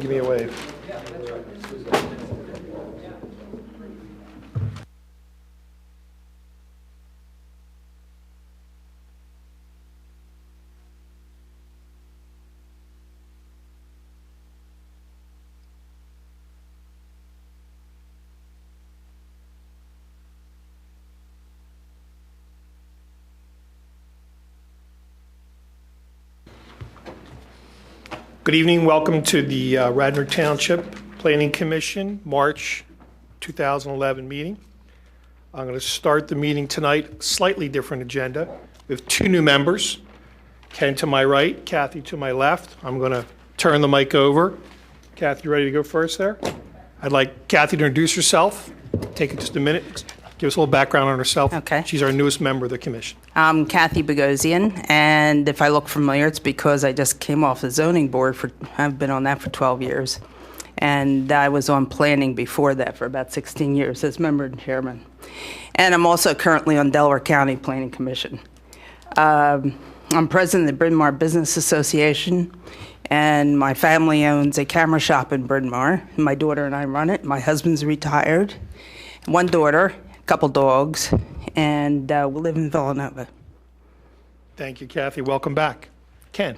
Give me a wave. Good evening. Welcome to the Radnor Township Planning Commission March 2011 meeting. I'm going to start the meeting tonight, slightly different agenda. We have two new members, Ken to my right, Kathy to my left. I'm going to turn the mic over. Kathy, you ready to go first there? I'd like Kathy to introduce herself. Take it just a minute. Give us a little background on herself. Okay. She's our newest member of the commission. I'm Kathy Bogosian, and if I look familiar, it's because I just came off the zoning board. I've been on that for 12 years. And I was on planning before that for about 16 years as member and chairman. And I'm also currently on Delaware County Planning Commission. I'm president of the Bryn Mawr Business Association, and my family owns a camera shop in Bryn Mawr. My daughter and I run it. My husband's retired. One daughter, a couple dogs, and we live in Villanova. Thank you, Kathy. Welcome back. Ken.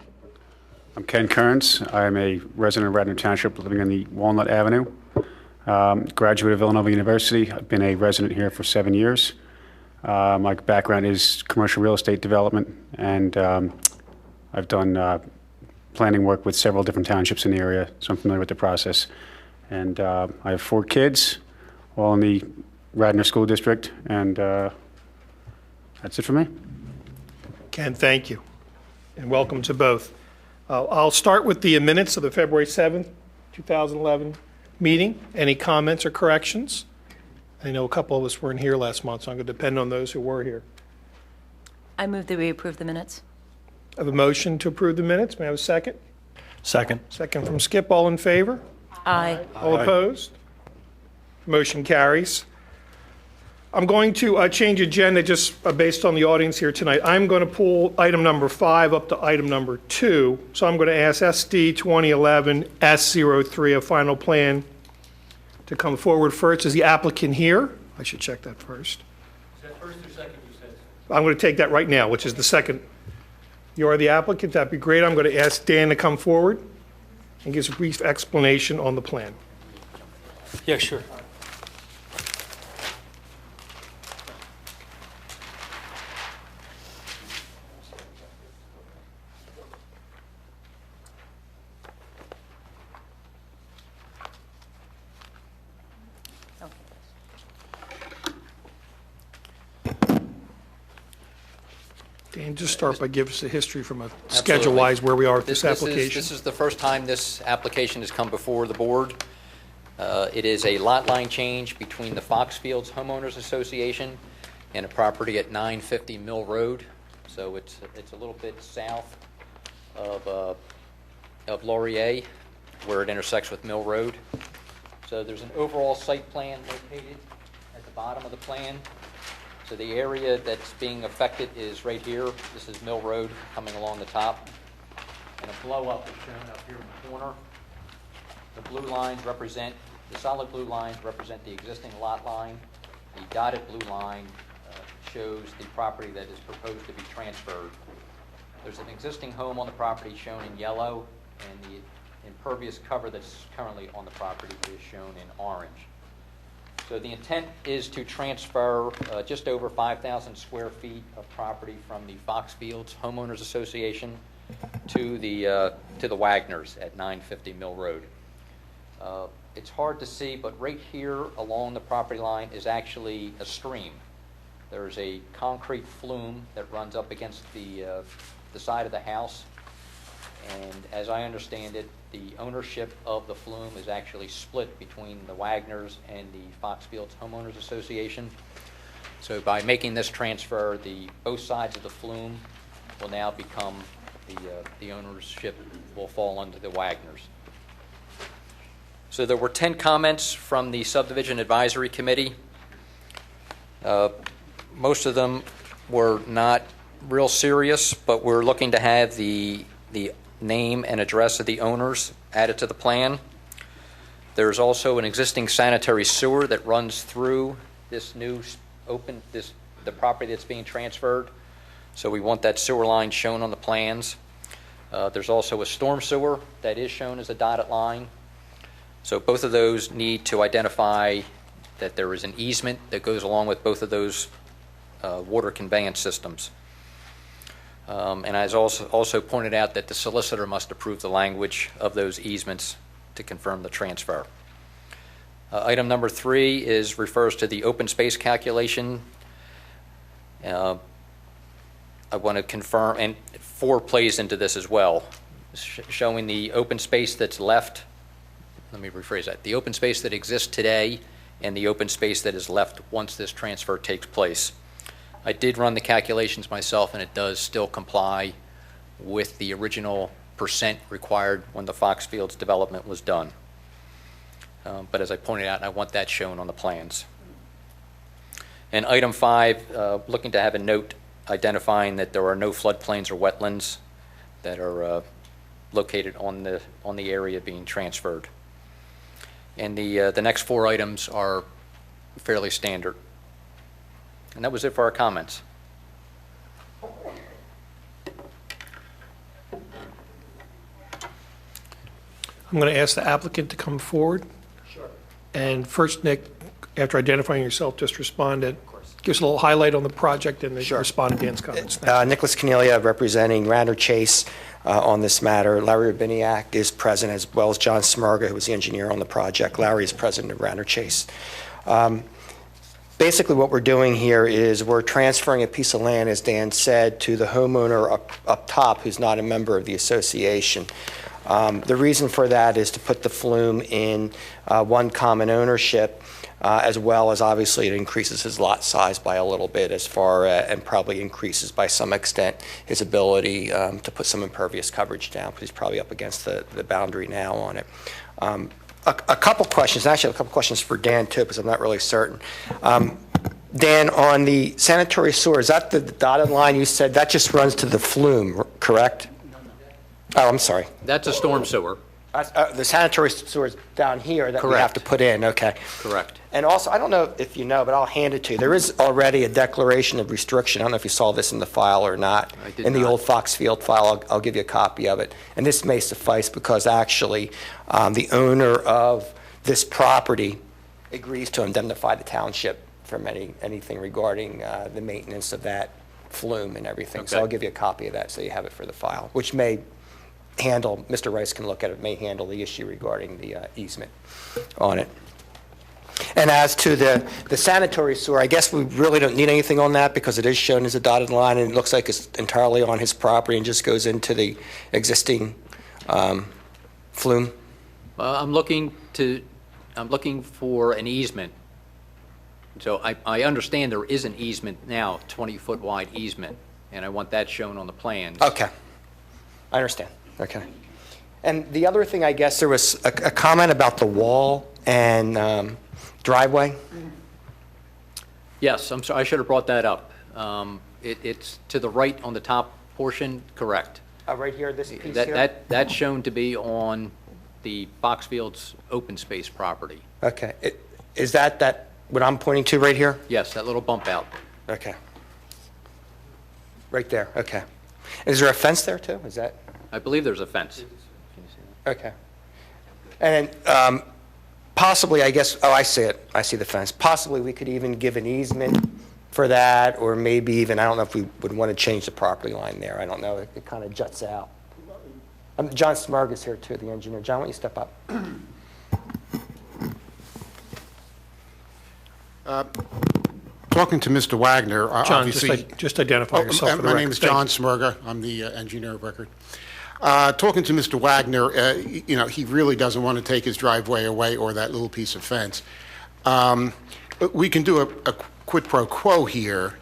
I'm Ken Kearns. I'm a resident of Radnor Township living on the Walnut Avenue. Graduate of Villanova University. I've been a resident here for 7 years. My background is commercial real estate development, and I've done planning work with several different townships in the area, so I'm familiar with the process. And I have 4 kids, all in the Radnor School District, and that's it for me. Ken, thank you, and welcome to both. I'll start with the minutes of the February 7th, 2011 meeting. Any comments or corrections? I know a couple of us weren't here last month, so I'm going to depend on those who were here. I move that we approve the minutes. I have a motion to approve the minutes. May I have a second? Second. Second from Skip. All in favor? Aye. All opposed? Motion carries. I'm going to change agenda just based on the audience here tonight. I'm going to pull item number 5 up to item number 2. So I'm going to ask SD 2011 S03, a final plan, to come forward first. Is the applicant here? I should check that first. Is that first or second, you said? I'm going to take that right now, which is the second. You are the applicant. That'd be great. I'm going to ask Dan to come forward and give us a brief explanation on the plan. Yeah, sure. Dan, just start by giving us a history from a schedule-wise where we are with this application. This is the first time this application has come before the board. It is a lot line change between the Foxfields Homeowners Association and a property at 950 Mill Road. So it's a little bit south of Laurier, where it intersects with Mill Road. So there's an overall site plan located at the bottom of the plan. So the area that's being affected is right here. This is Mill Road coming along the top. And a blow-up is shown up here in the corner. The blue lines represent, the solid blue lines represent the existing lot line. The dotted blue line shows the property that is proposed to be transferred. There's an existing home on the property shown in yellow, and the impervious cover that's currently on the property is shown in orange. So the intent is to transfer just over 5,000 square feet of property from the Foxfields Homeowners Association to the Wagners at 950 Mill Road. It's hard to see, but right here along the property line is actually a stream. There's a concrete flume that runs up against the side of the house, and as I understand it, the ownership of the flume is actually split between the Wagners and the Foxfields Homeowners Association. So by making this transfer, both sides of the flume will now become the ownership will fall under the Wagners. So there were 10 comments from the Subdivision Advisory Committee. Most of them were not real serious, but we're looking to have the name and address of the owners added to the plan. There's also an existing sanitary sewer that runs through this the property that's being transferred. So we want that sewer line shown on the plans. There's also a storm sewer that is shown as a dotted line. So both of those need to identify that there is an easement that goes along with both of those water conveyance systems. And as also pointed out, that the solicitor must approve the language of those easements to confirm the transfer. Item number 3 refers to the open space calculation. I want to confirm, and 4 plays into this as well, showing the open space that's left. Let me rephrase that. The open space that exists today and the open space that is left once this transfer takes place. I did run the calculations myself, and it does still comply with the original percent required when the Foxfields development was done. But as I pointed out, I want that shown on the plans. And item 5, looking to have a note identifying that there are no floodplains or wetlands that are located on the area being transferred. And the next 4 items are fairly standard. And that was it for our comments. I'm going to ask the applicant to come forward. Sure. And first, Nick, after identifying yourself, just respond and give us a little highlight on the project and then respond to Dan's comments. Nicholas Cornelia, representing Radnor Chase on this matter. Larry Rabiniak is present, as well as John Smerga, who was the engineer on the project. Larry is president of Radnor Chase. Basically, what we're doing here is we're transferring a piece of land, as Dan said, to the homeowner up top, who's not a member of the association. The reason for that is to put the flume in one common ownership, as well as obviously it increases his lot size by a little bit and probably increases by some extent his ability to put some impervious coverage down, because he's probably up against the boundary now on it. A couple questions, actually a couple questions for Dan too, because I'm not really certain. Dan, on the sanitary sewer, is that the dotted line you said, that just runs to the flume, correct? Oh, I'm sorry. That's a storm sewer. The sanitary sewer is down here that we have Correct. to put in, okay. Correct. And also, I don't know if you know, but I'll hand it to you. There is already a declaration of restriction. I don't know if you saw this in the file or not. I did in the not. old Foxfield file, I'll give you a copy of it. And this may suffice because actually the owner of this property agrees to indemnify the township from anything regarding the maintenance of that flume and everything. So Okay. I'll give you a copy of that so you have it for the file, which may handle, Mr. Rice can look at it, may handle the issue regarding the easement on it. And as to the sanitary sewer, I guess we really don't need anything on that because it is shown as a dotted line and it looks like it's entirely on his property and just goes into the existing flume. I'm looking for an easement. So I understand there is an easement now, 20-foot wide easement, and I want that shown on the plans. Okay. I understand. Okay. And the other thing, I guess, there was a comment about the wall and driveway. Yes, I'm sorry, I should have brought that up. It's to the right on the top portion, correct. Right here, this piece here? That's shown to be on the Foxfields open space property. Okay. Is that what I'm pointing to right here? Yes, that little bump out. Okay. Right there, okay. Is there a fence there too? Is that? I believe there's a fence. Okay. And possibly, I guess, oh, I see it. I see the fence. Possibly we could even give an easement for that, or maybe even, I don't know if we would want to change the property line there. I don't know. It kind of juts out. John Smarg is here too, the engineer. John, why don't you step up? Talking to Mr. Wagner, John, obviously... just identify yourself for the My record. name is Thank John you. Smerga. I'm the engineer of record. Talking to Mr. Wagner, he really doesn't want to take his driveway away or that little piece of fence. We can do a quid pro quo here,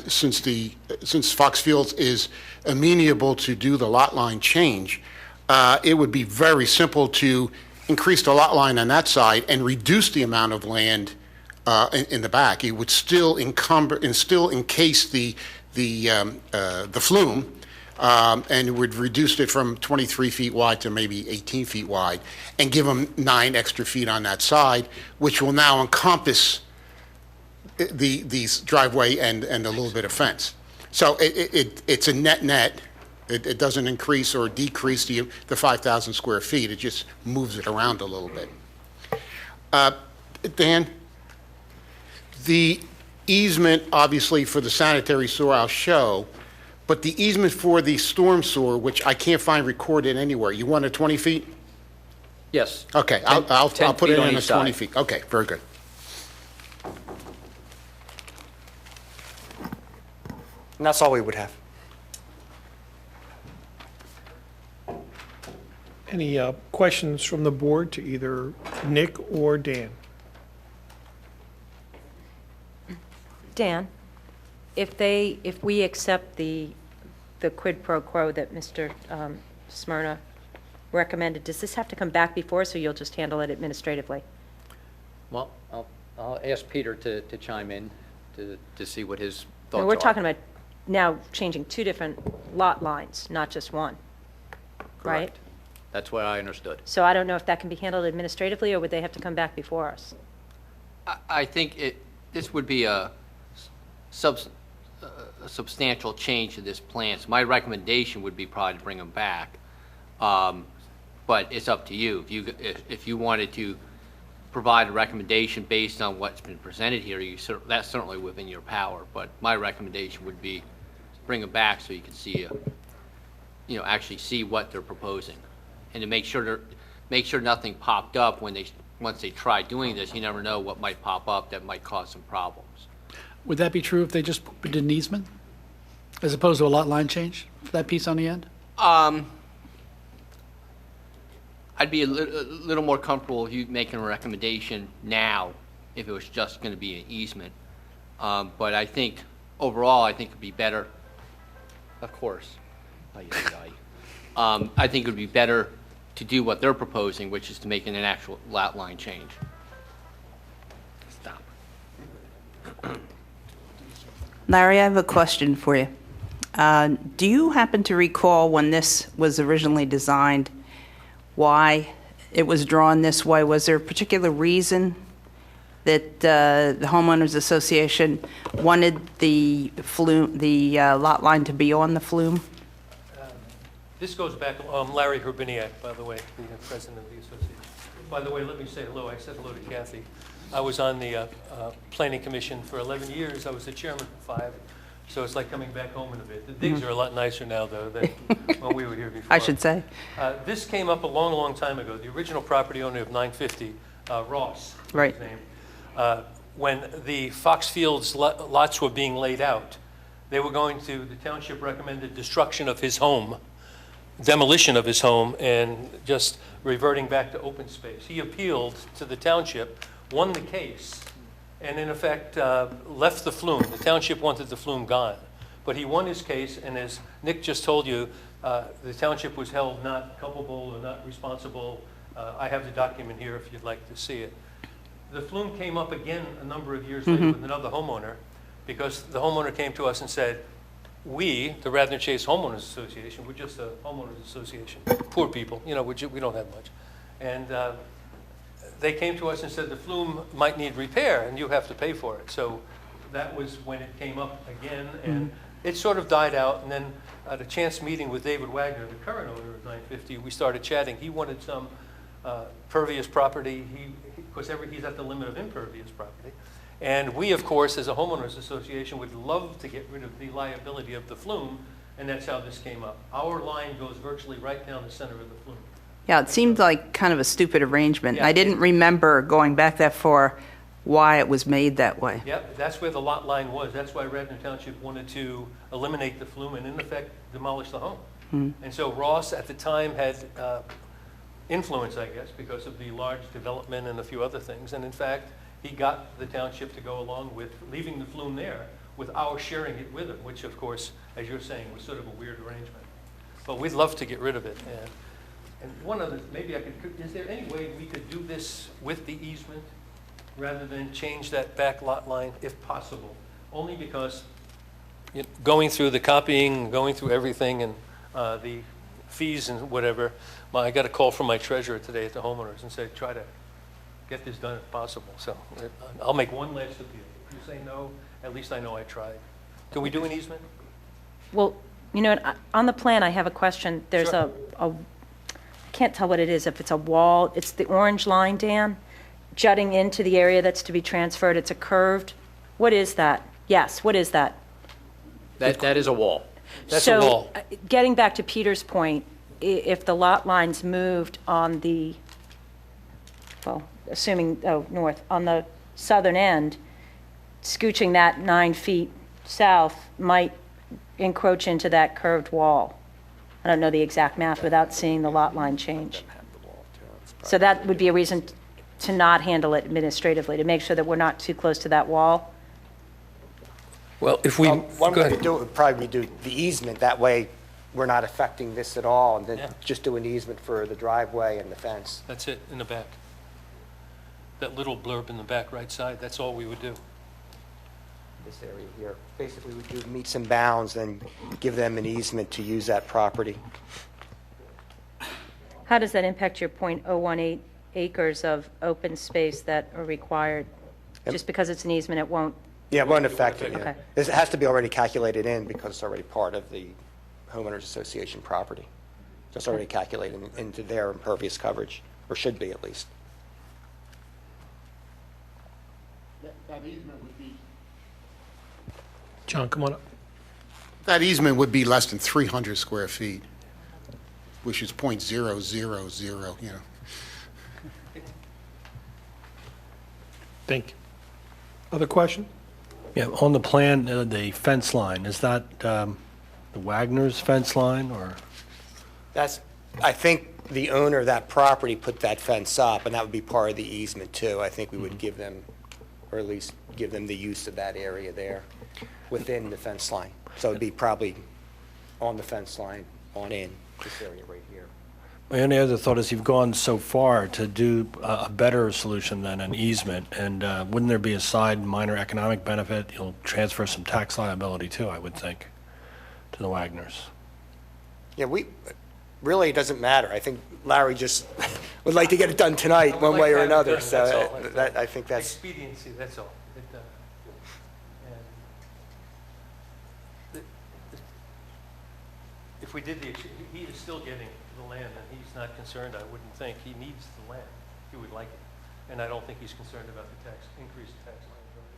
since Foxfields is amenable to do the lot line change. It would be very simple to increase the lot line on that side and reduce the amount of land in the back. It would still encase the flume, and would reduce it from 23 feet wide to maybe 18 feet wide, and give them 9 extra feet on that side, which will now encompass the driveway and a little bit of fence. So it's a net. It doesn't increase or decrease the 5,000 square feet. It just moves it around a little bit. Dan, the easement, obviously, for the sanitary sewer I'll show, but the easement for the storm sewer, which I can't find recorded anywhere, you want it 20 feet? Yes. Okay, I'll 10 put it feet on in as each 20 side. feet. Okay, very good. And that's all we would have. Any questions from the board to either Nick or Dan? Dan, if we accept the quid pro quo that Mr. Smyrna recommended, does this have to come back before us, or you'll just handle it administratively? Well, I'll ask Peter to chime in to see what his thoughts No, are. we're talking about now changing 2 different lot lines, not just one, right? Correct. That's what I understood. So I don't know if that can be handled administratively, or would they have to come back before us? I think this would be a substantial change to this plan. So my recommendation would be probably to bring them back. But it's up to you. If you wanted to provide a recommendation based on what's been presented here, that's certainly within your power. But my recommendation would be bring them back so you can see, actually see what they're proposing, and to make sure nothing popped up once they try doing this. You never know what might pop up that might cause some problems. Would that be true if they just did an easement, as opposed to a lot line change for that piece on the end? I'd be a little more comfortable with you making a recommendation now if it was just going to be an easement. But I think overall, I think it'd be better. Of course, I think it would be better to do what they're proposing, which is to make an actual lot line change. Stop. Larry, I have a question for you. Do you happen to recall when this was originally designed, why it was drawn this way? Was there a particular reason that the homeowners association wanted the lot line to be on the flume? This goes back, Larry Herbiniak, by the way, the president of the association. By the way, let me say hello. I said hello to Kathy. I was on the planning commission for 11 years. I was the chairman for 5. So it's like coming back home in a bit. The digs are a lot nicer now, though, than when we were here before. I should say. This came up a long, long time ago. The original property owner of 950, Ross, Right. his name, when the Foxfields lots were being laid out, the township recommended destruction of his home, demolition of his home, and just reverting back to open space. He appealed to the township, won the case, and in effect left the flume. The township wanted the flume gone. But he won his case, and as Nick just told you, the township was held not culpable or not responsible. I have the document here if you'd like to see it. The flume came up again a number of years later with another homeowner, because the homeowner came to us and said, we, the Radnor Chase Homeowners Association, we're just a homeowners association, poor people, we don't have much. And they came to us and said the flume might need repair and you have to pay for it. So that was when it came up again, and it sort of died out. And then at a chance meeting with David Wagner, the current owner of 950, we started chatting. He wanted some pervious property, because he's at the limit of impervious property. And we, of course, as a homeowners association, would love to get rid of the liability of the flume, and that's how this came up. Our line goes virtually right down the center of the flume. Yeah, it seemed like kind of a stupid arrangement. Yeah. I didn't remember going back that far why it was made that way. Yep, that's where the lot line was. That's why Radnor Township wanted to eliminate the flume and, in effect, demolish the home. And so Ross, at the time, had influence, I guess, because of the large development and a few other things. And, in fact, he got the township to go along with leaving the flume there with our sharing it with him, which, of course, as you're saying, was sort of a weird arrangement. But we'd love to get rid of it. And one other, maybe I could, is there any way we could do this with the easement rather than change that back lot line if possible? Only because going through the copying, going through everything, and the fees and whatever, I got a call from my treasurer today at the homeowners and said, try to get this done if possible. So I'll make one last appeal. If you say no, at least I know I tried. Can we do an easement? Well, you know, on the plan, I have a question. There's Sure. I can't tell what it is, if it's a wall, it's the orange line, Dan, jutting into the area that's to be transferred. It's a curved, what is that? Yes, what is that? That is a wall. That's a wall. So, getting back to Peter's point, if the lot lines moved on the, well, assuming, north, on the southern end, scooching that 9 feet south might encroach into that curved wall. I don't know the exact math without seeing the lot line change. So that would be a reason to not handle it administratively, to make sure that we're not too close to that wall. Well, if we, One go way to ahead. do it would probably be do the easement, that way we're not affecting this at all, and Yeah. then just do an easement for the driveway and the fence. That's it, in the back. That little blurb in the back right side, that's all we would do. This area here. Basically, we do meets and bounds, then give them an easement to use that property. How does that impact your .018 acres of open space that are required? Just because it's an easement, it won't? Yeah, it won't affect it. Okay. Yeah. It has to be already calculated in because it's already part of the homeowners association property. So it's already calculated into their impervious coverage, or should be at least. That easement would be... John, come on up. That easement would be less than 300 square feet, which is .000, you know. Thank you. Other question? Yeah, on the plan, the fence line, is that the Wagner's fence line, or? That's, I think the owner of that property put that fence up, and that would be part of the easement too. I think we would give them, or at least give them the use of that area there within the fence line. So it'd be probably on the fence line, on in, this area right here. My only other thought is you've gone so far to do a better solution than an easement, and wouldn't there be a side minor economic benefit? You'll transfer some tax liability too, I would think, to the Wagners. Yeah, really, it doesn't matter. I think Larry just would like to get it done tonight, one way or another, That's all. so I think that's... Expediency, that's all. If we did he is still getting the land, and he's not concerned, I wouldn't think. He needs the land. He would like it. And I don't think he's concerned about the increased tax liability.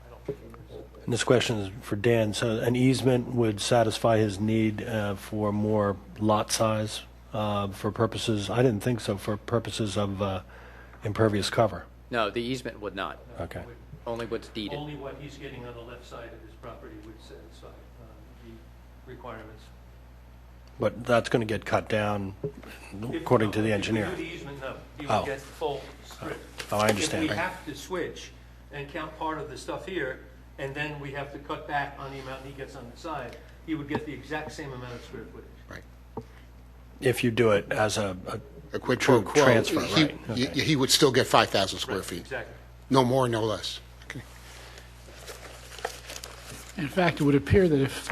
I don't think he is. And this question is for Dan. So an easement would satisfy his need for more lot size for purposes, I didn't think so, for purposes of impervious cover. No, the easement would not. Okay. Only what's deeded. Only what he's getting on the left side of his property would satisfy the requirements. But that's going to get cut down according to the engineer. If we do the easement, no. He Oh. would get the full strip. Oh, I understand. If we have to switch and count part of the stuff here, and then we have to cut back on the amount he gets on the side, he would get the exact same amount of square footage. Right. If you do it as a A quid true pro quo. transfer, right? Okay. He would still get 5,000 square Right, feet. Exactly. No more, no less. Okay. In fact, it would appear that if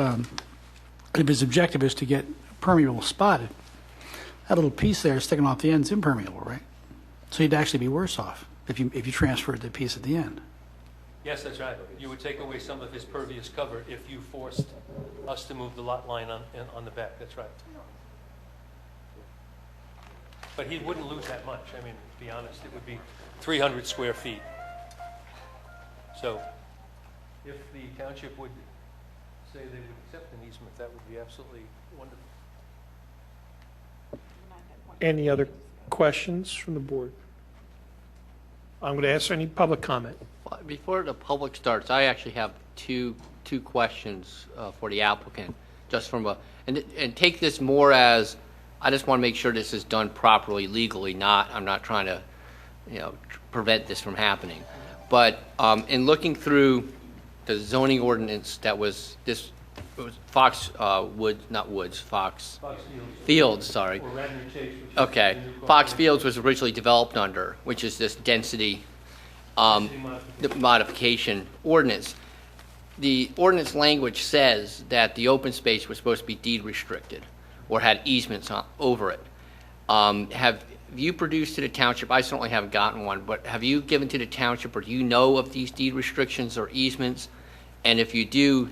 his objective is to get permeable spotted, that little piece there sticking off the end is impermeable, right? So you'd actually be worse off if you transferred the piece at the end. Yes, that's right. You would take away some of his pervious cover if you forced us to move the lot line on the back. That's right. But he wouldn't lose that much. I mean, to be honest, it would be 300 square feet. So if the township would say they would accept an easement, that would be absolutely wonderful. Any other questions from the board? I'm going to ask any public comment. Before the public starts, I actually have two questions for the applicant, just from and take this more as, I just want to make sure this is done properly legally, I'm not trying to, prevent this from happening. But in looking through the zoning ordinance that was Fox Fields, sorry. Or Radnor Chase, which is Okay, the new Fox corporation. Fields was originally developed under, which is this density Density modification. the modification ordinance. the ordinance language says that the open space was supposed to be deed restricted or had easements over it. Have you produced to the township, I certainly haven't gotten one, but have you given to the township, or do you know of these deed restrictions or easements? And if you do,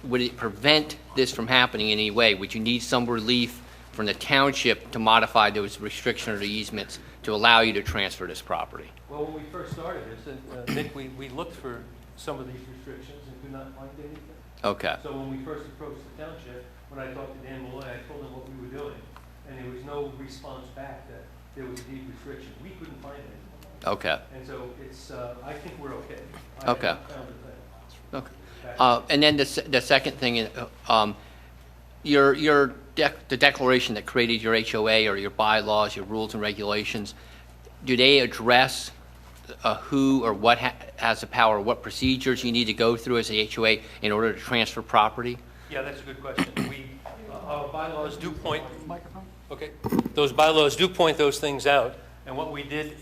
would it prevent this from happening in any way? Would you need some relief from the township to modify those restrictions or easements to allow you to transfer this property? Well, when we first started this, Nick, we looked for some of these restrictions and could not find anything. Okay. So when we first approached the township, when I talked to Dan Malloy, I told him what we were doing, and there was no response back that there was a deed restriction. We couldn't find anything. Okay. And so it's, I think we're okay. Okay. I haven't found a thing. Okay. And then the second thing is, the declaration that created your HOA or your bylaws, your rules and regulations, do they address who or what has the power, what procedures you need to go through as a HOA in order to transfer property? Yeah, that's a good question. Our bylaws do point. Okay. Those bylaws do point those things out. And what we did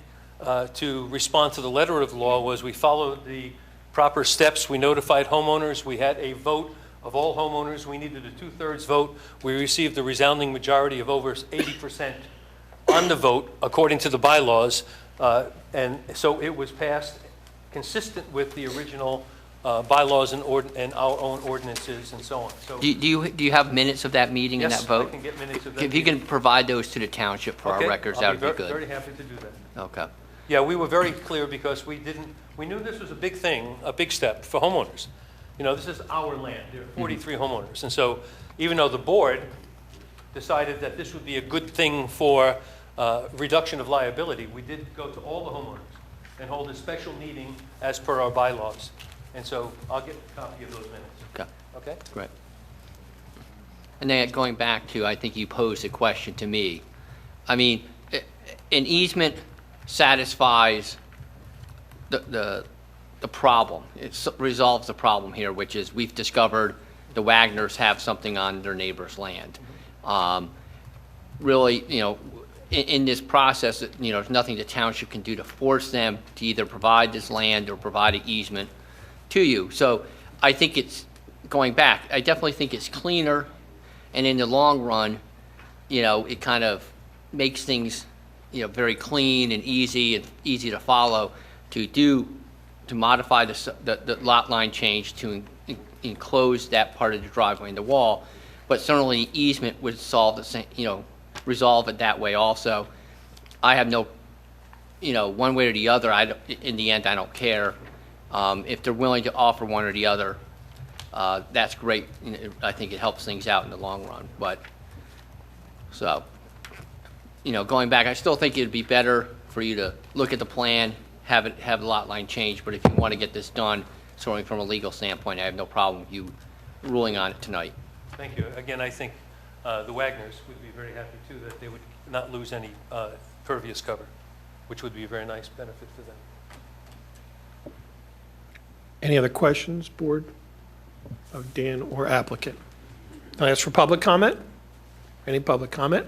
to respond to the letter of the law was we followed the proper steps. We notified homeowners. We had a vote of all homeowners. We needed a 2/3 vote. We received a resounding majority of over 80% on the vote, according to the bylaws. And so it was passed consistent with the original bylaws and our own ordinances and so on. So, Do you have minutes of that meeting and that yes, vote? I can get minutes of that. If you can provide those to the township for our records, that would be good. Very happy to do that. Okay. Yeah, we were very clear because we knew this was a big thing, a big step for homeowners. You know, this is our land. There are 43 homeowners. And so even though the board decided that this would be a good thing for reduction of liability, we did go to all the homeowners and hold a special meeting as per our bylaws. And so I'll get a copy of those minutes. Okay. Okay? Great. And then going back to, I think you posed a question to me. I mean, an easement satisfies the problem. It resolves the problem here, which is we've discovered the Wagners have something on their neighbor's land. Really, you know, in this process, you know, there's nothing the township can do to force them to either provide this land or provide an easement to you. So I think it's, going back, I definitely think it's cleaner, and in the long run, you know, it kind of makes things, you know, very clean and easy to follow to modify the lot line change to enclose that part of the driveway and the wall. But certainly easement would solve the same, you know, resolve it that way also. I have no, you know, one way or the other, in the end, I don't care. If they're willing to offer one or the other, that's great. You know, I think it helps things out in the long run. But, so, you know, going back, I still think it'd be better for you to look at the plan, have the lot line change. But if you want to get this done, certainly from a legal standpoint, I have no problem with you ruling on it tonight. Thank you. Again, I think the Wagners would be very happy, too, that they would not lose any pervious cover, which would be a very nice benefit for them. Any other questions, board, of Dan or applicant? Can I ask for public comment? Any public comment?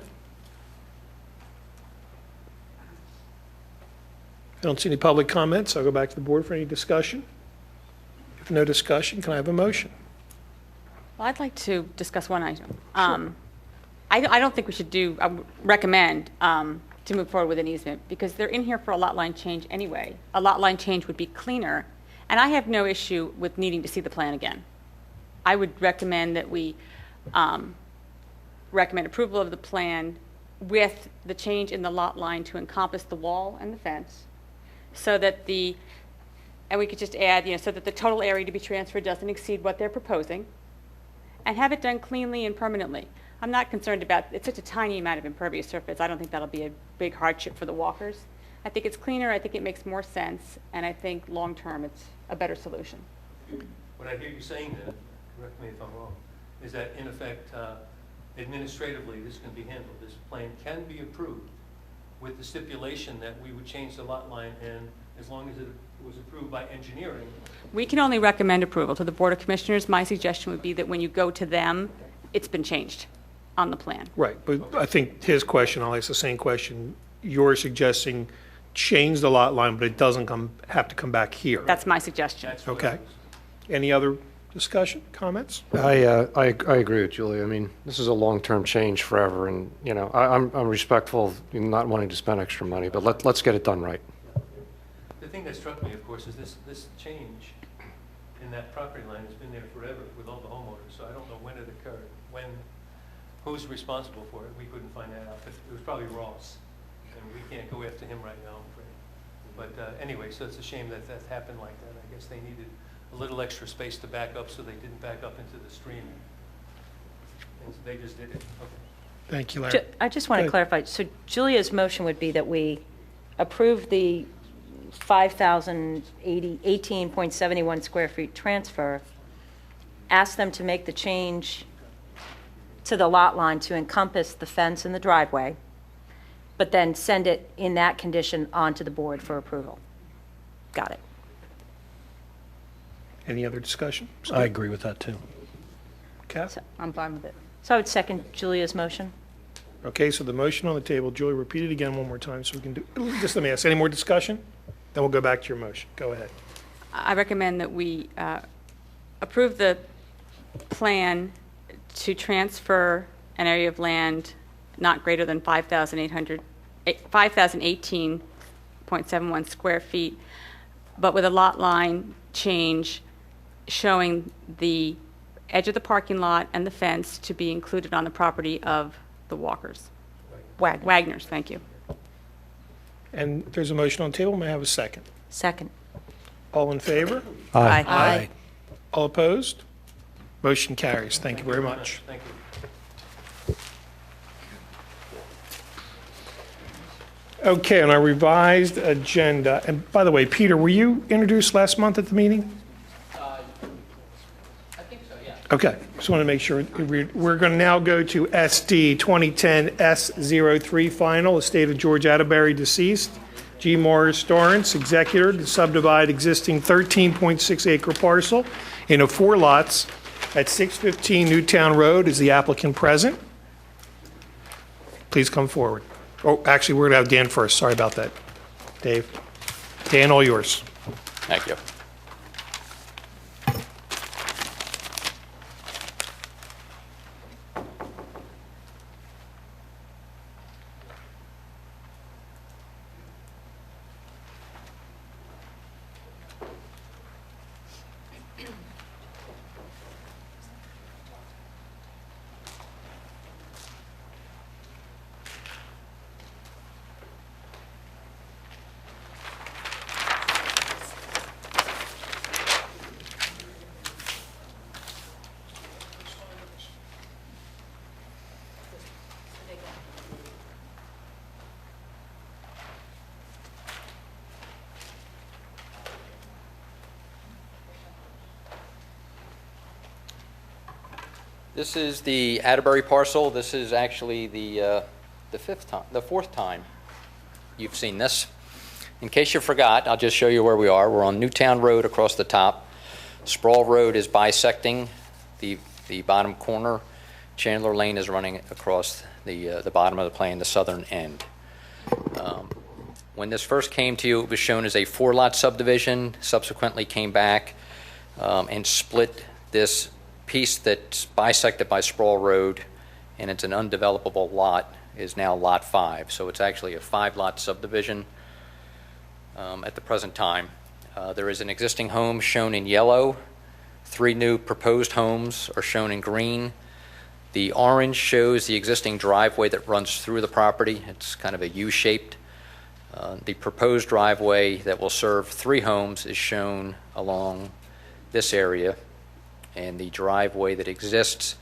I don't see any public comments. I'll go back to the board for any discussion. If no discussion, can I have a motion? Well, I'd like to discuss one item. I don't think we should recommend to move forward with an easement because they're in here for a lot line change anyway. A lot line change would be cleaner, and I have no issue with needing to see the plan again. I would recommend that we recommend approval of the plan with the change in the lot line to encompass the wall and the fence, so that and we could just add, so that the total area to be transferred doesn't exceed what they're proposing, and have it done cleanly and permanently. I'm not concerned about, it's such a tiny amount of impervious surface, I don't think that'll be a big hardship for the walkers. I think it's cleaner, I think it makes more sense, and I think long-term it's a better solution. What I hear you saying then, correct me if I'm wrong, is that in effect, administratively, this can be handled. This plan can be approved with the stipulation that we would change the lot line, and as long as it was approved by engineering. We can only recommend approval to the Board of Commissioners. My suggestion would be that when you go to them, it's been changed on the plan. Right, but I think his question, I'll ask the same question. You're suggesting change the lot line, but it doesn't have to come back here. That's my suggestion. That's what Okay. Any other discussion, comments? I agree with Julie. I mean, this is a long-term change forever, and, you know, I'm respectful of you not wanting to spend extra money, but let's get it done right. The thing that struck me, of course, is this change in that property line has been there forever with all the homeowners, so I don't know when it occurred, who's responsible for it. We couldn't find that out, but it was probably Ross, and we can't go after him right now, I'm afraid. But anyway, so it's a shame that that happened like that. I guess they needed a little extra space to back up, so they didn't back up into the stream. And so they just did it. Okay. Thank you, Larry. I just want Go to ahead. clarify, so Julia's motion would be that we approve the 5,018.71 square feet transfer, ask them to make the change to the lot line to encompass the fence and the driveway, but then send it in that condition onto the board for approval. Got it. Any other discussion? I agree with that, too. Kath? I'm fine with it. So I would second Julia's motion. Okay, so the motion on the table, Julie, repeat it again one more time so we can do, just let me ask, any more discussion? Then we'll go back to your motion. Go ahead. I recommend that we approve the plan to transfer an area of land not greater than 5,018.71 square feet, but with a lot line change showing the edge of the parking lot and the fence to be included on the property of the Walkers. Wagners, thank you. And there's a motion on the table. May I have a second? Second. All in favor? Aye. All opposed? Motion carries. Thank you very much. Thank you. Okay, on our revised agenda, and by the way, Peter, were you introduced last month at the meeting? I think so, yeah. Okay, just want to make sure. We're going to now go to SD 2010 S03 final, estate of George Atterbury, deceased. G. Morris Dorrance, executor, to subdivide existing 13.6 acre parcel into 4 lots at 615 Newtown Road. Is the applicant present? Please come forward. Oh, actually, we're going to have Dan first. Sorry about that. Dave. Dan, all yours. Thank you. This is the Atterbury parcel. This is actually the fourth time you've seen this. In case you forgot, I'll just show you where we are. We're on Newtown Road across the top. Sproul Road is bisecting the bottom corner. Chandler Lane is running across the bottom of the plan, the southern end. When this first came to you, it was shown as a 4-lot subdivision, subsequently came back and split this piece that's bisected by Sproul Road, and it's an undevelopable lot, is now Lot 5. So it's actually a 5-lot subdivision at the present time. There is an existing home shown in yellow. 3 new proposed homes are shown in green. The orange shows the existing driveway that runs through the property. It's kind of a U-shaped. The proposed driveway that will serve 3 homes is shown along this area, and the driveway that exists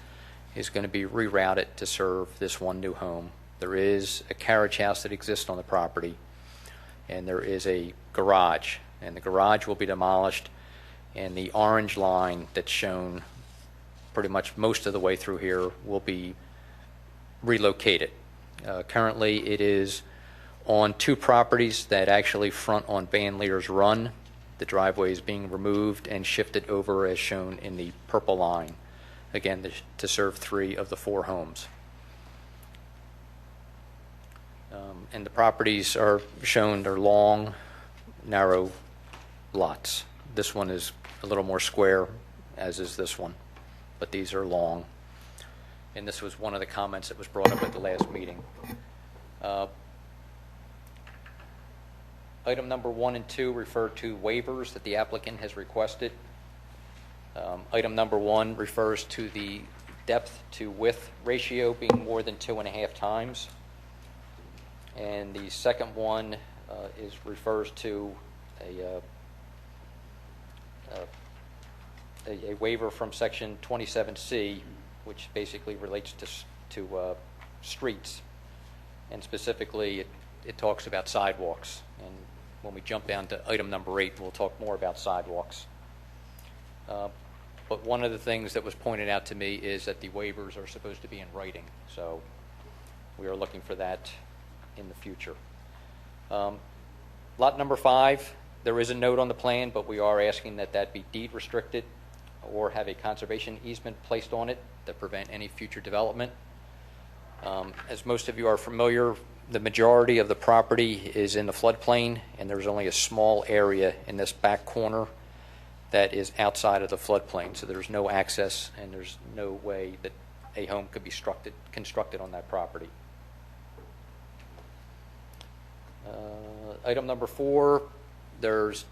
is going to be rerouted to serve this 1 new home. There is a carriage house that exists on the property, and there is a garage, and the garage will be demolished, and the orange line that's shown pretty much most of the way through here will be relocated. Currently, it is on 2 properties that actually front on Van Leer's Run. The driveway is being removed and shifted over as shown in the purple line, again, to serve 3 of the 4 homes. And the properties are shown, they're long, narrow lots. This one is a little more square, as is this one, but these are long. And this was one of the comments that was brought up at the last meeting. Item number 1 and 2 refer to waivers that the applicant has requested. Item number 1 refers to the depth to width ratio being more than 2.5 times. And the second one refers to a waiver from section 27C, which basically relates to streets. And specifically, it talks about sidewalks. And when we jump down to item number 8, we'll talk more about sidewalks. But one of the things that was pointed out to me is that the waivers are supposed to be in writing. So we are looking for that in the future. Lot number 5, there is a note on the plan, but we are asking that that be deed restricted or have a conservation easement placed on it to prevent any future development. As most of you are familiar, the majority of the property is in the floodplain, and there's only a small area in this back corner that is outside of the floodplain. So there's no access, and there's no way that a home could be constructed on that property. Item number 4, there's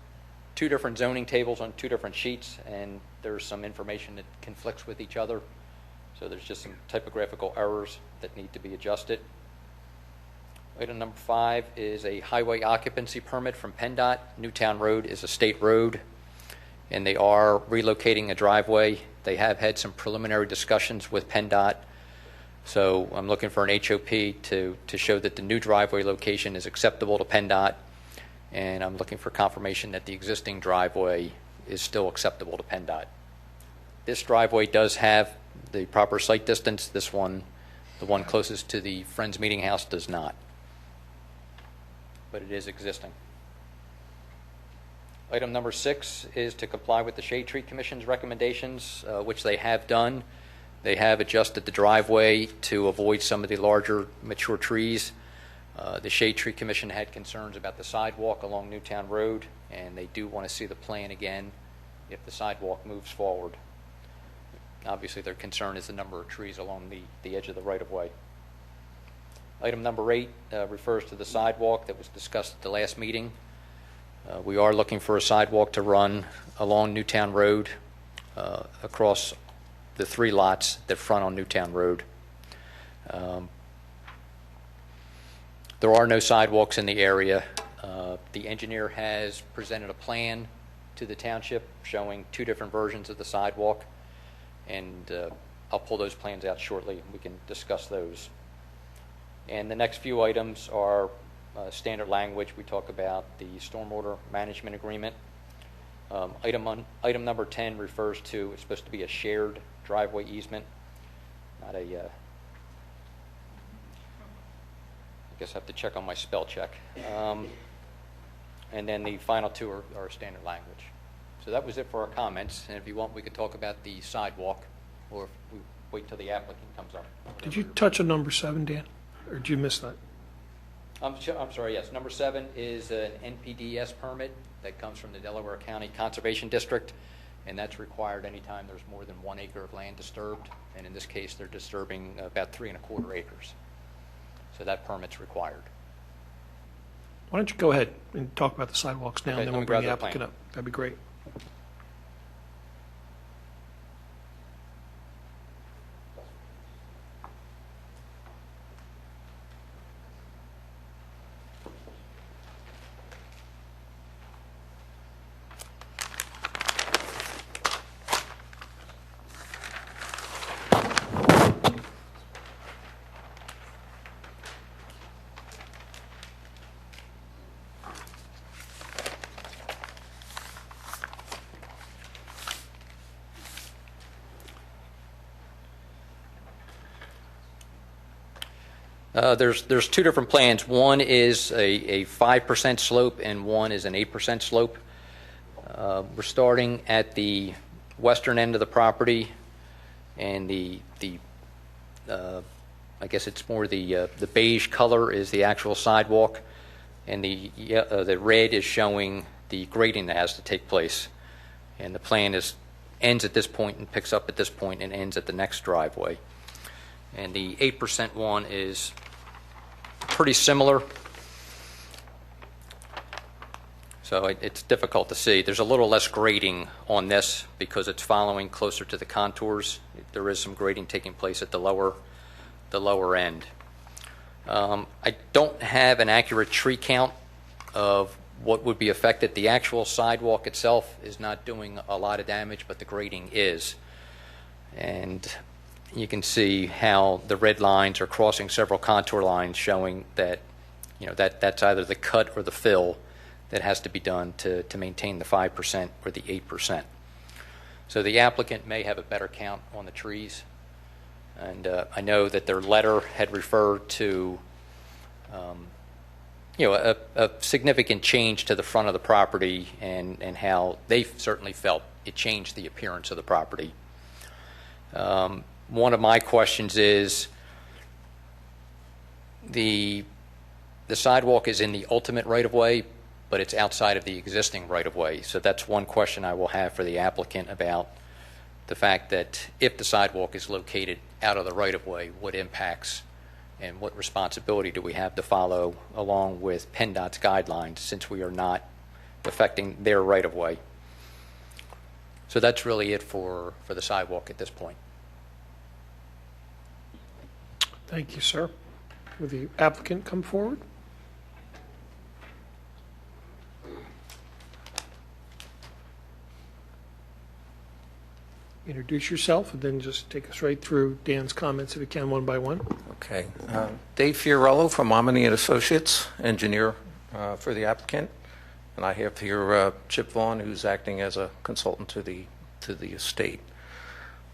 2 different zoning tables on 2 different sheets, and there's some information that conflicts with each other. So there's just some typographical errors that need to be adjusted. Item number 5 is a highway occupancy permit from PennDOT. Newtown Road is a state road, and they are relocating a driveway. They have had some preliminary discussions with PennDOT. So I'm looking for an HOP to show that the new driveway location is acceptable to PennDOT, and I'm looking for confirmation that the existing driveway is still acceptable to PennDOT. This driveway does have the proper site distance. This one, the one closest to the Friends Meeting House, does not. But it is existing. Item number 6 is to comply with the Shade Tree Commission's recommendations, which they have done. They have adjusted the driveway to avoid some of the larger mature trees. The Shade Tree Commission had concerns about the sidewalk along Newtown Road, and they do want to see the plan again if the sidewalk moves forward. Obviously, their concern is the number of trees along the edge of the right-of-way. Item number 8 refers to the sidewalk that was discussed at the last meeting. We are looking for a sidewalk to run along Newtown Road across the 3 lots that front on Newtown Road. There are no sidewalks in the area. The engineer has presented a plan to the township showing 2 different versions of the sidewalk, and I'll pull those plans out shortly and we can discuss those. And the next few items are standard language. We talk about the stormwater management agreement. Item number 10 refers to, it's supposed to be a shared driveway easement, not a, I guess I have to check on my spell check. And then the final 2 are standard language. So that was it for our comments, and if you want, we could talk about the sidewalk, or if we wait till the applicant comes up. Did you touch on number 7, Dan? Or did you miss that? I'm sorry, yes. Number 7 is an NPDES permit that comes from the Delaware County Conservation District, and that's required anytime there's more than 1 acre of land disturbed, and in this case, they're disturbing about 3 1/4 acres. So that permit's required. Why don't you go ahead and talk about the sidewalks now, Okay, and then let we'll me bring grab the that applicant plan. up. That'd be great. There's 2 different plans. One is a 5% slope, and one is an 8% slope. We're starting at the western end of the property, and I guess it's more the beige color is the actual sidewalk, and the red is showing the grading that has to take place. And the plan ends at this point and picks up at this point and ends at the next driveway. And the 8% one is pretty similar. So it's difficult to see. There's a little less grading on this because it's following closer to the contours. There is some grading taking place at the lower end. I don't have an accurate tree count of what would be affected. The actual sidewalk itself is not doing a lot of damage, but the grading is. And you can see how the red lines are crossing several contour lines showing that, that's either the cut or the fill that has to be done to maintain the 5% or the 8%. So the applicant may have a better count on the trees. And I know that their letter had referred to a significant change to the front of the property and how they certainly felt it changed the appearance of the property. One of my questions is the sidewalk is in the ultimate right-of-way, but it's outside of the existing right-of-way. So that's one question I will have for the applicant about the fact that if the sidewalk is located out of the right-of-way, what impacts and what responsibility do we have to follow along with PennDOT's guidelines since we are not affecting their right-of-way. So that's really it for the sidewalk at this point. Thank you, sir. Will the applicant come forward? Introduce yourself and then just take us right through Dan's comments if you can, one by one. Okay. Dave Fiorello from Omni and Associates, engineer for the applicant. And I have here Chip Vaughn, who's acting as a consultant to the estate.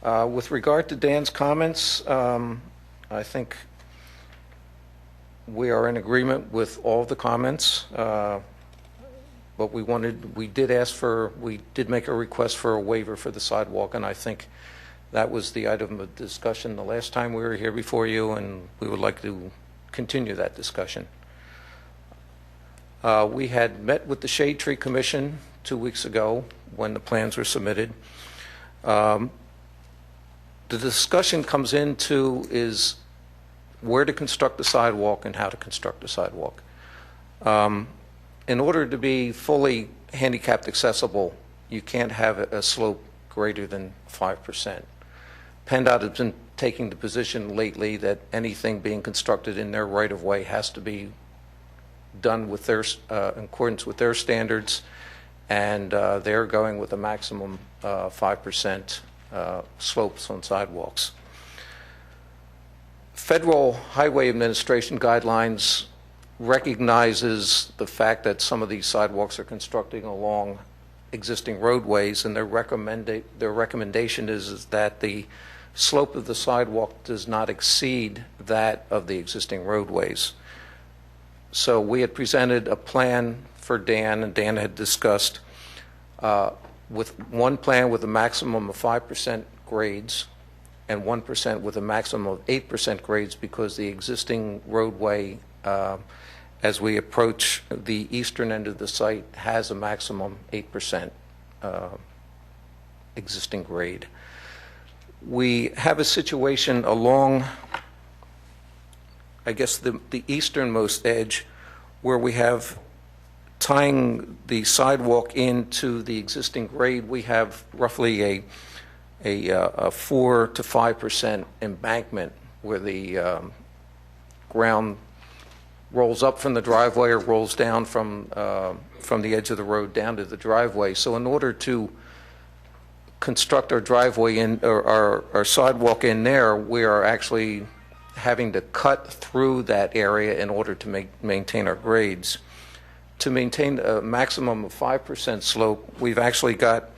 With regard to Dan's comments, I think we are in agreement with all of the comments. But we did make a request for a waiver for the sidewalk, and I think that was the item of discussion the last time we were here before you, and we would like to continue that discussion. We had met with the Shade Tree Commission 2 weeks ago when the plans were submitted. The discussion comes into is where to construct the sidewalk and how to construct the sidewalk. In order to be fully handicapped accessible, you can't have a slope greater than 5%. PennDOT has been taking the position lately that anything being constructed in their right-of-way has to be done with in accordance with their standards, and they're going with a maximum 5% slopes on sidewalks. Federal Highway Administration guidelines recognizes the fact that some of these sidewalks are constructing along existing roadways, and their recommendation is that the slope of the sidewalk does not exceed that of the existing roadways. So we had presented a plan for Dan, and Dan had discussed with one plan with a maximum of 5% grades and 1% with a maximum of 8% grades, because the existing roadway as we approach the eastern end of the site has a maximum 8% existing grade. We have a situation along, I guess, the easternmost edge where we have, tying the sidewalk into the existing grade, we have roughly a 4 to 5% embankment where the ground rolls up from the driveway or rolls down from the edge of the road down to the driveway. So in order to construct our driveway in, or our sidewalk in there, we are actually having to cut through that area in order to maintain our grades. To maintain a maximum of 5% slope, we've actually got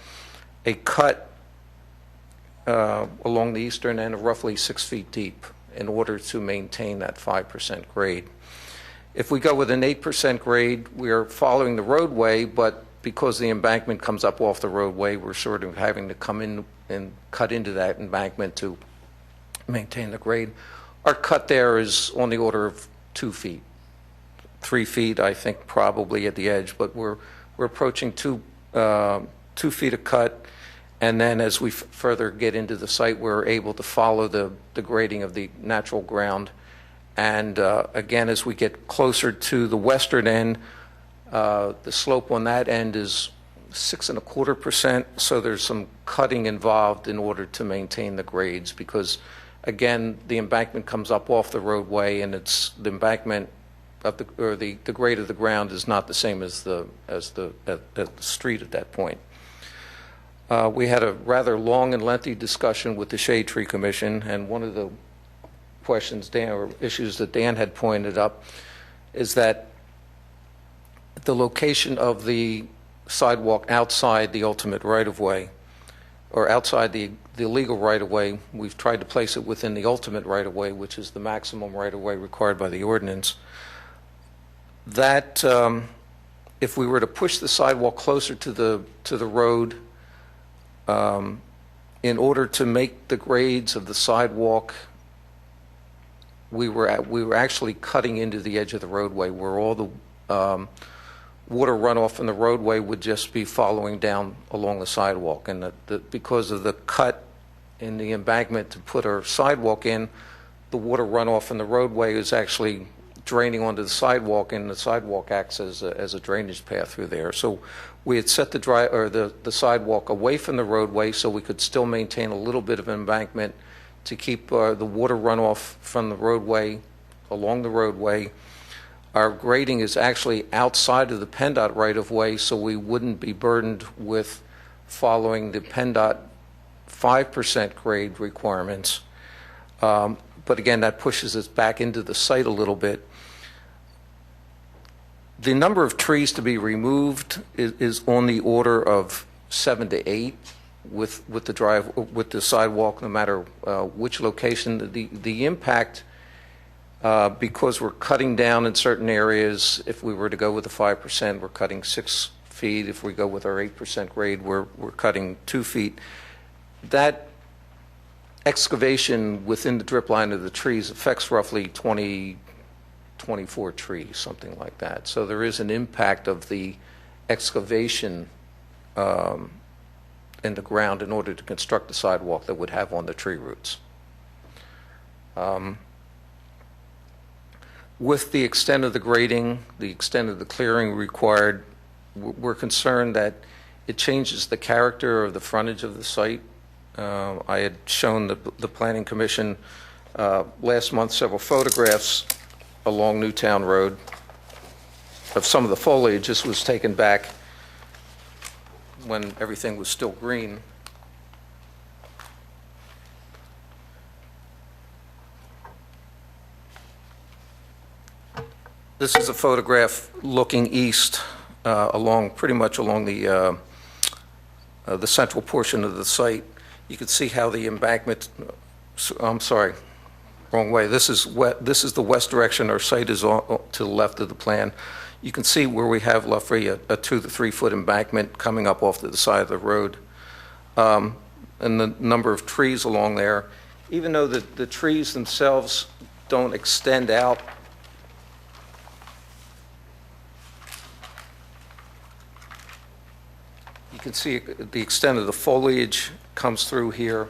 a cut along the eastern end of roughly 6 feet deep in order to maintain that 5% grade. If we go with an 8% grade, we are following the roadway, but because the embankment comes up off the roadway, we're sort of having to come in and cut into that embankment to maintain the grade. Our cut there is on the order of 2 feet. 3 feet, I think, probably at the edge, but we're approaching 2 2 feet of cut, and then as we further get into the site, we're able to follow the grading of the natural ground. And again, as we get closer to the western end, the slope on that end is 6.25%, so there's some cutting involved in order to maintain the grades, because again, the embankment comes up off the roadway, and it's the embankment of the grade of the ground is not the same as the street at that point. We had a rather long and lengthy discussion with the Shade Tree Commission, and one of the questions or issues that Dan had pointed up is that the location of the sidewalk outside the ultimate right-of-way, or outside the legal right-of-way, we've tried to place it within the ultimate right-of-way, which is the maximum right-of-way required by the ordinance. That, if we were to push the sidewalk closer to the road, in order to make the grades of the sidewalk, we were actually cutting into the edge of the roadway, where all the water runoff from the roadway would just be following down along the sidewalk. And because of the cut in the embankment to put our sidewalk in, the water runoff from the roadway is actually draining onto the sidewalk, and the sidewalk acts as a drainage path through there. So we had set the sidewalk away from the roadway so we could still maintain a little bit of embankment to keep the water runoff from the roadway along the roadway. Our grading is actually outside of the PennDOT right-of-way, so we wouldn't be burdened with following the PennDOT 5% grade requirements. But again, that pushes us back into the site a little bit. The number of trees to be removed is on the order of 7 to 8 with the sidewalk, no matter which location. The impact, because we're cutting down in certain areas, if we were to go with the 5%, we're cutting 6 feet. If we go with our 8% grade, we're cutting 2 feet. That excavation within the drip line of the trees affects roughly 24 trees, something like that. So there is an impact of the excavation in the ground in order to construct the sidewalk that would have on the tree roots. With the extent of the grading, the extent of the clearing required, we're concerned that it changes the character of the frontage of the site. I had shown the Planning Commission last month several photographs along Newtown Road of some of the foliage. This was taken back when everything was still green. This is a photograph looking east pretty much along the central portion of the site. You can see how the embankment, I'm sorry, wrong way. This is the west direction. Our site is to the left of the plan. You can see where we have roughly a 2 to 3 foot embankment coming up off to the side of the road, and the number of trees along there. Even though the trees themselves don't extend out, you can see the extent of the foliage comes through here.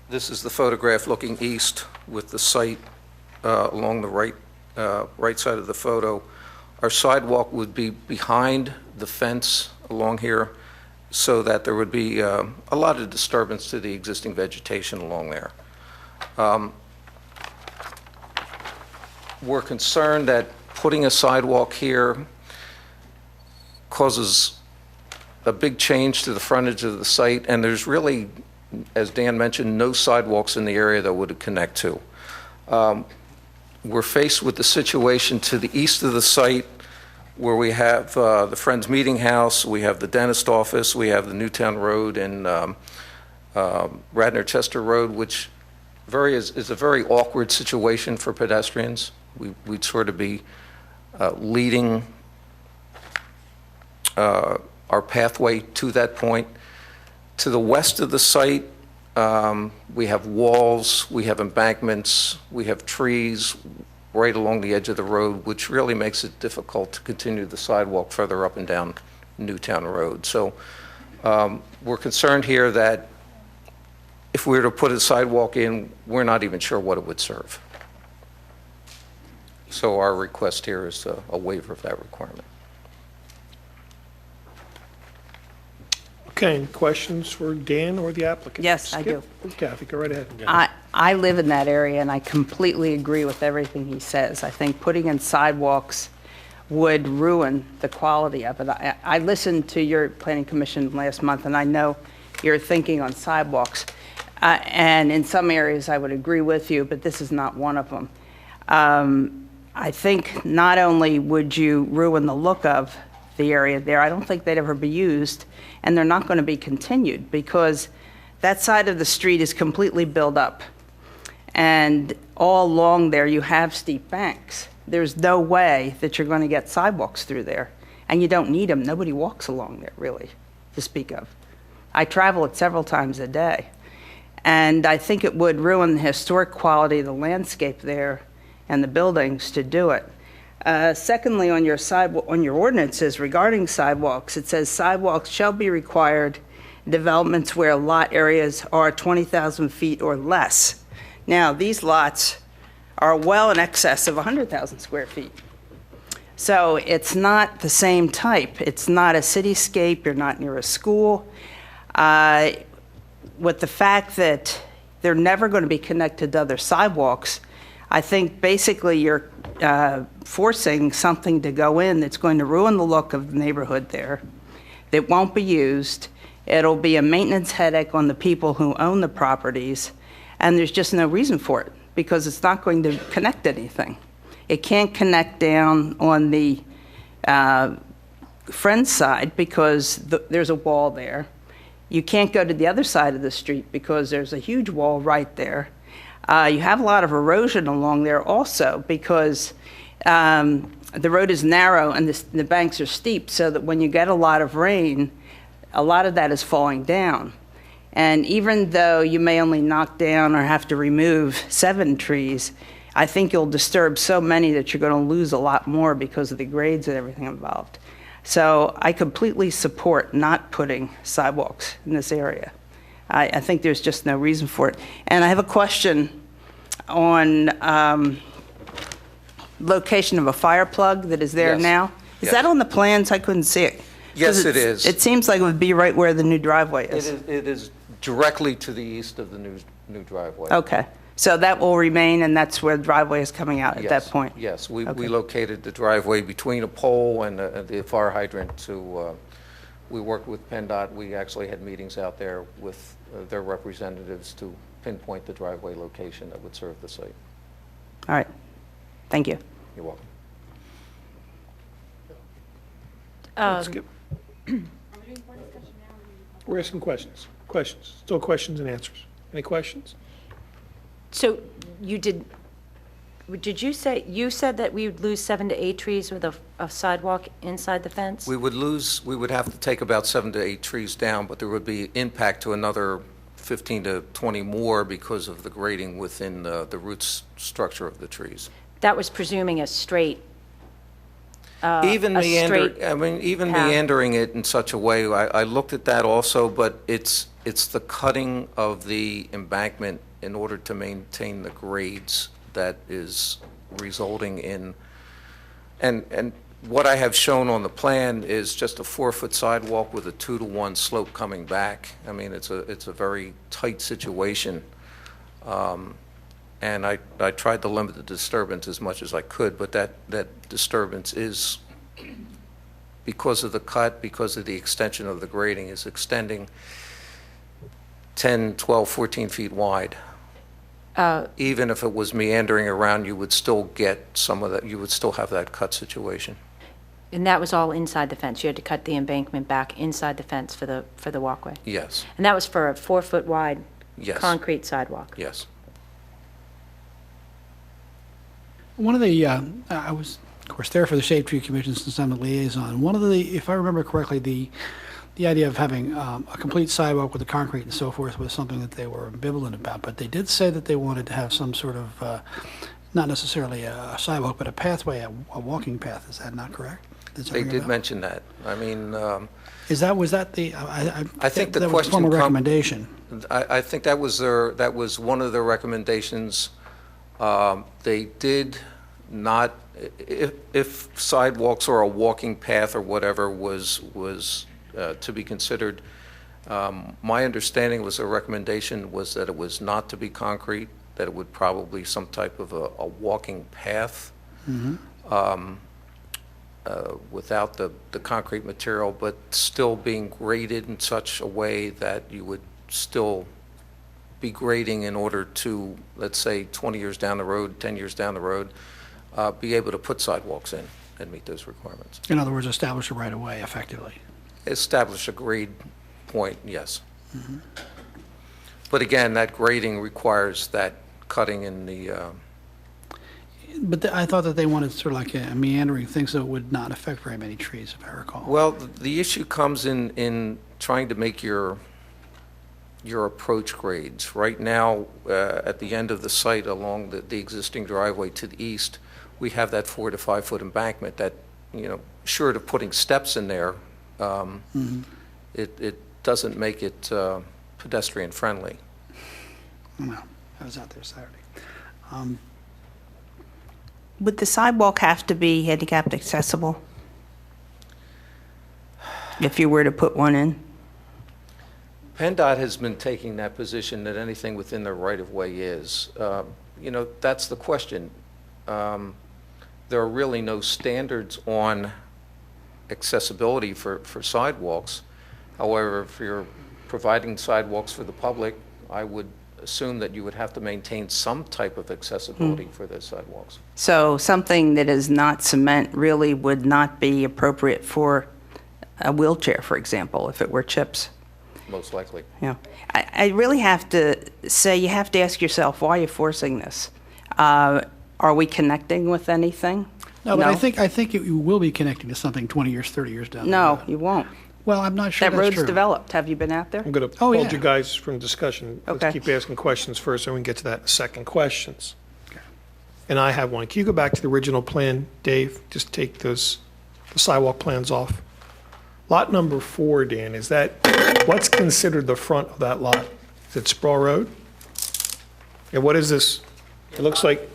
This is the photograph looking east with the site along the right side of the photo. Our sidewalk would be behind the fence along here, so that there would be a lot of disturbance to the existing vegetation along there. We're concerned that putting a sidewalk here causes a big change to the frontage of the site, and there's really, as Dan mentioned, no sidewalks in the area that would connect to. We're faced with the situation to the east of the site where we have the Friends Meeting House, we have the dentist office, we have the Newtown Road and Radnor Chester Road, which is a very awkward situation for pedestrians. We'd sort of be leading our pathway to that point. To the west of the site, we have walls, we have embankments, we have trees. right along the edge of the road, which really makes it difficult to continue the sidewalk further up and down Newtown Road. So we're concerned here that if we were to put a sidewalk in, we're not even sure what it would serve. So our request here is a waiver of that requirement. Okay, any questions for Dan or the applicant? Yes, I Skip? Kathy, go right ahead. I live in that area, and I completely agree with everything he says. I think putting in sidewalks would ruin the quality of it. I listened to your planning commission last month, and I know your thinking on sidewalks. And in some areas, I would agree with you, but this is not one of them. I think not only would you ruin the look of the area there, I don't think they'd ever be used, and they're not going to be continued because that side of the street is completely built up. And all along there, you have steep banks. There's no way that you're going to get sidewalks through there, and you don't need them. Nobody walks along there, really, to speak of. I travel it several times a day, and I think it would ruin the historic quality of the landscape there and the buildings to do it. Secondly, on your ordinances regarding sidewalks, it says sidewalks shall be required in developments where lot areas are 20,000 feet or less. Now, these lots are well in excess of 100,000 square feet. So it's not the same type. It's not a cityscape. You're not near a school. With the fact that they're never going to be connected to other sidewalks, I think basically you're forcing something to go in that's going to ruin the look of the neighborhood there, that won't be used. It'll be a maintenance headache on the people who own the properties, and there's just no reason for it because it's not going to connect anything. It can't connect down on the friend's side because there's a wall there. You can't go to the other side of the street because there's a huge wall right there. You have a lot of erosion along there also because the road is narrow and the banks are steep, so that when you get a lot of rain, a lot of that is falling down. And even though you may only knock down or have to remove 7 trees, I think you'll disturb so many that you're going to lose a lot more because of the grades and everything involved. So I completely support not putting sidewalks in this area. I think there's just no reason for it. And I have a question on location of a fire plug that is there Yes. now. Is that on the plans? I couldn't see it. Yes, it is. It seems like it would be right where the new driveway is. It is directly to the east of the new driveway. Okay. So that will remain, and that's where the driveway is coming out at Yes, that point? Yes, we Okay. located the driveway between a pole and the fire hydrant to, we worked with PennDOT. We actually had meetings out there with their representatives to pinpoint the driveway location that would serve the site. All right. Thank you. You're welcome. Skip. We're asking questions. Questions. Still questions and answers. Any questions? So did you say, you said that we would lose 7 to 8 trees with a sidewalk inside the fence? We would have to take about 7 to 8 trees down, but there would be impact to another 15 to 20 more because of the grading within the roots structure of the trees. That was presuming a straight, Even a straight even path. meandering it in such a way, I looked at that also, but it's the cutting of the embankment in order to maintain the grades that is resulting in, and what I have shown on the plan is just a 4-foot sidewalk with a 2-to-1 slope coming back. I mean, it's a very tight situation. And I tried to limit the disturbance as much as I could, but that disturbance is, because of the cut, because of the extension of the grading, is extending 10, 12, 14 feet wide. Even if it was meandering around, you would still get some of that, you would still have that cut situation. and that was all inside the fence? You had to cut the embankment back inside the fence for the walkway? Yes, And that was for a 4-foot wide yes, concrete sidewalk? yes. One of the, I was, of course, there for the Shade Tree Commission since I'm a liaison. One of the, if I remember correctly, the idea of having a complete sidewalk with the concrete and so forth was something that they were ambivalent about. But they did say that they wanted to have some sort of not necessarily a sidewalk, but a pathway, a walking path. Is that not correct? Does that They ring a did bell? mention that. I mean, Was that the? I think the that was question formal come- recommendation. I think that was one of their recommendations. They did not, if sidewalks or a walking path or whatever was to be considered, my understanding was the recommendation was that it was not to be concrete, that it would probably some type of a walking path. Without the concrete material, but still being graded in such a way that you would still be grading in order to, let's say, 20 years down the road, 10 years down the road, be able to put sidewalks in and meet those requirements. In other words, establish a right-of-way effectively. Establish a grade point, yes. But again, that grading requires that cutting in the, But I thought that they wanted sort of like a meandering thing so it would not affect very many trees, if I recall. well, the issue comes in trying to make your approach grades. Right now, at the end of the site along the existing driveway to the east, we have that 4 to 5 foot embankment that, short of putting steps in there, it doesn't make it pedestrian friendly. No, I was out there Saturday. Would the sidewalk have to be handicapped accessible? If you were to put one in? PennDOT has been taking that position that anything within their right-of-way is. That's the question. There are really no standards on accessibility for sidewalks. However, if you're providing sidewalks for the public, I would assume that you would have to maintain some type of accessibility for those sidewalks. So something that is not cement really would not be appropriate for a wheelchair, for example, if it were chips. Most likely. Yeah. I really have to say, you have to ask yourself, why are you forcing this? Are we connecting with anything? No, but I think you will be connecting to something 20 years, 30 years down the road. No, you won't. Well, I'm not sure That that's road's true. developed. Have you been out there? I'm going to Oh, hold yeah. you guys from discussion. Okay. Let's keep asking questions first, and we can get to that in a second. Questions? And I have one. Can you go back to the original plan, Dave? Just take the sidewalk plans off. Lot number 4, Dan, what's considered the front of that lot? Is it Sproul Road? And what is this? It looks like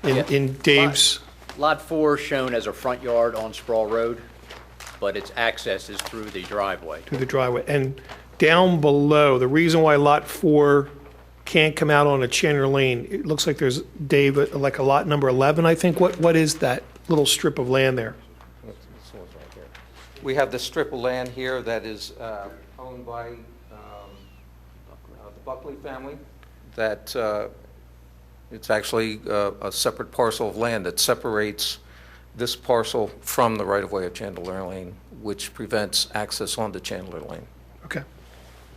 in Dave's, Lot 4 shown as a front yard on Sproul Road, but its access is through the driveway. to the driveway. And down below, the reason why Lot 4 can't come out on a Chandler Lane, it looks like there's, Dave, like a lot number 11, I think. What is that little strip of land there? We have the strip of land here that is owned by the Buckley family, that it's actually a separate parcel of land that separates this parcel from the right-of-way of Chandler Lane, which prevents access onto Chandler Lane. Okay,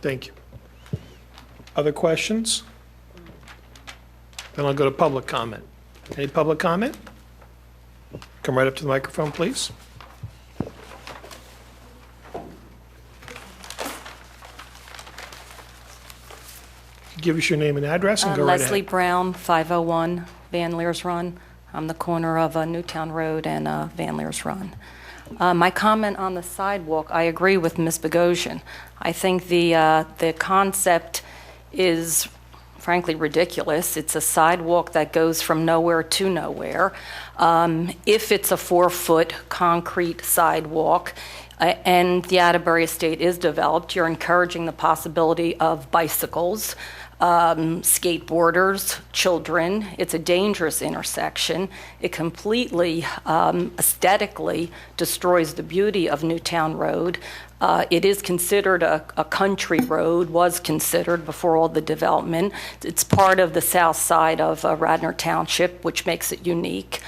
thank you. Other questions? Then I'll go to public comment. Any public comment? Come right up to the microphone, please. Give us your name and address and go right Leslie ahead. Brown, 501 Van Leers Run. I'm the corner of Newtown Road and Van Leers Run. My comment on the sidewalk, I agree with Ms. Bogosian. I think the concept is frankly ridiculous. It's a sidewalk that goes from nowhere to nowhere. If it's a 4-foot concrete sidewalk, and the Atterbury Estate is developed, you're encouraging the possibility of bicycles, skateboarders, children. It's a dangerous intersection. It completely aesthetically destroys the beauty of Newtown Road. It is considered a country road, was considered before all the development. It's part of the south side of Radnor Township, which makes it unique.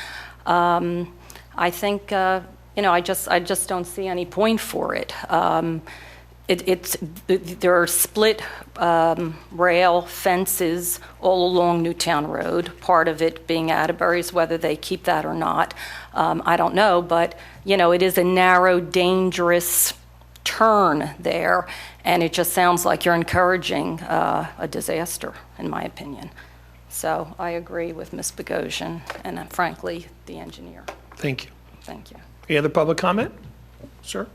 I think, I just don't see any point for it. There are split rail fences all along Newtown Road, part of it being Atterbury's, whether they keep that or not, I don't know, but, it is a narrow, dangerous turn there, and it just sounds like you're encouraging a disaster, in my opinion. So I agree with Ms. Bogosian and frankly, the engineer. Thank you. Thank you. Any other public comment? Sir?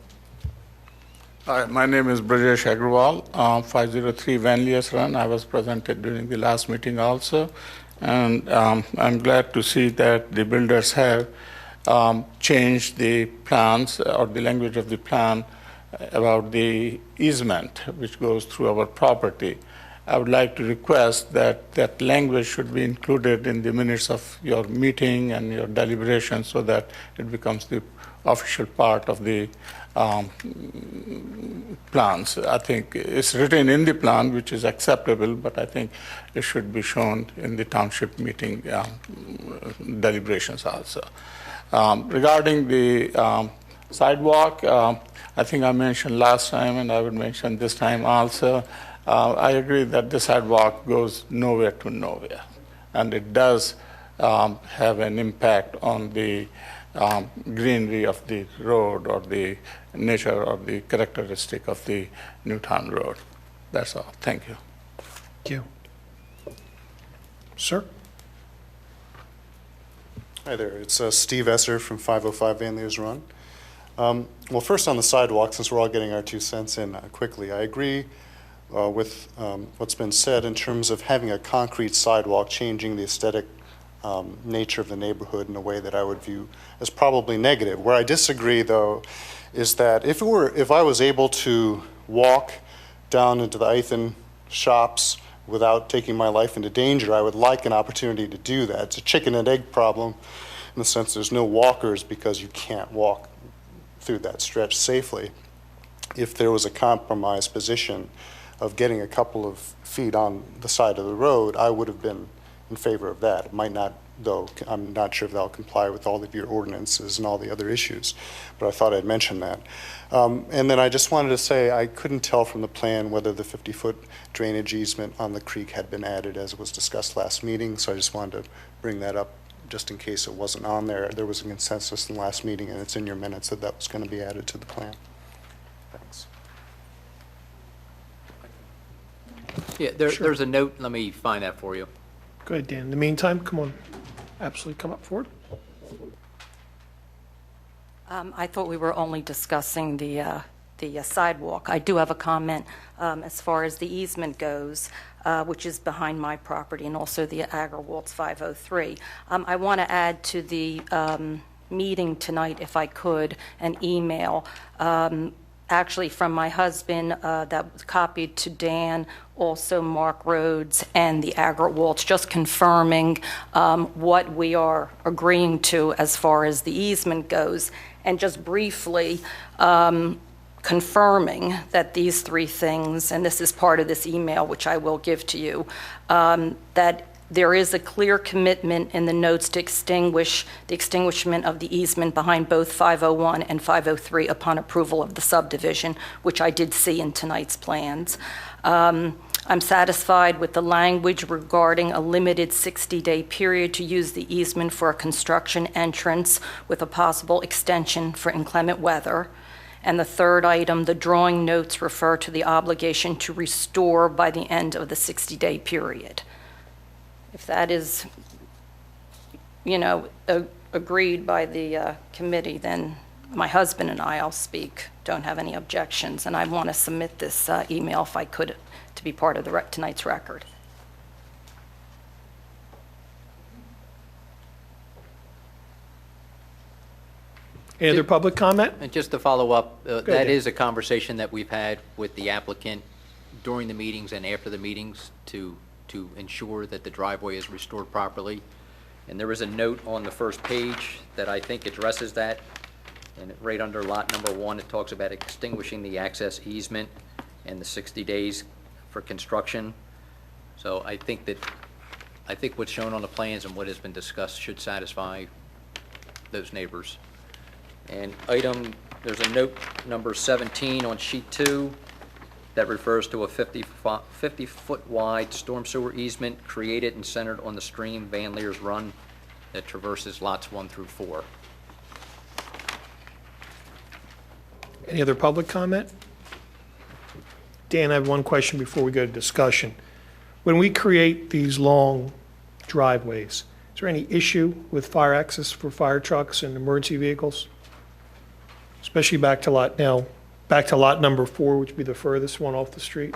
Hi, my name is Brajesh Agrawal, 503 Van Leers Run. I was presented during the last meeting also. And I'm glad to see that the builders have changed the plans or the language of the plan about the easement which goes through our property. I would like to request that that language should be included in the minutes of your meeting and your deliberation so that it becomes the official part of the plans. I think it's written in the plan, which is acceptable, but I think it should be shown in the township meeting deliberations also. Regarding the sidewalk, I think I mentioned last time, and I would mention this time also, I agree that the sidewalk goes nowhere to nowhere, and it does have an impact on the greenery of the road or the nature or the characteristic of the Newtown Road. That's all. Thank you. Thank you. Sir? Hi there. It's Steve Esser from 505 Van Leers Run. Well, first on the sidewalk, since we're all getting our 2 cents in quickly, I agree with what's been said in terms of having a concrete sidewalk, changing the aesthetic nature of the neighborhood in a way that I would view as probably negative. Where I disagree, though, is that if I was able to walk down into the Ithan shops without taking my life into danger, I would like an opportunity to do that. It's a chicken and egg problem in the sense there's no walkers because you can't walk through that stretch safely. If there was a compromised position of getting a couple of feet on the side of the road, I would have been in favor of that. It might not, though, I'm not sure if that'll comply with all of your ordinances and all the other issues, but I thought I'd mention that. And then I just wanted to say I couldn't tell from the plan whether the 50-foot drainage easement on the creek had been added as was discussed last meeting, so I just wanted to bring that up just in case it wasn't on there. There was a consensus in the last meeting, and it's in your minutes that that was going to be added to the plan. Thanks. Yeah, there's a note. Let me find that for you. Go ahead, Dan. In the meantime, come on. Absolutely come up forward. I thought we were only discussing the sidewalk. I do have a comment as far as the easement goes, which is behind my property, and also the Agrawalt's 503. I want to add to the meeting tonight, if I could, an email actually from my husband that was copied to Dan, also Mark Rhodes and the Agrawalt's, just confirming what we are agreeing to as far as the easement goes, and just briefly confirming that these 3 things, and this is part of this email, which I will give to you, that there is a clear commitment in the notes to extinguish the extinguishment of the easement behind both 501 and 503 upon approval of the subdivision, which I did see in tonight's plans. I'm satisfied with the language regarding a limited 60-day period to use the easement for a construction entrance with a possible extension for inclement weather. And the third item, the drawing notes refer to the obligation to restore by the end of the 60-day period. If that is, agreed by the committee, then my husband and I'll speak, don't have any objections, and I want to submit this email, if I could, to be part of tonight's record. Any other public comment? And just to follow up, ahead, that Dan. is a conversation that we've had with the applicant during the meetings and after the meetings to ensure that the driveway is restored properly. And there is a note on the first page that I think addresses that. And right under lot number 1, it talks about extinguishing the access easement and the 60 days for construction. So I think what's shown on the plans and what has been discussed should satisfy those neighbors. And there's a note number 17 on sheet 2 that refers to a 50-foot wide storm sewer easement created and centered on the stream Van Leers Run that traverses lots 1 through 4. Any other public comment? Dan, I have one question before we go to discussion. When we create these long driveways. Is there any issue with fire access for fire trucks and emergency vehicles? Especially back to lot number 4, which would be the furthest one off the street?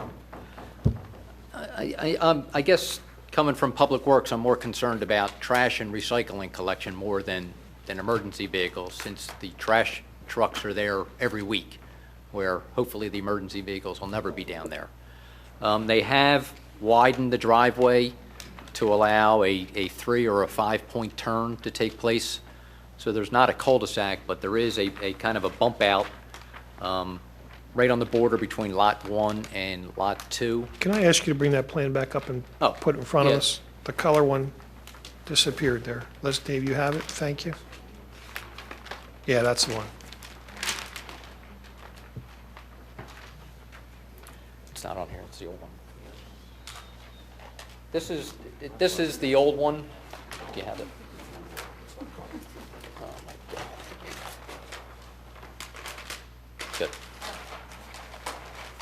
I guess coming from Public Works, I'm more concerned about trash and recycling collection more than emergency vehicles, since the trash trucks are there every week, where hopefully the emergency vehicles will never be down there. They have widened the driveway to allow a 3 or a 5-point turn to take place. So there's not a cul-de-sac, but there is a kind of a bump out right on the border between Lot 1 and Lot 2. Can I ask you to bring that plan back up and put it in front of us? The color one disappeared there. Dave, you have it? Thank you. Yeah, that's the one. It's not on here, it's the old one. This is the old one. Do you have it? Oh my God. Good.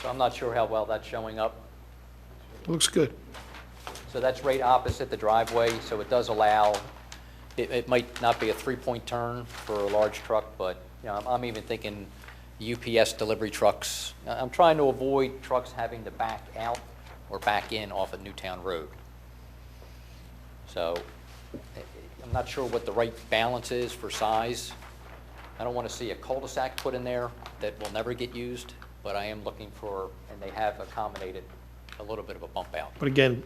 So I'm not sure how well that's showing up. Looks good. So that's right opposite the driveway, so it does allow, it might not be a 3-point turn for a large truck, but I'm even thinking UPS delivery trucks. I'm trying to avoid trucks having to back out or back in off of Newtown Road. So I'm not sure what the right balance is for size. I don't want to see a cul-de-sac put in there that will never get used, but I am looking for, and they have accommodated a little bit of a bump out. But again,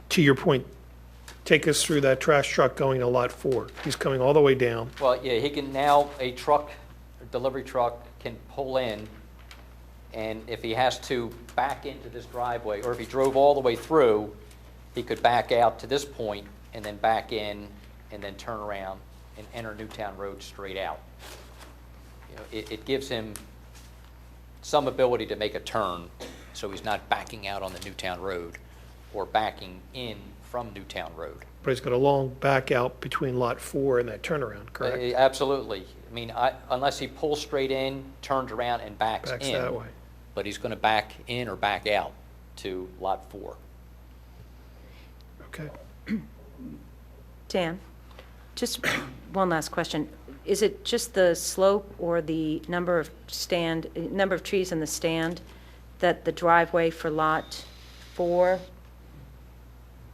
to your point, take us through that trash truck going to Lot 4. He's coming all the way down. Well, yeah, he can now, a delivery truck can pull in, and if he has to back into this driveway, or if he drove all the way through, he could back out to this point and then back in and then turn around and enter Newtown Road straight out. It gives him some ability to make a turn so he's not backing out on the Newtown Road or backing in from Newtown Road. But he's got a long back out between Lot 4 and that turnaround, correct? Absolutely. I mean, unless he pulls straight in, turns around, and backs in. That way. But he's going to back in or back out to Lot 4. Okay. Dan, just one last question. Is it just the slope or the number of trees in the stand that the driveway for Lot 4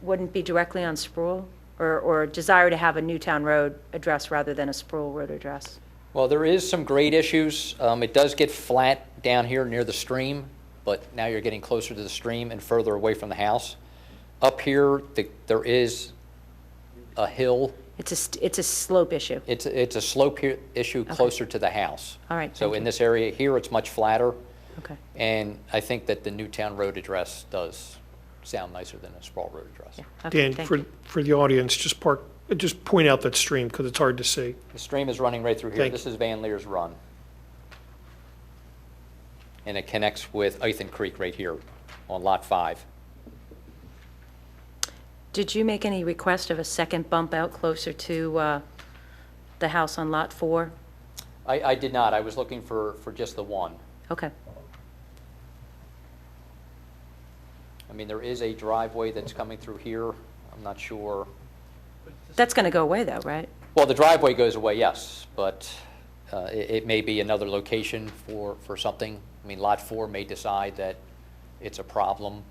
wouldn't be directly on Sproul? Or desire to have a Newtown Road address rather than a Sproul Road address? Well, there is some grade issues. It does get flat down here near the stream, but now you're getting closer to the stream and further away from the house. Up here, there is a hill. It's a slope issue. It's a slope issue closer to the house. All right. So in this area here, it's much flatter. Okay. And I think that the Newtown Road address does sound nicer than a Sproul Road address. Yeah. Okay, Dan, for the audience, just point out that stream because it's hard to see. The stream is running right through here. This is Van Leer's Run. And it connects with Ithan Creek right here on Lot 5. Did you make any request of a second bump out closer to the house on Lot 4? I did not. I was looking for just the one. Okay. I mean, there is a driveway that's coming through here. I'm not sure. That's going to go away, though, right? Well, the driveway goes away, yes, but it may be another location for something. I mean, Lot 4 may decide that it's a problem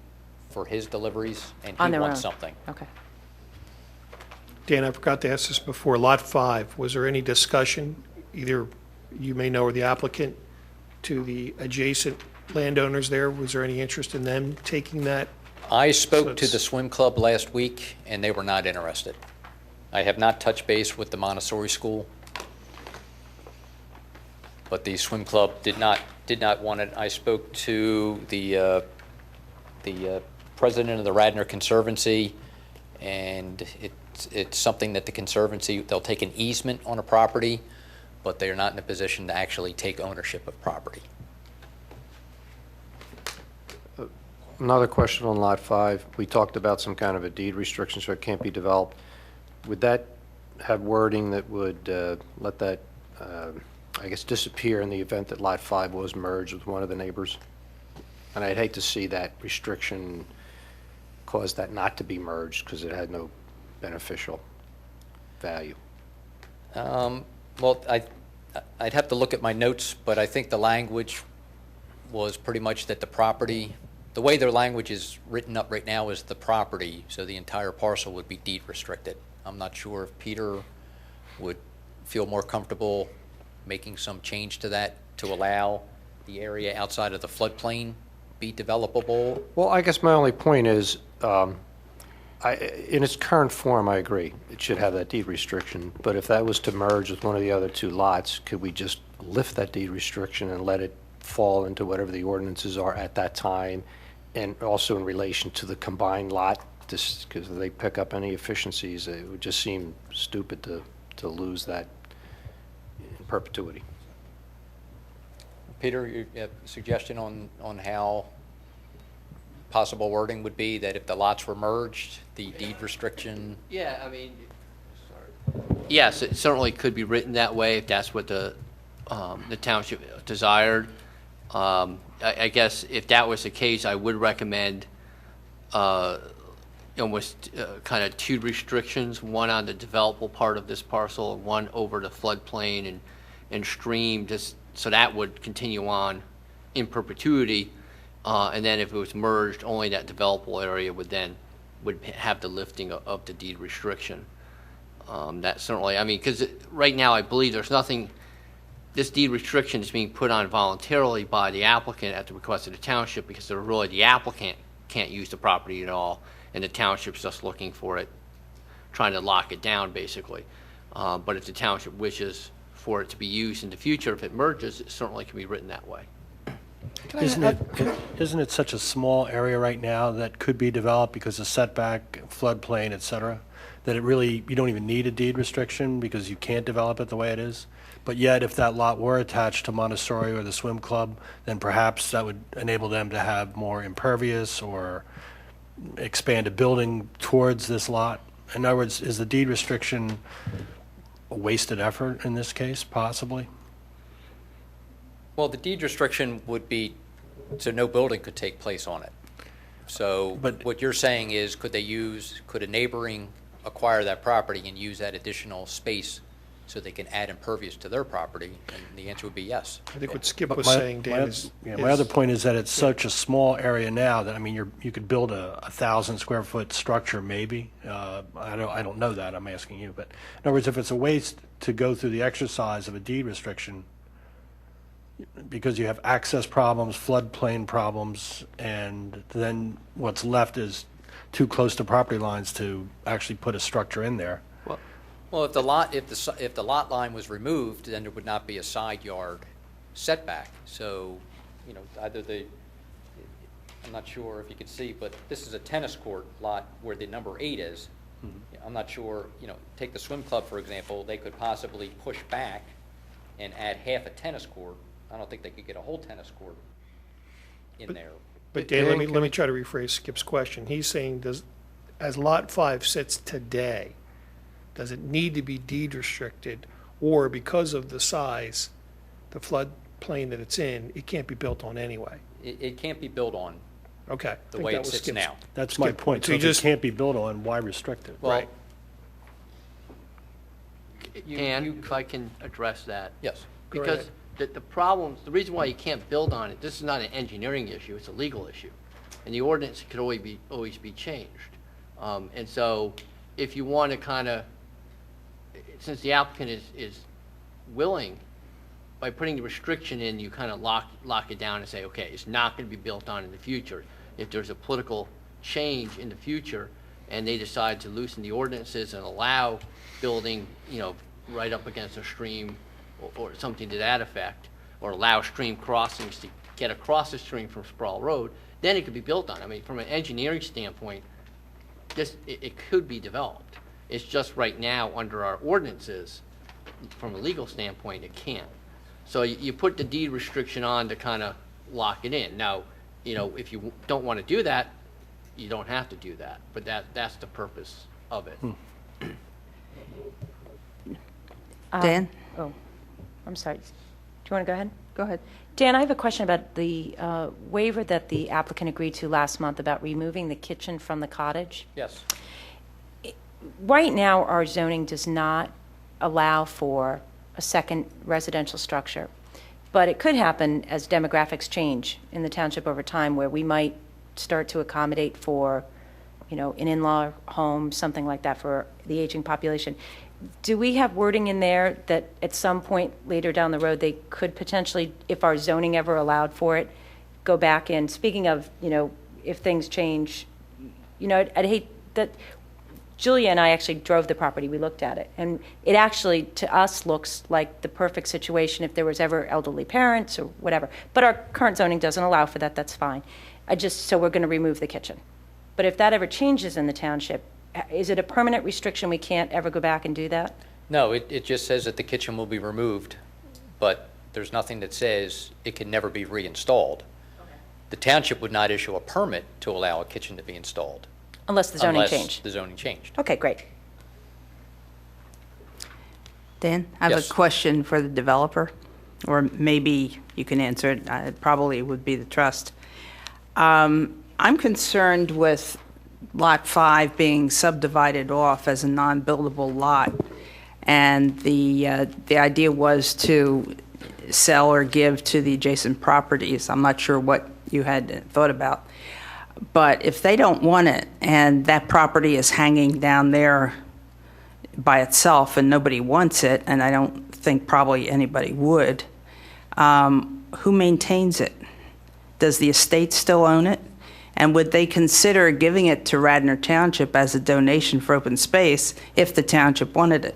for his deliveries, and he wants something. Okay. Dan, I forgot to ask this before. Lot 5, was there any discussion, either you may know or the applicant, to the adjacent landowners there? Was there any interest in them taking that? I spoke to the swim club last week, and they were not interested. I have not touched base with the Montessori school, but the swim club did not want it. I spoke to the president of the Radnor Conservancy, and it's something that the Conservancy, they'll take an easement on a property, but they are not in a position to actually take ownership of property. Another question on Lot 5. We talked about some kind of a deed restriction so it can't be developed. Would that have wording that would let that, I guess, disappear in the event that Lot 5 was merged with one of the neighbors? And I'd hate to see that restriction cause that not to be merged because it had no beneficial value? Well, I'd have to look at my notes, but I think the language was pretty much that the property, the way their language is written up right now is the property, so the entire parcel would be deed restricted. I'm not sure if Peter would feel more comfortable making some change to that to allow the area outside of the floodplain be developable. Well, I guess my only point is, in its current form, I agree. It should have that deed restriction. But if that was to merge with one of the other two lots, could we just lift that deed restriction and let it fall into whatever the ordinances are at that time? And also in relation to the combined lot, just because if they pick up any efficiencies, it would just seem stupid to lose that in perpetuity. Peter, you have a suggestion on how possible wording would be that if the lots were merged, the deed restriction? Yeah, I mean, yes, it certainly could be written that way if that's what the township desired. I guess if that was the case, I would recommend almost kind of two restrictions, one on the developable part of this parcel, and one over the floodplain and stream, just so that would continue on in perpetuity. And then if it was merged, only that developable area would have the lifting of the deed restriction. That certainly, I mean, because right now I believe there's nothing, this deed restriction is being put on voluntarily by the applicant at the request of the township because the applicant can't use the property at all, and the township's just looking for it, trying to lock it down basically. But if the township wishes for it to be used in the future, if it merges, it certainly can be written that way. Isn't it such a small area right now that could be developed because of setback, floodplain, et cetera, that it really, you don't even need a deed restriction because you can't develop it the way it is? But yet, if that lot were attached to Montessori or the swim club, then perhaps that would enable them to have more impervious or expand a building towards this lot. In other words, is the deed restriction a wasted effort in this case, possibly? Well, the deed restriction would be so no building could take place on it. So what you're saying is could a neighboring acquire that property and use that additional space so they can add impervious to their property? And the answer would be yes. I think what Skip was saying, Dan, is... My other point is that it's such a small area now that, I mean, you could build a 1,000 square foot structure maybe. I don't know that, I'm asking you. But in other words, if it's a waste to go through the exercise of a deed restriction, because you have access problems, floodplain problems, and then what's left is too close to property lines to actually put a structure in there. Well, if the lot line was removed, then there would not be a side yard setback. So, either I'm not sure if you can see, but this is a tennis court lot where the number 8 is. Mm-hmm. I'm not sure, take the swim club, for example, they could possibly push back and add half a tennis court. I don't think they could get a whole tennis court in there. But Dan, let me try to rephrase Skip's question. He's saying, as Lot 5 sits today, does it need to be deed restricted, or because of the size, the floodplain that it's in, it can't be built on anyway? It can't be built on. Okay. The way it sits now. That's my point. So if it can't be built on, why restrict it? Well, right. And if I can address that. Yes. Because the reason why you can't build on it, this is not an engineering issue, it's a legal issue. And the ordinance could always be changed. And so if you want to kind of, since the applicant is willing, by putting the restriction in, you kind of lock it down and say, okay, it's not going to be built on in the future. If there's a political change in the future and they decide to loosen the ordinances and allow building, right up against a stream or something to that effect, or allow stream crossings to get across the stream from Sproul Road, then it could be built on. I mean, from an engineering standpoint, it could be developed. It's just right now under our ordinances, from a legal standpoint, it can't. So you put the deed restriction on to kind of lock it in. Now, if you don't want to do that, you don't have to do that. But that's the purpose of it. Dan? Oh, I'm sorry. Do you want to go ahead? Go ahead. Dan, I have a question about the waiver that the applicant agreed to last month about removing the kitchen from the cottage. Yes. right now, our zoning does not allow for a second residential structure. But it could happen as demographics change in the township over time, where we might start to accommodate for, an in-law home, something like that for the aging population. Do we have wording in there that at some point later down the road, they could potentially, if our zoning ever allowed for it, go back in? Speaking of, if things change, I'd hate that. Julia and I actually drove the property. We looked at it. And it actually, to us, looks like the perfect situation if there was ever elderly parents or whatever. But our current zoning doesn't allow for that. That's fine. So we're going to remove the kitchen. But if that ever changes in the township, is it a permanent restriction? We can't ever go back and do that? No, it just says that the kitchen will be removed, but there's nothing that says it can never be reinstalled. Okay. The township would not issue a permit to allow a kitchen to be installed. Unless the zoning changed. The zoning changed. Okay, great. Dan, I have a question for the developer, or maybe you can answer it. It probably would be the trust. I'm concerned with Lot 5 being subdivided off as a non-buildable lot, and the idea was to sell or give to the adjacent properties. I'm not sure what you had thought about. But if they don't want it, and that property is hanging down there by itself and nobody wants it, and I don't think probably anybody would, who maintains it? Does the estate still own it? And would they consider giving it to Radnor Township as a donation for open space if the township wanted it?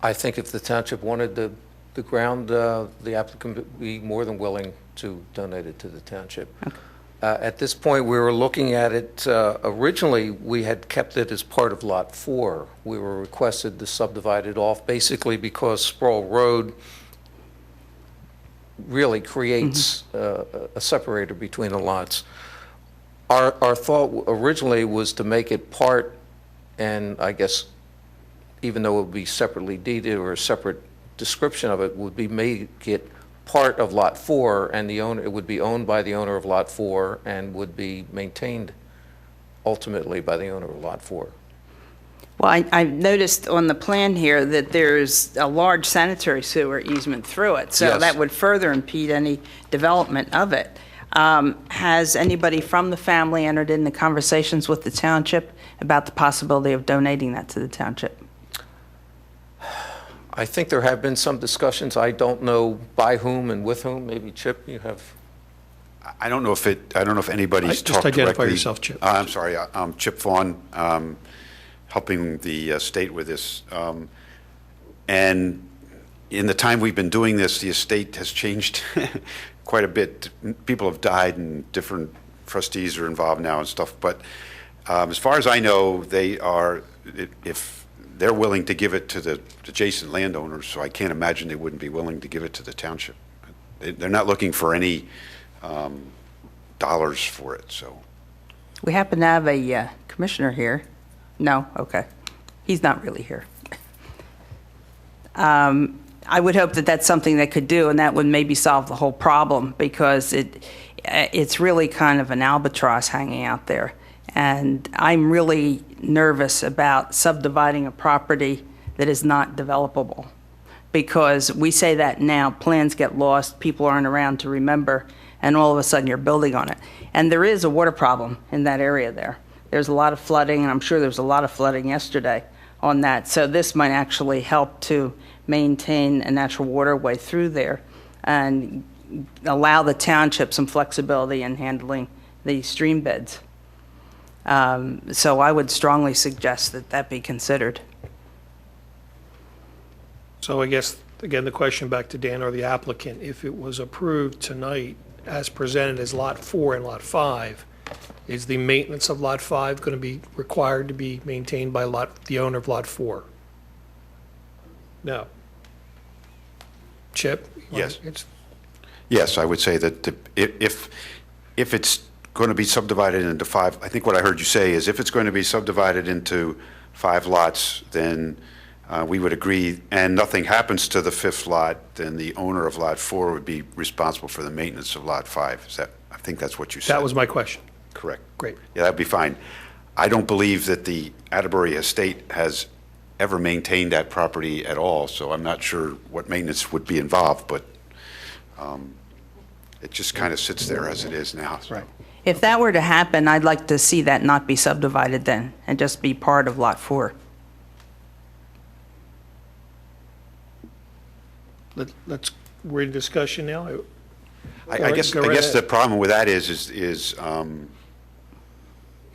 I think if the township wanted the ground, the applicant would be more than willing to donate it to the township. Okay. At this point, we were looking at it, originally, we had kept it as part of Lot 4. We were requested to subdivide it off, basically because Sproul Road really creates a separator between the lots. Our thought originally was to make it part, and I guess even though it would be separately deeded or a separate description of it, would be make it part of Lot 4, and the owner, it would be owned by the owner of Lot 4 and would be maintained ultimately by the owner of Lot 4. Well, I noticed on the plan here that there's a large sanitary sewer easement through it, so Yes. that would further impede any development of it. Has anybody from the family entered into conversations with the township about the possibility of donating that to the township? I think there have been some discussions. I don't know by whom and with whom. Maybe Chip, you have. I don't know if anybody's Just talked directly. identify yourself, Chip. I'm sorry. I'm Chip Vaughn, helping the state with this. And in the time we've been doing this, the estate has changed quite a bit. People have died, and different trustees are involved now and stuff. But as far as I know, they are, if they're willing to give it to the adjacent landowners, so I can't imagine they wouldn't be willing to give it to the township. They're not looking for any dollars for it, so. We happen to have a commissioner here. No? Okay. He's not really here. I would hope that that's something they could do, and that would maybe solve the whole problem, because it's really kind of an albatross hanging out there. And I'm really nervous about subdividing a property that is not developable, because we say that now, plans get lost, people aren't around to remember, and all of a sudden you're building on it. And there is a water problem in that area there. There's a lot of flooding, and I'm sure there was a lot of flooding yesterday on that. So this might actually help to maintain a natural waterway through there and allow the township some flexibility in handling the stream beds. So I would strongly suggest that that be considered. So I guess, again, the question back to Dan or the applicant, if it was approved tonight as presented as Lot 4 and Lot 5, is the maintenance of Lot 5 going to be required to be maintained by the owner of Lot 4? No. Chip? Yes. Yes, I would say that if it's going to be subdivided into 5, I think what I heard you say is if it's going to be subdivided into 5 lots, then we would agree, and nothing happens to the 5th lot, then the owner of Lot 4 would be responsible for the maintenance of Lot 5. I think that's what you said. That was my question. Correct. Great. Yeah, that'd be fine. I don't believe that the Atterbury Estate has ever maintained that property at all, so I'm not sure what maintenance would be involved, but it just kind of sits there as it is now. So. Right. If that were to happen, I'd like to see that not be subdivided then, and just be part of Lot 4. We're in discussion now. I guess the problem with that is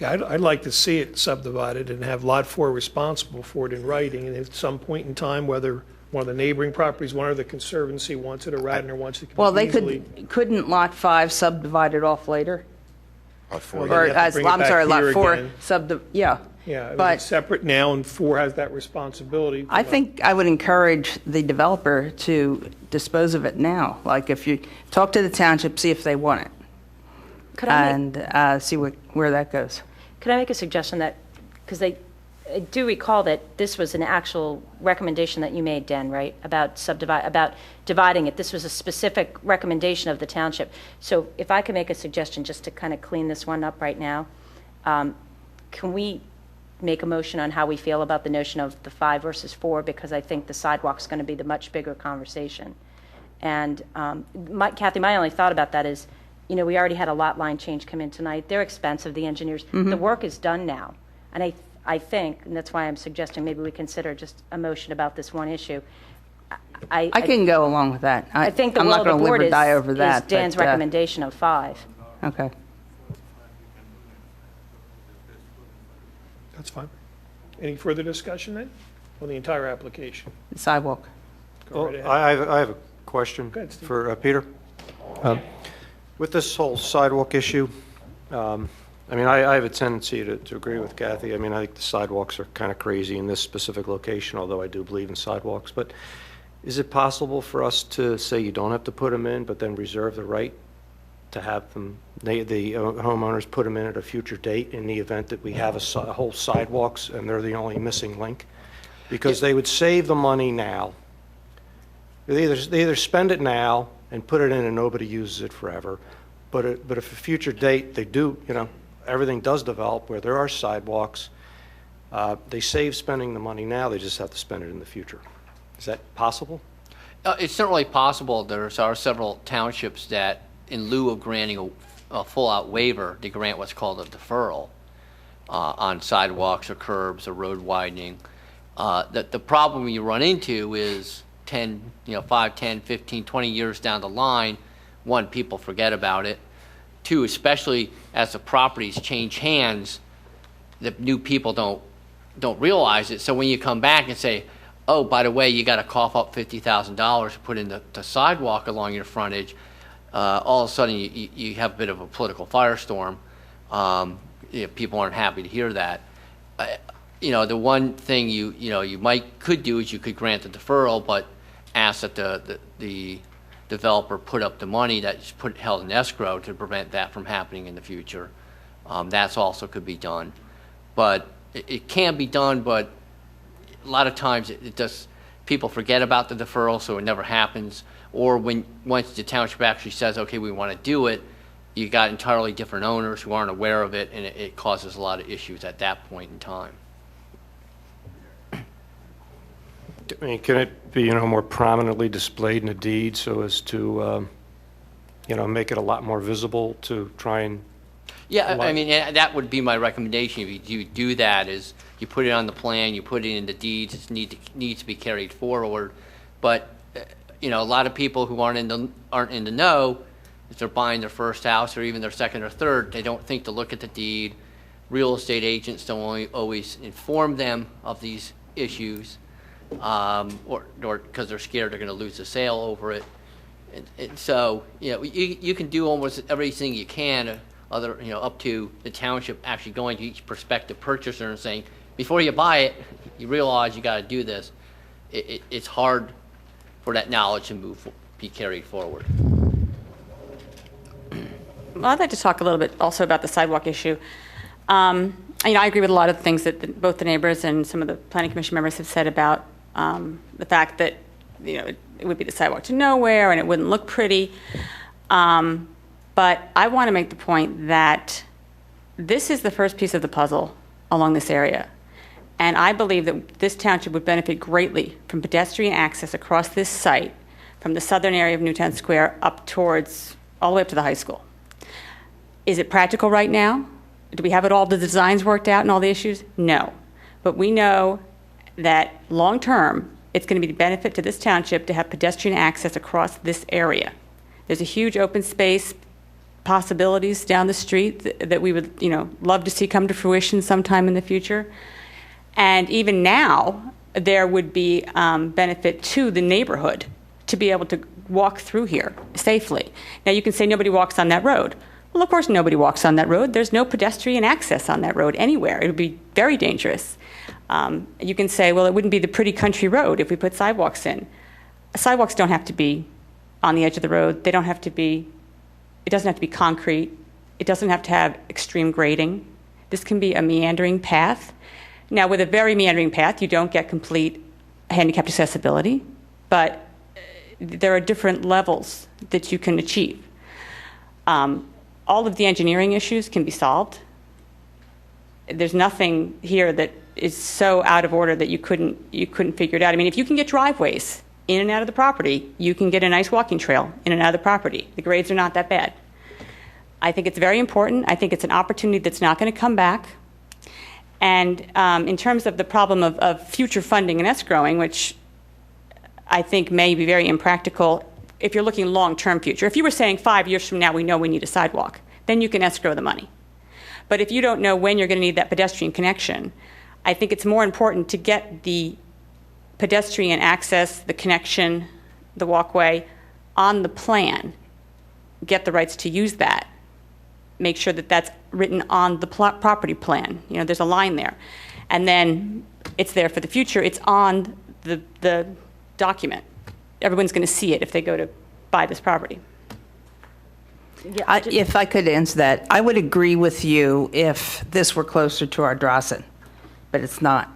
Yeah, I'd like to see it subdivided and have Lot 4 responsible for it in writing, and at some point in time, whether one of the neighboring properties, one of the Conservancy wants it, or Radnor wants it, Well, they easily. couldn't Lot 5 subdivide it off later? Lot 4. Well, then you have to bring it back Lot here 4 again. yeah. Yeah, But- it's separate now, and 4 has that responsibility. I think I would encourage the developer to dispose of it now. Like, if you talk to the township, see if they want it, Could I and see where that goes. Could I make a suggestion that, because I do recall that this was an actual recommendation that you made, Dan, right? About dividing it. This was a specific recommendation of the township. So if I could make a suggestion just to kind of clean this one up right now, can we make a motion on how we feel about the notion of the 5 versus 4? Because I think the sidewalk's going to be the much bigger conversation. And Kathy, my only thought about that is, we already had a lot line change come in tonight. They're expensive, the engineers. Mm-hmm. The work is done now. And I think, and that's why I'm suggesting maybe we consider just a motion about this one issue. I can go along with that. I think the I'm will not of the going to live board or is die over that. Dan's but, recommendation of 5. Okay. That's fine. Any further discussion then, on the entire application? The sidewalk. Go right ahead. I have a question Go ahead, Steve. for Peter. With this whole sidewalk issue, I have a tendency to agree with Kathy. I think the sidewalks are kind of crazy in this specific location, although I do believe in sidewalks. But is it possible for us to say you don't have to put them in, but then reserve the right to have them, the homeowners put them in at a future date in the event that we have a whole sidewalks and they're the only missing link? Because they would save the money now. They either spend it now and put it in and nobody uses it forever, but if a future date they do, everything does develop where there are sidewalks, they save spending the money now, they just have to spend it in the future. Is that possible? It's certainly possible. There are several townships that, in lieu of granting a full-out waiver, they grant what's called a deferral on sidewalks or curbs or road widening. The problem you run into is 5, 10, 15, 20 years down the line, one, people forget about it. Two, especially as the properties change hands, the new people don't realize it. So when you come back and say, oh, by the way, you got to cough up $50,000 to put in the sidewalk along your frontage, all of a sudden you have a bit of a political firestorm. People aren't happy to hear that. The one thing you could do is you could grant the deferral, but ask that the developer put up the money that's held in escrow to prevent that from happening in the future. That's also could be done, but it can be done. But a lot of times it just people forget about the deferral, so it never happens. Or once the township actually says, okay, we want to do it, you got entirely different owners who aren't aware of it, and it causes a lot of issues at that point in time. Can it be, more prominently displayed in a deed so as to, make it a lot more visible to try and? Yeah, that would be my recommendation. If you do that, is you put it on the plan, you put it in the deeds, it needs to be carried forward. But, a lot of people who aren't in the know, if they're buying their first house or even their second or third, they don't think to look at the deed. Real estate agents don't always inform them of these issues, or because they're scared they're going to lose the sale over it. And so, you can do almost everything you can, up to the township actually going to each prospective purchaser and saying, before you buy it, you realize you got to do this. It's hard for that knowledge to be carried forward. Well, I'd like to talk a little bit also about the sidewalk issue. I agree with a lot of the things that both the neighbors and some of the planning commission members have said about the fact that it would be the sidewalk to nowhere and it wouldn't look pretty. But I want to make the point that this is the first piece of the puzzle along this area. And I believe that this township would benefit greatly from pedestrian access across this site from the southern area of Newtown Square up towards, all the way up to the high school. Is it practical right now? Do we have all the designs worked out and all the issues? No. But we know that long-term, it's going to be a benefit to this township to have pedestrian access across this area. There's a huge open space possibilities down the street that we would, love to see come to fruition sometime in the future. And even now, there would be benefit to the neighborhood to be able to walk through here safely. Now, you can say nobody walks on that road. Well, of course nobody walks on that road. There's no pedestrian access on that road anywhere. It would be very dangerous. You can say, well, it wouldn't be the pretty country road if we put sidewalks in. Sidewalks don't have to be on the edge of the road. It doesn't have to be concrete. It doesn't have to have extreme grading. This can be a meandering path. Now, with a very meandering path, you don't get complete handicapped accessibility, but there are different levels that you can achieve. All of the engineering issues can be solved. There's nothing here that is so out of order that you couldn't figure it out. I mean, if you can get driveways in and out of the property, you can get a nice walking trail in and out of the property. The grades are not that bad. I think it's very important. I think it's an opportunity that's not going to come back. And in terms of the problem of future funding and escrowing, which I think may be very impractical if you're looking long-term future. If you were saying 5 years from now we know we need a sidewalk, then you can escrow the money. But if you don't know when you're going to need that pedestrian connection, I think it's more important to get the pedestrian access, the connection, the walkway on the plan, get the rights to use that, make sure that that's written on the property plan. There's a line there. And then it's there for the future. It's on the document. Everyone's going to see it if they go to buy this property. If I could answer that, I would agree with you if this were closer to our Ardrossan, but it's not.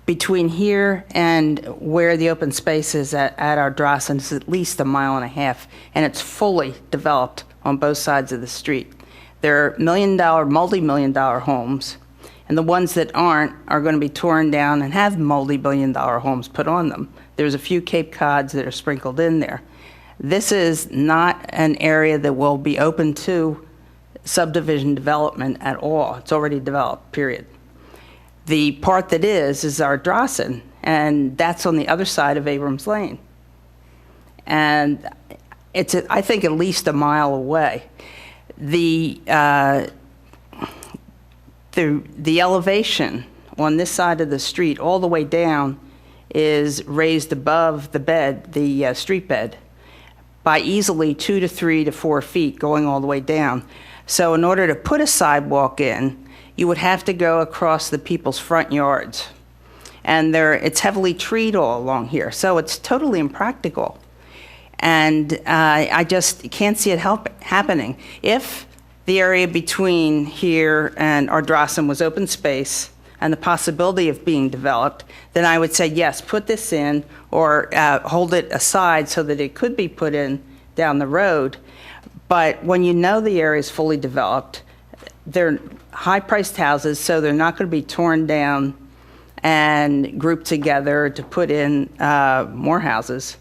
Between here and where the open space is at our Ardrossan is at least 1.5 miles, and it's fully developed on both sides of the street. There are multi-million-dollar homes, and the ones that aren't are going to be torn down and have multi-billion-dollar homes put on them. There's a few Cape Cods that are sprinkled in there. This is not an area that will be open to subdivision development at all. It's already developed, period. The part that is our Ardrossan, and that's on the other side of Abrams Lane. And it's, I think, at least 1 mile away. The elevation on this side of the street all the way down is raised above the street bed, by easily 2 to 3 to 4 feet going all the way down. So in order to put a sidewalk in, you would have to go across the people's front yards. And it's heavily treed all along here, so it's totally impractical. And I just can't see it happening. If the area between here and Ardrossan was open space and the possibility of being developed, then I would say, yes, put this in or hold it aside so that it could be put in down the road. But when you know the area is fully developed, they're high-priced houses, so they're not going to be torn down and grouped together to put in more houses.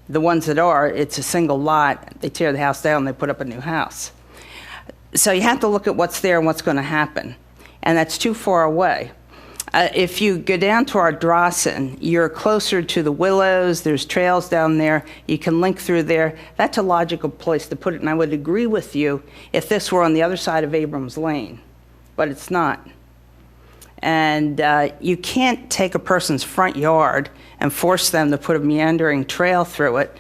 The ones that are, it's a single lot. They tear the house down, they put up a new house. So you have to look at what's there and what's going to happen. And that's too far away. If you go down to Ardrossan, you're closer to the Willows. There's trails down there. You can link through there. That's a logical place to put it. And I would agree with you if this were on the other side of Abrams Lane, but it's not. And you can't take a person's front yard and force them to put a meandering trail through it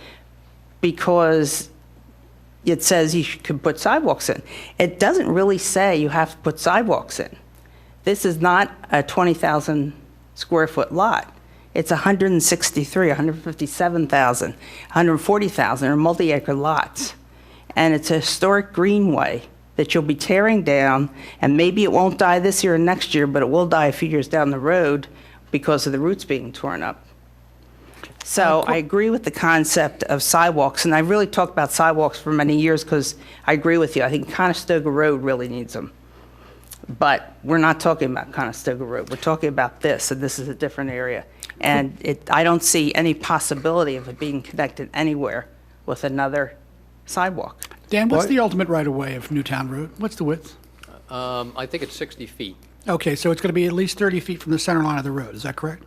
because it says you could put sidewalks in. It doesn't really say you have to put sidewalks in. This is not a 20,000 square foot lot. It's 163, 157,000, 140,000 are multi-acre lots. And it's a historic greenway that you'll be tearing down, and maybe it won't die this year or next year, but it will die a few years down the road because of the roots being torn up. So I agree with the concept of sidewalks, and I really talked about sidewalks for many years because I agree with you. I think Conestoga Road really needs them. But we're not talking about Conestoga Road. We're talking about this, and this is a different area. And I don't see any possibility of it being connected anywhere with another sidewalk. Dan, what's the ultimate right-of-way of Newtown Road? What's the width? I think it's 60 feet. Okay, so it's going to be at least 30 feet from the center line of the road, is that correct?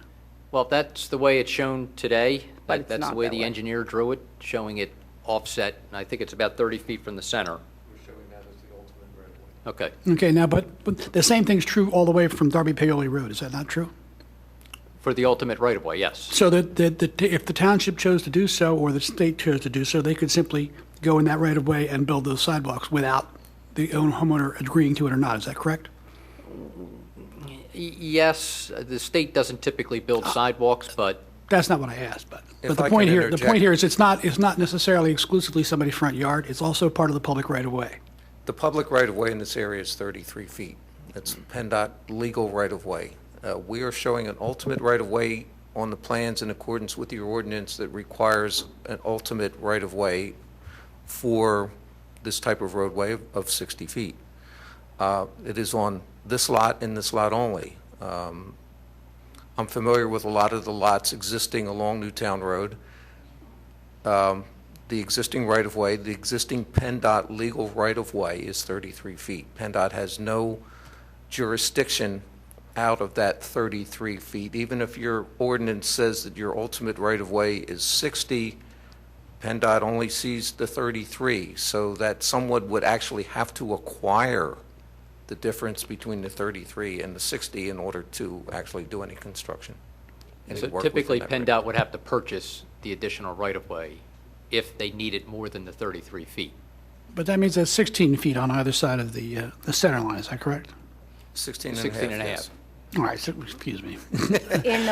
Well, that's the way it's shown today. But it's That's not the way that the way. engineer drew it, showing it offset, and I think it's about 30 feet from the center. Okay. Okay, now, but the same thing's true all the way from Darby Paoli Road, is that not true? For the ultimate right-of-way, yes. So that if the township chose to do so, or the state chose to do so, they could simply go in that right-of-way and build those sidewalks without the homeowner agreeing to it or not, is that correct? Yes, the state doesn't typically build sidewalks, but That's not what I asked, but If the I point can here, interject. is it's not necessarily exclusively somebody's front yard, it's also part of the public right-of-way. The public right-of-way in this area is 33 feet. That's PennDOT legal right-of-way. We are showing an ultimate right-of-way on the plans in accordance with your ordinance that requires an ultimate right-of-way for this type of roadway of 60 feet. It is on this lot and this lot only. I'm familiar with a lot of the lots existing along Newtown Road. The existing right-of-way, the existing PennDOT legal right-of-way is 33 feet. PennDOT has no jurisdiction out of that 33 feet. Even if your ordinance says that your ultimate right-of-way is 60, PennDOT only sees the 33, so that someone would actually have to acquire the difference between the 33 and the 60 in order to actually do any construction. any so work typically within that PennDOT would have to purchase the additional right-of-way if they needed more than the 33 feet. But that means that's 16 feet on either side of the center line, is that correct? 16 and a 16 half, and a yes. half. All right, so, excuse me. In,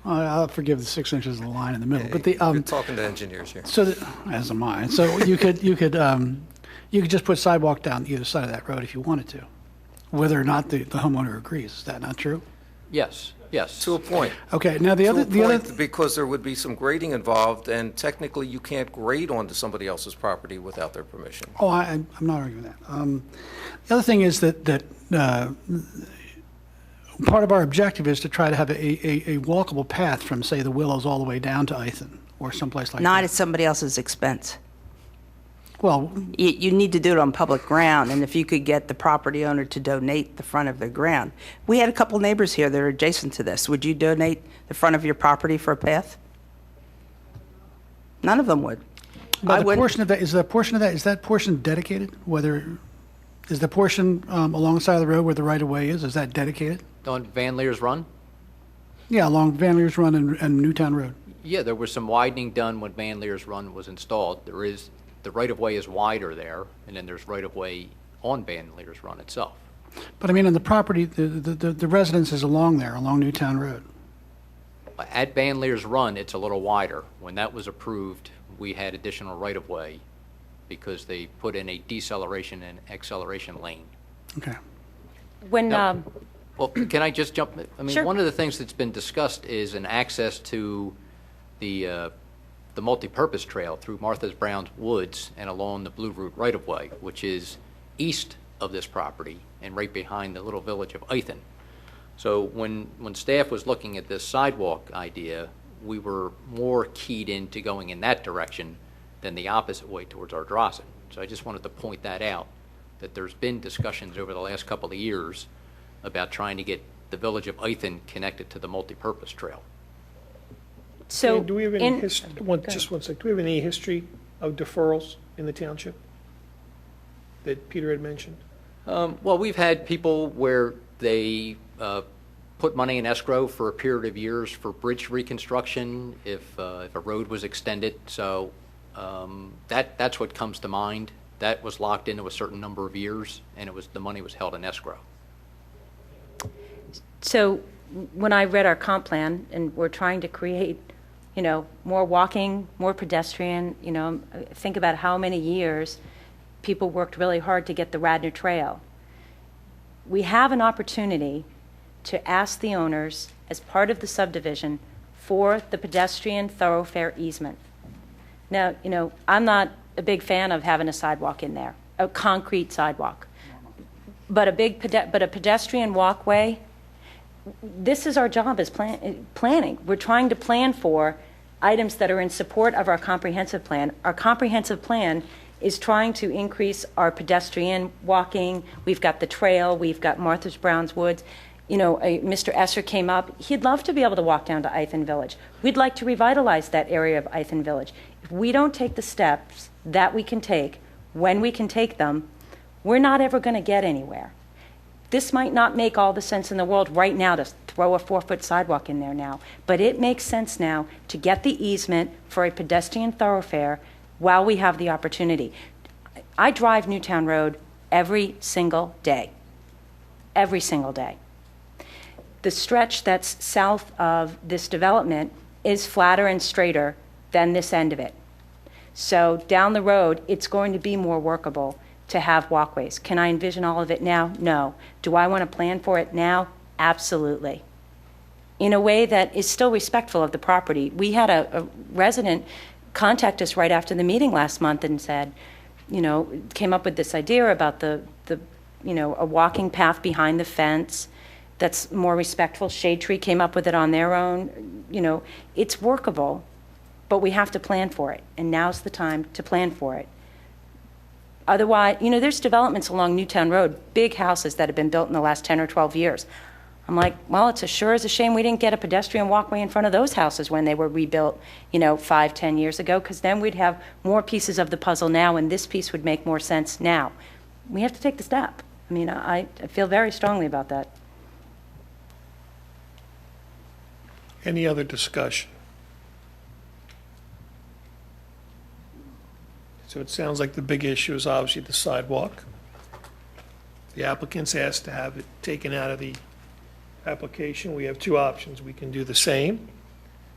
I'll forgive the 6 inches of the line in the middle, but the, You're talking to engineers here. so, as am I. So you could just put sidewalk down either side of that road if you wanted to, whether or not the homeowner agrees. Is that not true? Yes, yes. To a point. Okay, now the To other, a the other, point, because there would be some grading involved, and technically you can't grade onto somebody else's property without their permission. oh, I'm not arguing that. The other thing is that part of our objective is to try to have a walkable path from, say, the Willows all the way down to Ithan, or someplace like Not that. at somebody else's expense. Well, You need to do it on public ground, and if you could get the property owner to donate the front of the ground. We had a couple neighbors here that are adjacent to this. Would you donate the front of your property for a path? None of them would. I but the wouldn't. portion of that, is that portion dedicated? Is the portion alongside of the road where the right-of-way is that dedicated? On Van Leer's Run? Yeah, along Van Leer's Run and Newtown Road. Yeah, there was some widening done when Van Leer's Run was installed. The right-of-way is wider there, and then there's right-of-way on Van Leer's Run itself. But I mean, on the property, the residence is along there, along Newtown Road. At Van Leer's Run, it's a little wider. When that was approved, we had additional right-of-way because they put in a deceleration and acceleration lane. Okay. when, No. Well, can I just jump? I mean, Sure. one of the things that's been discussed is an access to the multipurpose trail through Martha's Brown's Woods and along the Blue Route right-of-way, which is east of this property and right behind the little village of Ithan. So when staff was looking at this sidewalk idea, we were more keyed into going in that direction than the opposite way towards Ardrossan. So I just wanted to point that out, that there's been discussions over the last couple of years about trying to get the village of Ithan connected to the multipurpose trail. so. Do we have any in- just one sec, do we have any history of deferrals in the township that Peter had mentioned? Well, we've had people where they put money in escrow for a period of years for bridge reconstruction if a road was extended. So that's what comes to mind. That was locked into a certain number of years, and the money was held in escrow. So when I read our comp plan, and we're trying to create, more walking, more pedestrian, think about how many years people worked really hard to get the Radnor Trail. We have an opportunity to ask the owners, as part of the subdivision, for the pedestrian thoroughfare easement. Now, I'm not a big fan of having a sidewalk in there, a concrete sidewalk. But a pedestrian walkway, this is our job as planning. We're trying to plan for items that are in support of our comprehensive plan. Our comprehensive plan is trying to increase our pedestrian walking. We've got the trail, we've got Martha's Brown's Woods. You know, Mr. Esser came up. He'd love to be able to walk down to Ithan Village. We'd like to revitalize that area of Ithan Village. If we don't take the steps that we can take, when we can take them, we're not ever going to get anywhere. This might not make all the sense in the world right now to throw a 4-foot sidewalk in there now, but it makes sense now to get the easement for a pedestrian thoroughfare while we have the opportunity. I drive Newtown Road every single day. Every single day. The stretch that's south of this development is flatter and straighter than this end of it. So down the road, it's going to be more workable to have walkways. Can I envision all of it now? No. Do I want to plan for it now? Absolutely. In a way that is still respectful of the property. We had a resident contact us right after the meeting last month and said, you know, came up with this idea about the you know, a walking path behind the fence that's more respectful. Shade Tree came up with it on their own. You know, it's workable, but we have to plan for it, and now's the time to plan for it. Otherwise, you know, there's developments along Newtown Road, big houses that have been built in the last 10 or 12 years. I'm like, well, it's sure as a shame we didn't get a pedestrian walkway in front of those houses when they were rebuilt, you know, 5, 10 years ago, because then we'd have more pieces of the puzzle now, and this piece would make more sense now. We have to take the step. I mean, I feel very strongly about that. Any other discussion? So it sounds like the big issue is obviously the sidewalk. The applicant's asked to have it taken out of the application. We have two options. We can do the same,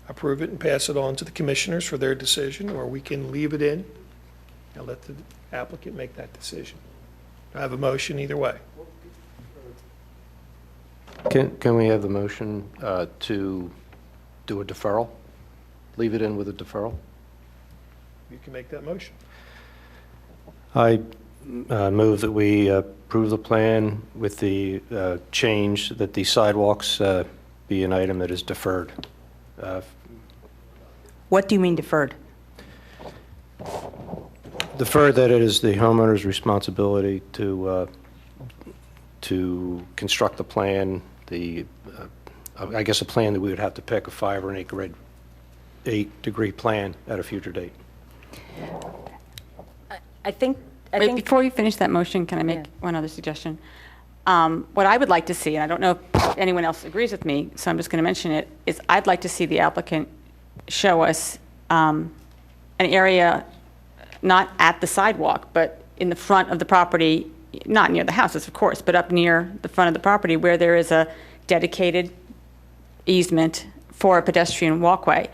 approve it and pass it on to the commissioners for their decision, or we can leave it in and let the applicant make that decision. I have a motion either way. Can we have the motion to do a deferral? Leave it in with a deferral? You can make that motion. I move that we approve the plan with the change that the sidewalks be an item that is deferred. What do you mean deferred? Deferred that it is the homeowner's responsibility to construct the plan, I guess a plan that we would have to pick, a 5 or an 8-degree plan at a future date. I think before you finish that motion, can I make one other suggestion? What I would like to see, and I don't know if anyone else agrees with me, so I'm just going to mention it, is I'd like to see the applicant show us an area not at the sidewalk, but in the front of the property, not near the houses, of course, but up near the front of the property where there is a dedicated easement for a pedestrian walkway.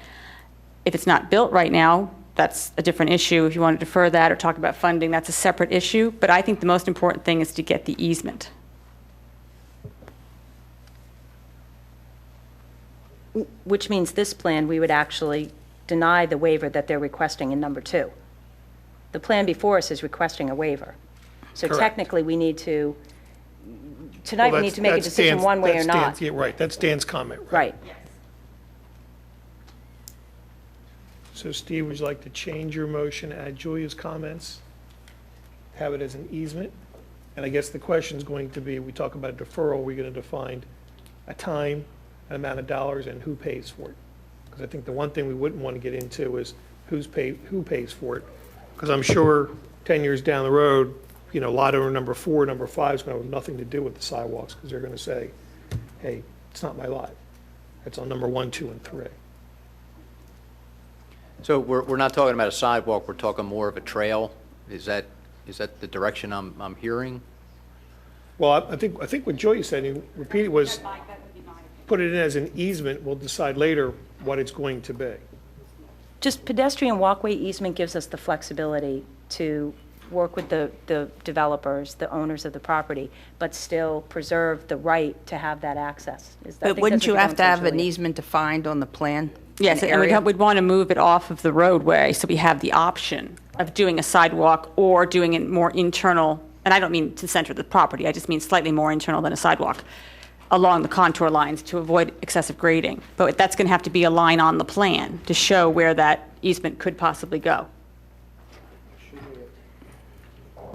If it's not built right now, that's a different issue. If you want to defer that or talk about funding, that's a separate issue. But I think the most important thing is to get the easement. Which means this plan, we would actually deny the waiver that they're requesting in number 2. The plan before us is requesting a waiver. So Correct. Technically, we need to, tonight we Well, need to make a that's decision Dan's- one way or that's not. Dan's- Yeah, right, that's Dan's comment, right? Right. So Steve, would you like to change your motion, add Julia's comments, have it as an easement? And I guess the question is going to be, we talk about a deferral, we're going to define a time, an amount of dollars, and who pays for it. Because I think the one thing we wouldn't want to get into is who pays for it. Because I'm sure 10 years down the road, you know, lot owner number 4, number 5 is going to have nothing to do with the sidewalks, because they're going to say, hey, it's not my lot. It's on number 1, 2, and 3. So we're not talking about a sidewalk, we're talking more of a trail? Is that the direction I'm hearing? Well, I think what Joy said, he repeated, was put it in as an easement, we'll decide later what it's going to be. Just pedestrian walkway easement gives us the flexibility to work with the developers, the owners of the property, but still preserve the right to have that access. But wouldn't you have to have an easement defined on the plan? Yes, an and area? we'd want to move it off of the roadway, so we have the option of doing a sidewalk or doing a more internal and I don't mean to the center of the property, I just mean slightly more internal than a sidewalk, along the contour lines to avoid excessive grading. But that's going to have to be a line on the plan to show where that easement could possibly go.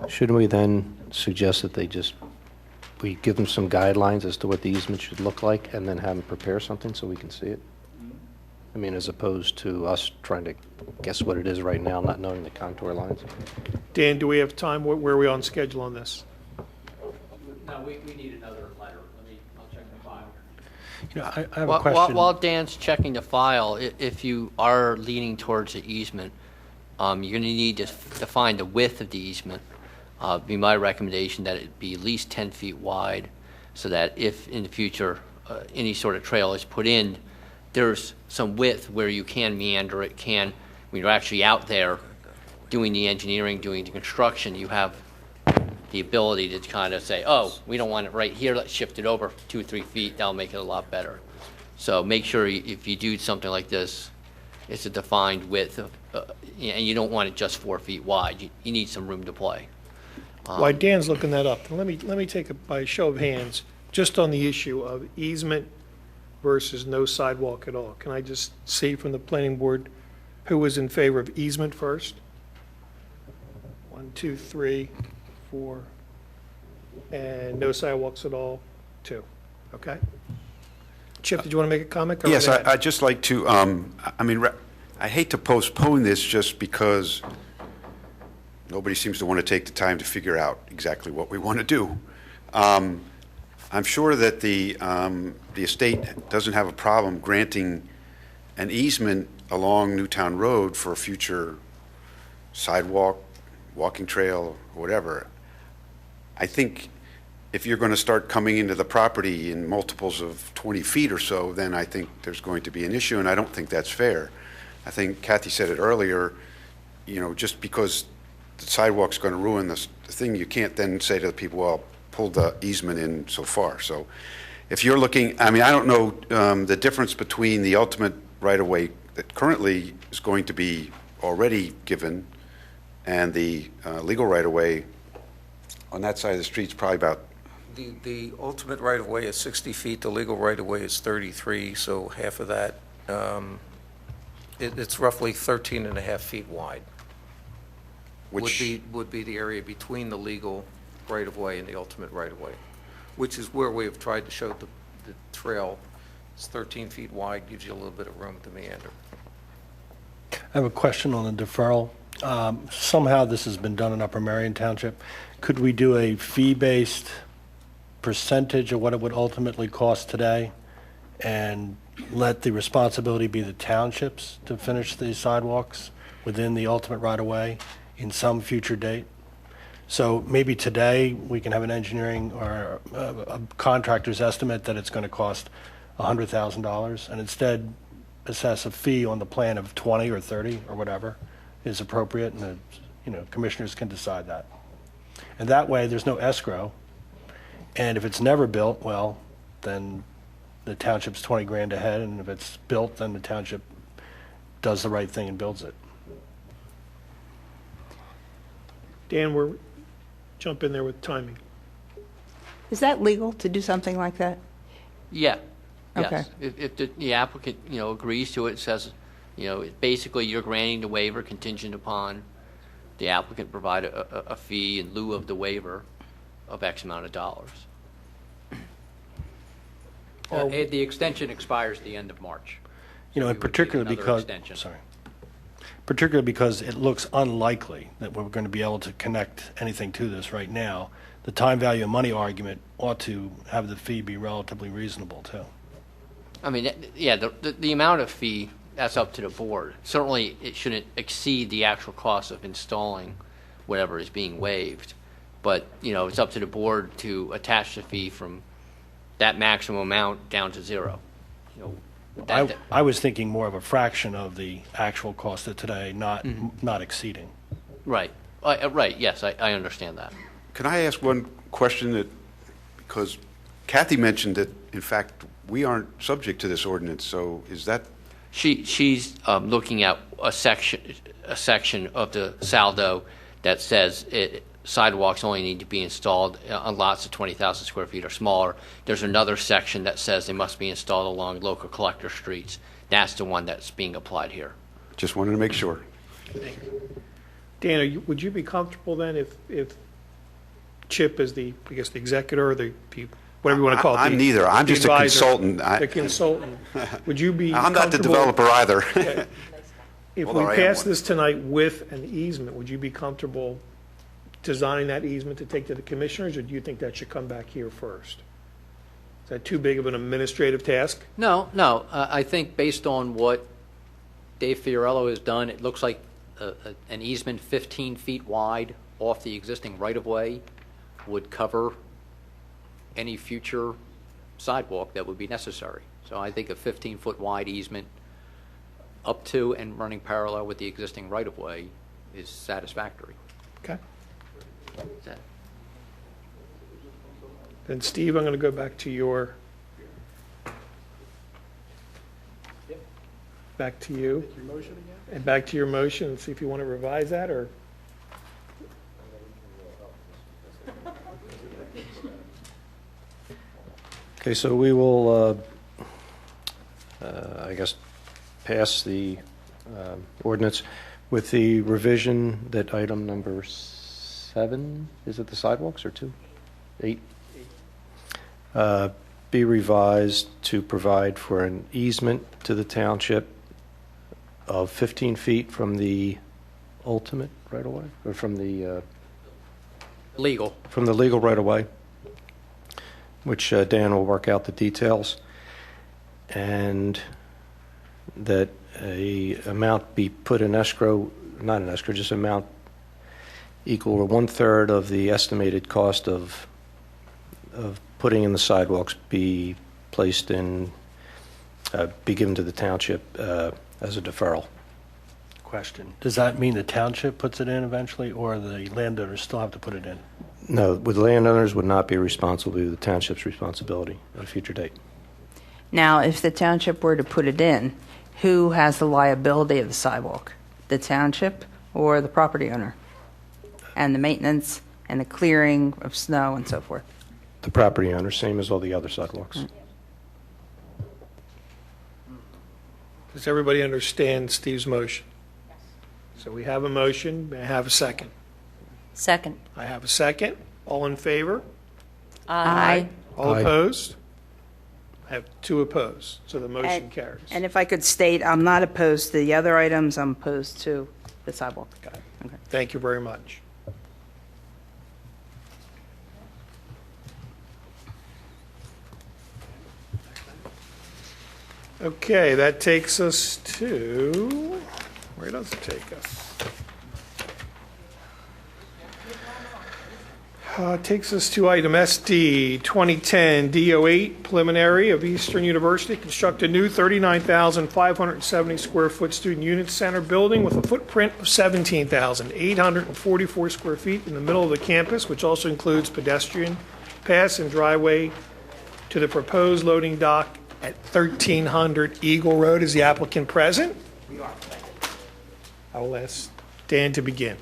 Shouldn't we then suggest that we give them some guidelines as to what the easement should look like and then have them prepare something so we can see it? I mean, as opposed to us trying to guess what it is right now, not knowing the contour lines. Dan, do we have time? Where are we on schedule on this? No, we need another letter. I'll check the file. You know, I have a question. While Dan's checking the file, if you are leaning towards the easement, you're going to need to define the width of the easement. Be my recommendation that it be at least 10 feet wide, so that if in the future any sort of trail is put in, there's some width where you can meander it. When you're actually out there doing the engineering, doing the construction, you have the ability to kind of say, oh, we don't want it right here, let's shift it over 2 or 3 feet, that'll make it a lot better. So make sure if you do something like this, it's a defined width of, and you don't want it just 4 feet wide. You need some room to play. While Dan's looking that up, let me take it by show of hands, just on the issue of easement versus no sidewalk at all. Can I just see from the planning board who was in favor of easement first? 1, 2, 3, 4, and no sidewalks at all, 2. Okay. Chip, did you want to make a comment? Go Yes, right ahead. I'd just like to, I hate to postpone this just because nobody seems to want to take the time to figure out exactly what we want to do. I'm sure that the estate doesn't have a problem granting an easement along Newtown Road for a future sidewalk, walking trail, or whatever. I think if you're going to start coming into the property in multiples of 20 feet or so, then I think there's going to be an issue, and I don't think that's fair. I think Kathy said it earlier, just because the sidewalk's going to ruin the thing, you can't then say to the people, well, pull the easement in so far. So if you're looking, I don't know the difference between the ultimate right-of-way that currently is going to be already given and the legal right-of-way on that side of the street is probably about. The ultimate right-of-way is 60 feet, the legal right-of-way is 33, so half of that, it's roughly 13 and a half feet wide. Which would be the area between the legal right-of-way and the ultimate right-of-way, which is where we have tried to show the trail. It's 13 feet wide, gives you a little bit of room to meander. I have a question on the deferral. Somehow this has been done in Upper Merion Township. Could we do a fee-based percentage of what it would ultimately cost today and let the responsibility be the townships to finish the sidewalks within the ultimate right-of-way in some future date? So maybe today we can have an engineering or a contractor's estimate that it's going to cost $100,000 and instead assess a fee on the plan of 20 or 30 or whatever is appropriate, and commissioners can decide that. And that way there's no escrow, and if it's never built, well, then the township's 20 grand ahead, and if it's built, then the township does the right thing and builds it. Dan, jump in there with timing. Is that legal to do something like that? Yeah. Okay. Yes. If the applicant, agrees to it, says, basically you're granting the waiver contingent upon the applicant provide a fee in lieu of the waiver of X amount of dollars. The extension expires the end of March. And particularly because, particularly because it looks unlikely that we're going to be able to connect anything to this right now, the time value of money argument ought to have the fee be relatively reasonable too. The amount of fee, that's up to the board. Certainly, it shouldn't exceed the actual cost of installing whatever is being waived. But, it's up to the board to attach the fee from that maximum amount down to zero. I was thinking more of a fraction of the actual cost of today, not exceeding. Right. Right, yes, I understand that. Can I ask one question because Kathy mentioned that, in fact, we aren't subject to this ordinance, so is that? She's looking at a section of the saldo that says sidewalks only need to be installed on lots of 20,000 square feet or smaller. There's another section that says they must be installed along local collector streets. That's the one that's being applied here. Just wanted to make sure. Dan, would you be comfortable then if Chip is the, I guess, the executor or whatever you want to call it? I'm neither. I'm the just a advisor, consultant. The consultant. Would you be I'm not the comfortable- developer either. If we Although I am pass one. this tonight with an easement, would you be comfortable designing that easement to take to the commissioners, or do you think that should come back here first? Is that too big of an administrative task? No. I think based on what Dave Fiorello has done, it looks like an easement 15 feet wide off the existing right-of-way would cover any future sidewalk that would be necessary. So I think a 15-foot wide easement up to and running parallel with the existing right-of-way is satisfactory. Okay. Is that- Then Steve, I'm going to go back to you. And back to your motion and see if you want to revise that, or? Okay, so we will, I guess, pass the ordinance with the revision that item number 7, is it the sidewalks, or 2? 8? Be revised to provide for an easement to the township of 15 feet from the ultimate right-of-way, or from the Legal. legal right-of-way, which Dan will work out the details, and that a amount be put in escrow, not in escrow, just amount equal to 1/3 of the estimated cost of putting in the sidewalks be placed in, be given to the township as a deferral. Question. Does that mean the township puts it in eventually, or the landowners still have to put it in? No, with landowners would not be responsible, it would be the township's responsibility at a future date. Now, if the township were to put it in, who has the liability of the sidewalk? The township or the property owner? And the maintenance and the clearing of snow and so forth? The property owner, same as all the other sidewalks. Does everybody understand Steve's motion? So we have a motion. May I have a second? Second. I have a second. All in favor? Aye. All Aye. opposed? I have 2 opposed, so the motion carries. And if I could state, I'm not opposed to the other items, I'm opposed to the sidewalk. Got it. Okay. Thank you very much. Okay, that takes us to, where does it take us? Takes us to item SD 2010 D08 preliminary of Eastern University, construct a new 39,570 square foot student unit center building with a footprint of 17,844 square feet in the middle of the campus, which also includes pedestrian pass and driveway to the proposed loading dock at 1300 Eagle Road. Is the applicant present? We are. I will ask Dan to begin.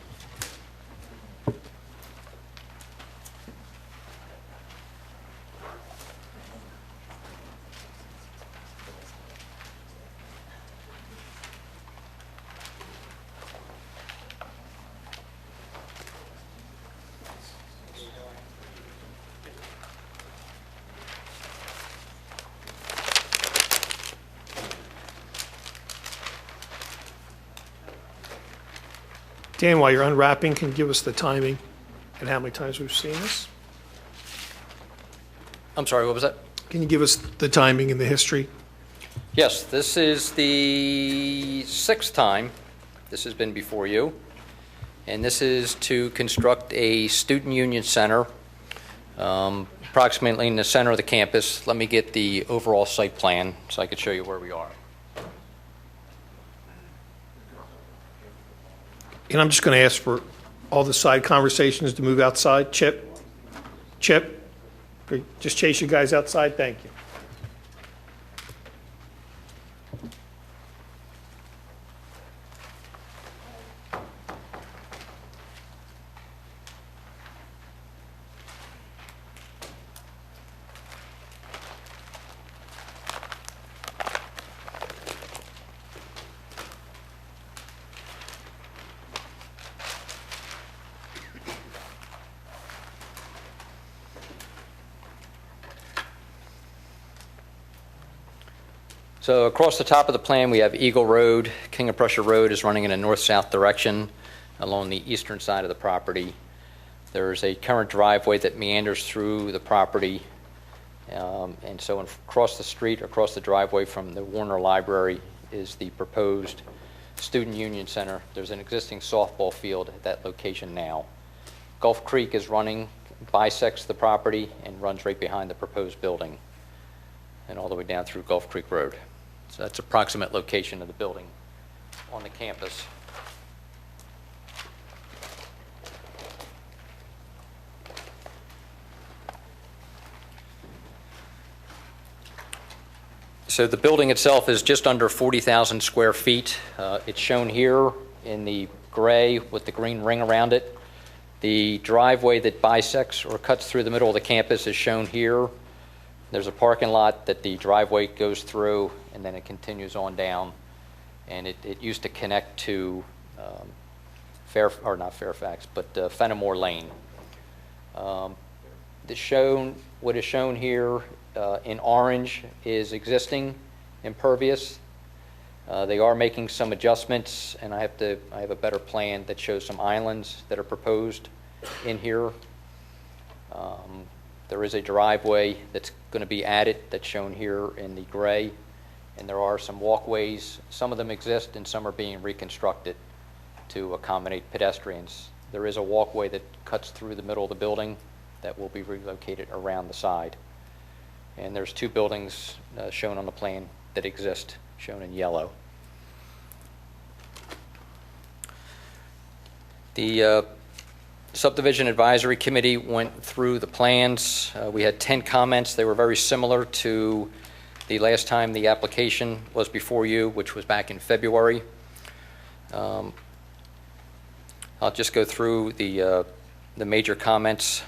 Dan, while you're unwrapping, can you give us the timing and how many times we've seen this? I'm sorry, what was that? Can you give us the timing and the history? Yes, this is the 6th time this has been before you, and this is to construct a student union center approximately in the center of the campus. Let me get the overall site plan so I could show you where we are. And I'm just going to ask for all the side conversations to move outside. Chip? Just chase you guys outside. Thank you. So across the top of the plan, we have Eagle Road. King of Prussia Road is running in a north-south direction along the eastern side of the property. There's a current driveway that meanders through the property. And so across the street, across the driveway from the Warner Library is the proposed Student Union Center. There's an existing softball field at that location now. Gulf Creek is running, bisects the property, and runs right behind the proposed building and all the way down through Gulf Creek Road. So that's approximate location of the building on the campus. So the building itself is just under 40,000 square feet. It's shown here in the gray with the green ring around it. The driveway that bisects or cuts through the middle of the campus is shown here. There's a parking lot that the driveway goes through, and then it continues on down. And it used to connect to Fenimore Lane. What is shown here in orange is existing impervious. They are making some adjustments, and I have a better plan that shows some islands that are proposed in here. There is a driveway that's going to be added that's shown here in the gray, and there are some walkways. Some of them exist and some are being reconstructed to accommodate pedestrians. There is a walkway that cuts through the middle of the building that will be relocated around the side. And there's two buildings shown on the plan that exist, shown in yellow. The Subdivision Advisory Committee went through the plans. We had 10 comments. They were very similar to the last time the application was before you, which was back in February. I'll just go through the major comments.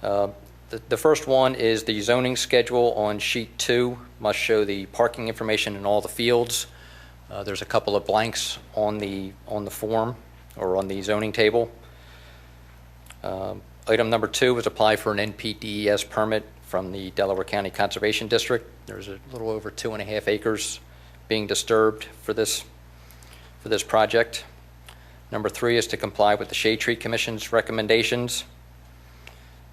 The first one is the zoning schedule on sheet 2 must show the parking information in all the fields. There's a couple of blanks on the form or on the zoning table. Item number 2 was apply for an NPDES permit from the Delaware County Conservation District. There's a little over 2.5 acres being disturbed for this project. Number 3 is to comply with the Shade Tree Commission's recommendations.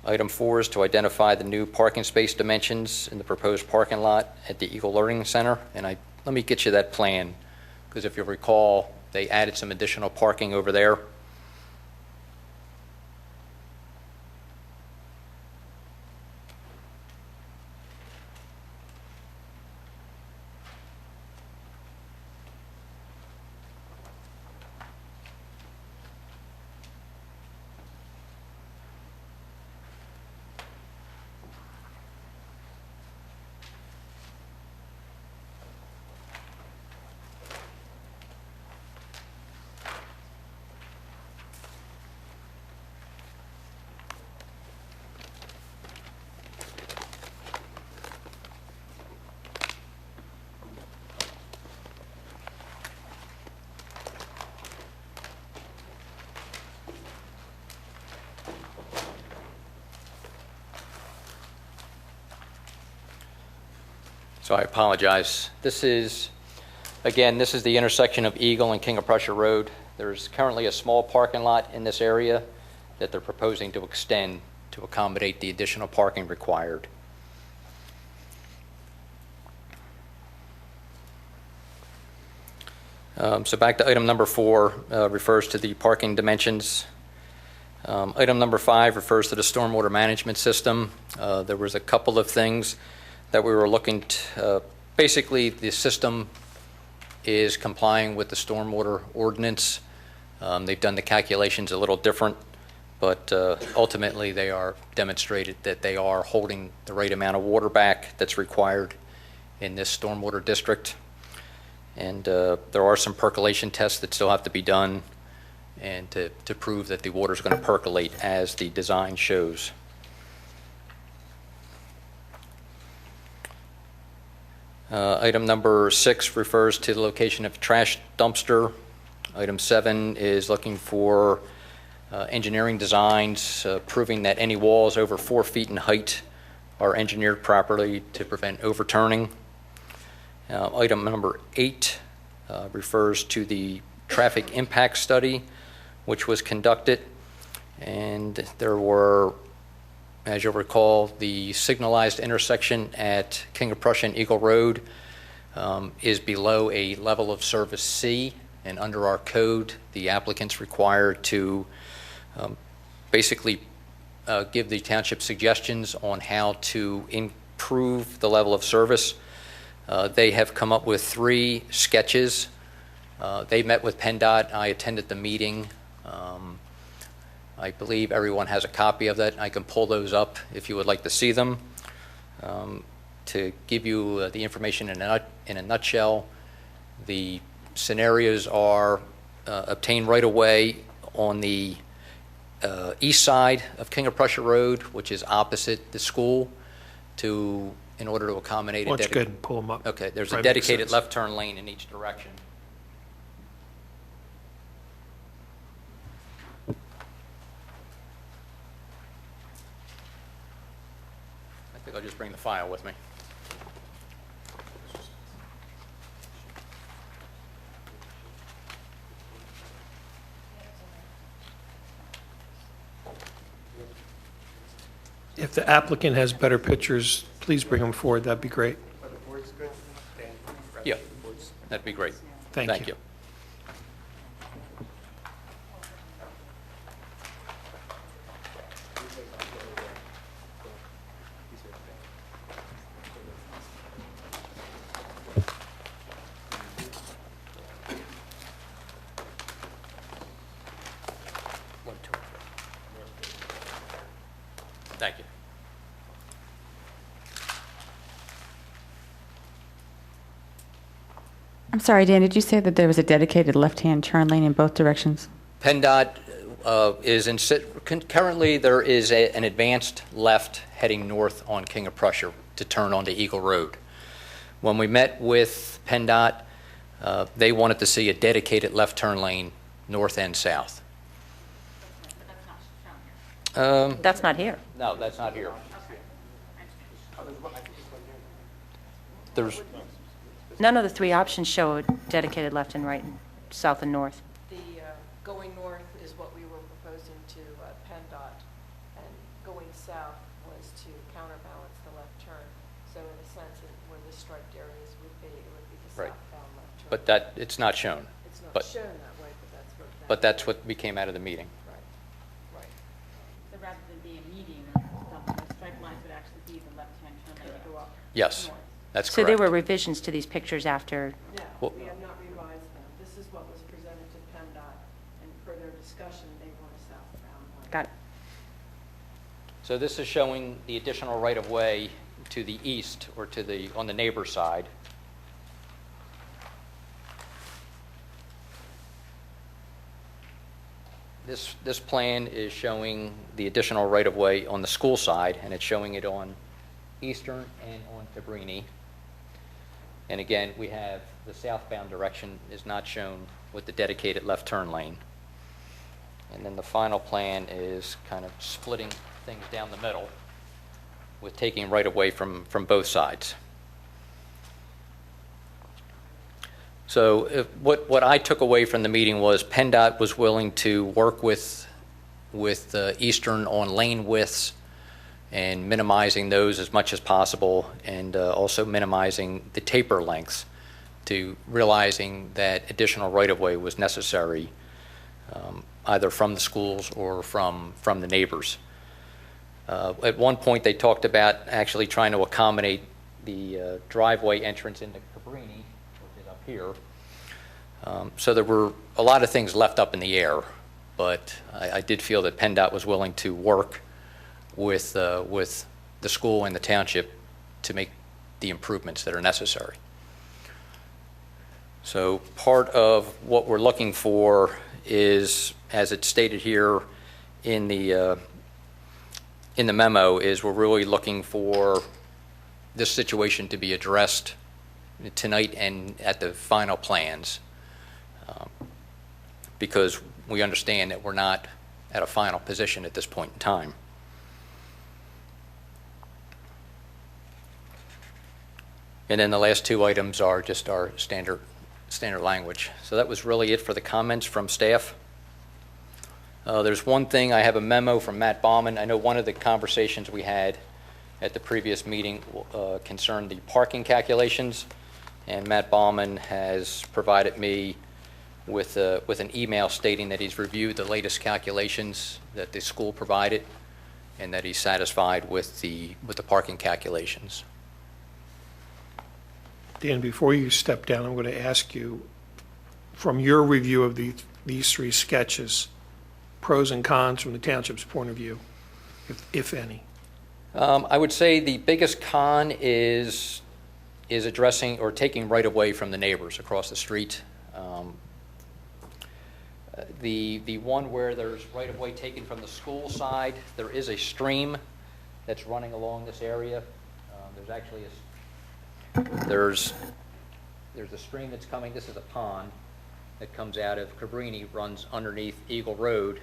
Item 4 is to identify the new parking space dimensions in the proposed parking lot at the Eagle Learning Center. And let me get you that plan, because if you recall, they added some additional parking over there. So I apologize. This is the intersection of Eagle and King of Prussia Road. There's currently a small parking lot in this area that they're proposing to extend to accommodate the additional parking required. So back to item number 4, refers to the parking dimensions. Item number 5 refers to the stormwater management system. There was a couple of things that we were looking to, basically the system is complying with the stormwater ordinance. They've done the calculations a little different, but ultimately they are demonstrated that they are holding the right amount of water back that's required in this stormwater district. And there are some percolation tests that still have to be done and to prove that the water is going to percolate as the design shows. Item number 6 refers to the location of trash dumpster. Item 7 is looking for engineering designs proving that any walls over 4 feet in height are engineered properly to prevent overturning. Item number 8 refers to the traffic impact study, which was conducted, and there were, as you'll recall, the signalized intersection at King of Prussia and Eagle Road is below a level of service C, and under our code, the applicant's required to basically give the township suggestions on how to improve the level of service. They have come up with 3 sketches. They met with PennDOT. I attended the meeting. I believe everyone has a copy of that. I can pull those up if you would like to see them. To give you the information in a nutshell, the scenarios are obtain right away on the east side of King of Prussia Road, which is opposite the school, in order to accommodate Why don't you go ahead and pull them up? Okay, there's a Probably makes dedicated sense. left turn lane in each direction. I think I'll just bring the file with me. If the applicant has better pictures, please bring them forward. That'd be great. Yeah, that'd be great. Thank you. Thank you. I'm sorry, Dan, did you say that there was a dedicated left-hand turn lane in both directions? PennDOT currently there is an advanced left heading north on King of Prussia to turn onto Eagle Road. When we met with PennDOT, they wanted to see a dedicated left turn lane north and south. That's not here. No, that's not here. There's None of the 3 options show a dedicated left and right, and south and north. The going north is what we were proposing to PennDOT, and going south was to counterbalance the left turn. So in a sense, where the striped areas would be, it would be the Right. southbound left turn. But it's not shown. It's not But- shown that way, but that's what. But that's what we came out of the meeting. Right. So rather than be a median, the striped lines would actually be the left-hand turn lane to go up. Yes, north. that's So correct. there were revisions to these pictures after. No, Well- we have not revised them. This is what was presented to PennDOT, and per their discussion, they want a southbound lane. Got it. So this is showing the additional right-of-way to the east, or on the neighbor side. This plan is showing the additional right-of-way on the school side, and it's showing it on Eastern and on Cabrini. And again, we have the southbound direction is not shown with the dedicated left turn lane. And then the final plan is kind of splitting things down the middle with taking right-of-way from both sides. So what I took away from the meeting was PennDOT was willing to work with Eastern on lane widths and minimizing those as much as possible, and also minimizing the taper lengths, to realizing that additional right-of-way was necessary, either from the schools or from the neighbors. At one point, they talked about actually trying to accommodate the driveway entrance into Cabrini, which is up here. So there were a lot of things left up in the air, but I did feel that PennDOT was willing to work with the school and the township to make the improvements that are necessary. So part of what we're looking for is, as it's stated here in the memo, is we're really looking for this situation to be addressed tonight and at the final plans, because we understand that we're not at a final position at this point in time. And then the last two items are just our standard language. So that was really it for the comments from staff. There's one thing, I have a memo from Matt Baumann. I know one of the conversations we had at the previous meeting concerned the parking calculations, and Matt Baumann has provided me with an email stating that he's reviewed the latest calculations that the school provided and that he's satisfied with the parking calculations. Dan, before you step down, I'm going to ask you, from your review of these three sketches, pros and cons from the township's point of view, if any. I would say the biggest con is addressing or taking right away from the neighbors across the street. The one where there's right of way taken from the school side, there is a stream that's running along this area. There's actually there's a stream that's coming. This is a pond that comes out of Cabrini, runs underneath Eagle Road,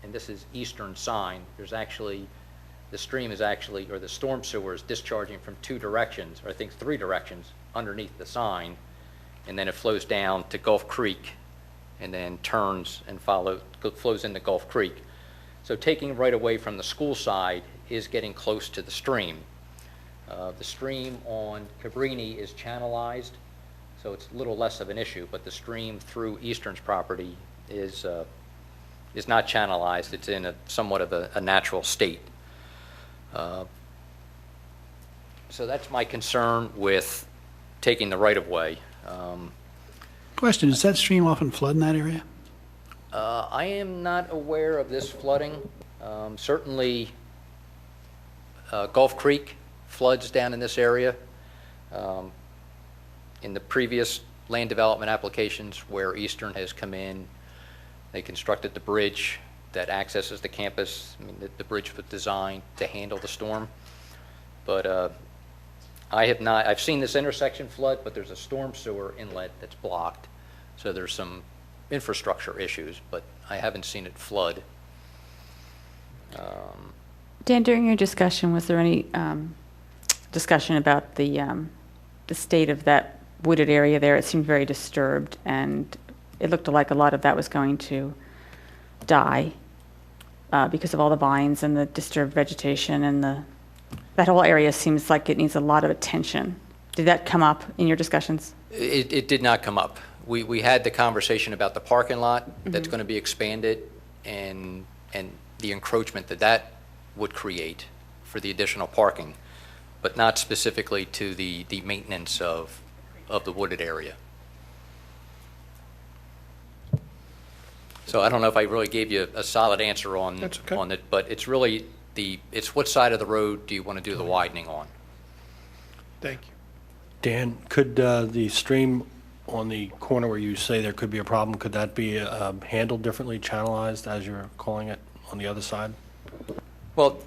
and this is eastern sign. There's actually, the stream is actually, or the storm sewer is discharging from two directions, or I think three directions, underneath the sign, and then it flows down to Gulf Creek, and then turns and flows into Gulf Creek. So taking right away from the school side is getting close to the stream. The stream on Cabrini is channelized, so it's a little less of an issue, but the stream through Eastern's property is not channelized. It's in somewhat of a natural state. So that's my concern with taking the right-of-way. Question, does that stream often flood in that area? I am not aware of this flooding. Certainly, Gulf Creek floods down in this area. In the previous land development applications where Eastern has come in, they constructed the bridge that accesses the campus. I mean, the bridge was designed to handle the storm. But I have not, I've seen this intersection flood, but there's a storm sewer inlet that's blocked. So there's some infrastructure issues, but I haven't seen it flood. Dan, during your discussion, was there any discussion about the state of that wooded area there? It seemed very disturbed, and it looked like a lot of that was going to die because of all the vines and the disturbed vegetation, and that whole area seems like it needs a lot of attention. Did that come up in your discussions? It did not come up. We had the conversation about the parking lot that's going to be expanded and the encroachment that would create for the additional parking, but not specifically to the maintenance of the wooded area. So I don't know if I really gave you a solid answer on it, but it's really it's what side of the road do you want to do the widening on? Thank you. Dan, could the stream on the corner where you say there could be a problem, could that be handled differently, channelized, as you're calling it, on the other side? Well,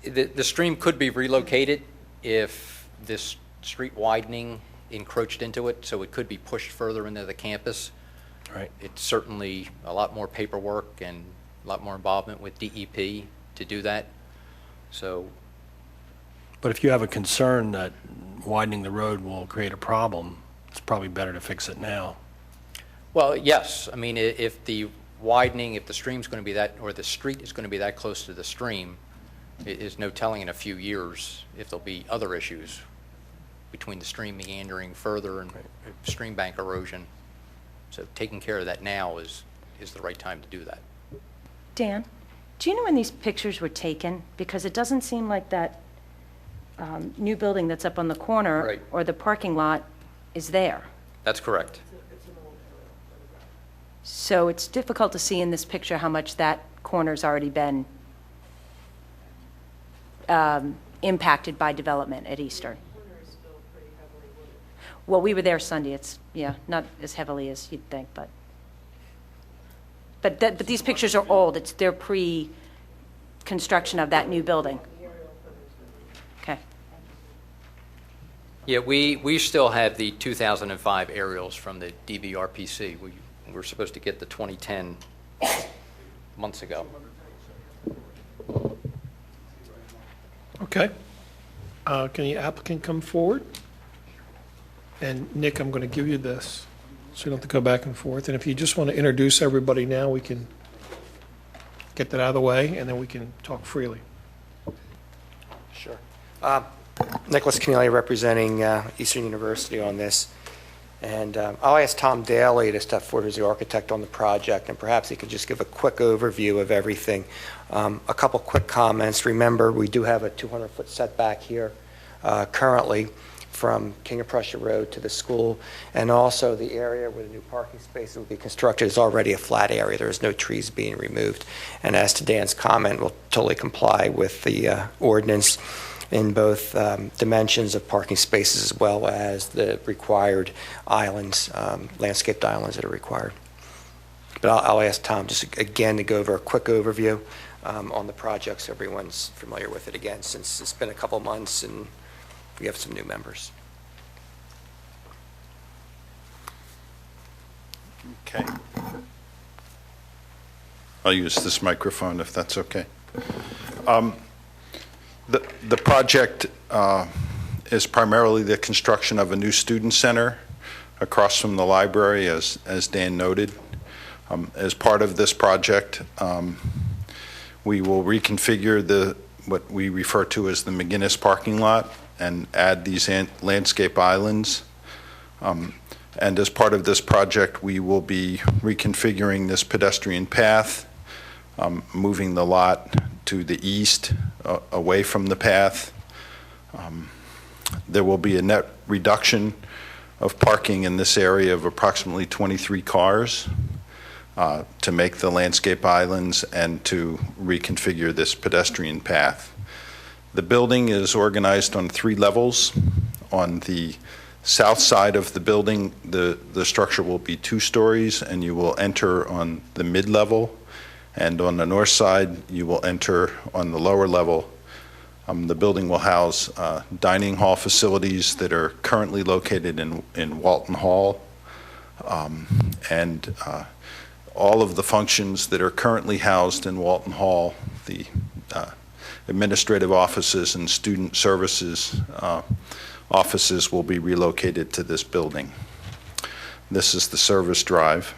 the stream could be relocated if this street widening encroached into it, so it could be pushed further into the campus. Right. It's certainly a lot more paperwork and a lot more involvement with DEP to do that. So, but if you have a concern that widening the road will create a problem, it's probably better to fix it now. well, yes. I mean, if the widening, if the stream's going to be that, or the street is going to be that close to the stream, it is no telling in a few years if there'll be other issues between the stream meandering further and stream bank erosion. So taking care of that now is the right time to do that. Dan, do you know when these pictures were taken? Because it doesn't seem like that new building that's up on the corner Right. or the parking lot is there. That's correct. So it's difficult to see in this picture how much that corner's already been impacted by development at Eastern. Well, we were there Sunday. It's, yeah, not as heavily as you'd think, but these pictures are old. It's their pre-construction of that new building. Okay. Yeah, we still have the 2005 aerials from the DVRPC. We were supposed to get the 2010 months ago. Okay. Can the applicant come forward? And Nick, I'm going to give you this, so you don't have to go back and forth. And if you just want to introduce everybody now, we can get that out of the way, and then we can talk freely. Sure. Nicholas Keneally representing Eastern University on this. And I'll ask Tom Daly to step forward as the architect on the project, and perhaps he could just give a quick overview of everything. A couple quick comments. Remember, we do have a 200-foot setback here currently from King of Prussia Road to the school, and also the area where the new parking spaces will be constructed is already a flat area. There is no trees being removed. And as to Dan's comment, we'll totally comply with the ordinance in both dimensions of parking spaces as well as the required islands, landscaped islands that are required. But I'll ask Tom just again to go over a quick overview on the project so everyone's familiar with it again, since it's been a couple months and we have some new members. Okay. I'll use this microphone if that's okay. The project is primarily the construction of a new student center across from the library, as Dan noted. As part of this project, we will reconfigure what we refer to as the McGinnis parking lot and add these landscape islands. And as part of this project, we will be reconfiguring this pedestrian path, moving the lot to the east, away from the path. There will be a net reduction of parking in this area of approximately 23 cars to make the landscape islands and to reconfigure this pedestrian path. The building is organized on 3 levels. On the south side of the building, the structure will be 2 stories, and you will enter on the mid-level. And on the north side, you will enter on the lower level. The building will house dining hall facilities that are currently located in Walton Hall. And all of the functions that are currently housed in Walton Hall, the administrative offices and student services offices, will be relocated to this building. This is the service drive.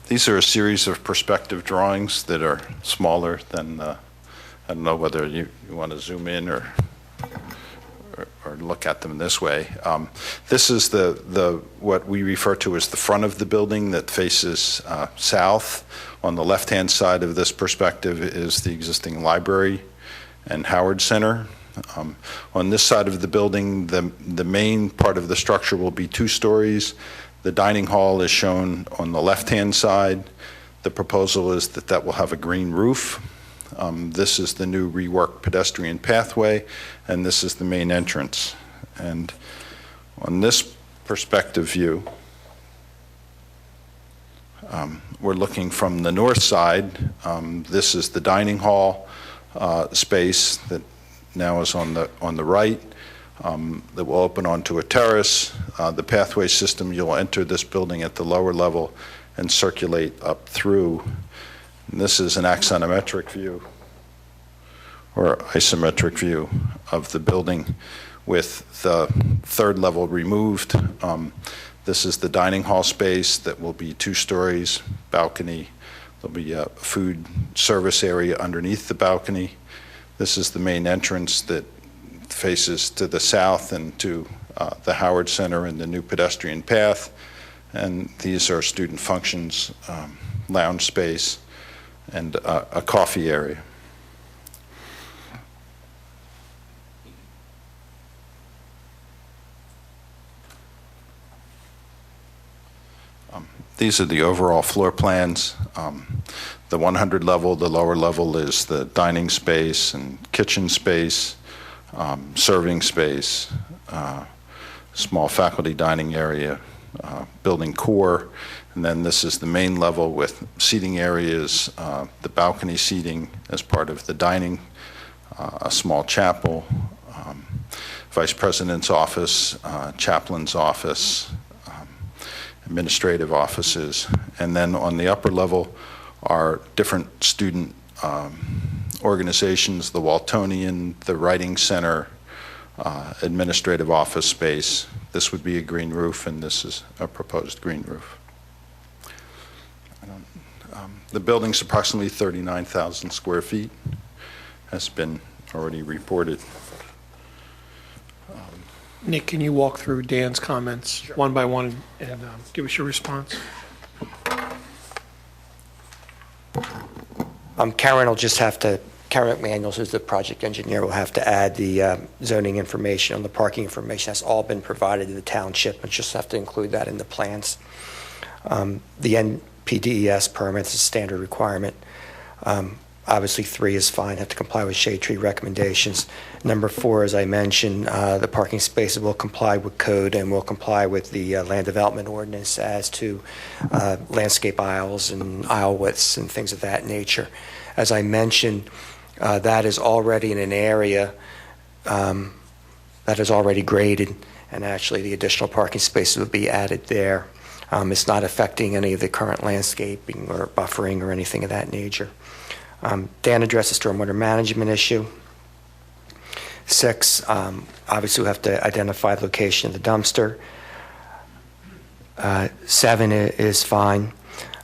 These are a series of perspective drawings that are smaller than, I don't know whether you want to zoom in or look at them this way. This is what we refer to as the front of the building that faces south. On the left-hand side of this perspective is the existing library and Howard Center. On this side of the building, the main part of the structure will be 2 stories. The dining hall is shown on the left-hand side. The proposal is that will have a green roof. This is the new reworked pedestrian pathway, and this is the main entrance. And on this perspective view, we're looking from the north side. This is the dining hall space that now is on the right. That will open onto a terrace. The pathway system, you'll enter this building at the lower level and circulate up through. And this is an axonometric view or isometric view of the building with the 3rd level removed. This is the dining hall space that will be 2 stories, balcony. There'll be a food service area underneath the balcony. This is the main entrance that faces to the south and to the Howard Center and the new pedestrian path. And these are student functions, lounge space, and a coffee area. These are the overall floor plans. The 100 level, the lower level is the dining space and kitchen space. Serving space, small faculty dining area, building core, and then this is the main level with seating areas, the balcony seating as part of the dining, a small chapel, vice president's office, chaplain's office, administrative offices. And then on the upper level are different student organizations, the Waltonian, the Writing Center, administrative office space. This would be a green roof, and this is a proposed green roof. The building's approximately 39,000 square feet, has been already reported. Nick, can you walk through Dan's comments one by one and give us your response? Karen will just have to, Karen McManuel, who's the project engineer, will have to add the zoning information on the parking information. That's all been provided to the township, and just have to include that in the plans. The NPDES permit is a standard requirement. Obviously, 3 is fine, have to comply with shade tree recommendations. Number 4, as I mentioned, the parking spaces will comply with code and will comply with the land development ordinance as to landscape aisles and aisle widths and things of that nature. As I mentioned, that is already in an area that is already graded, and actually the additional parking spaces will be added there. It's not affecting any of the current landscaping or buffering or anything of that nature. Dan addressed the stormwater management issue. 6, obviously we have to identify the location of the dumpster. 7 is fine.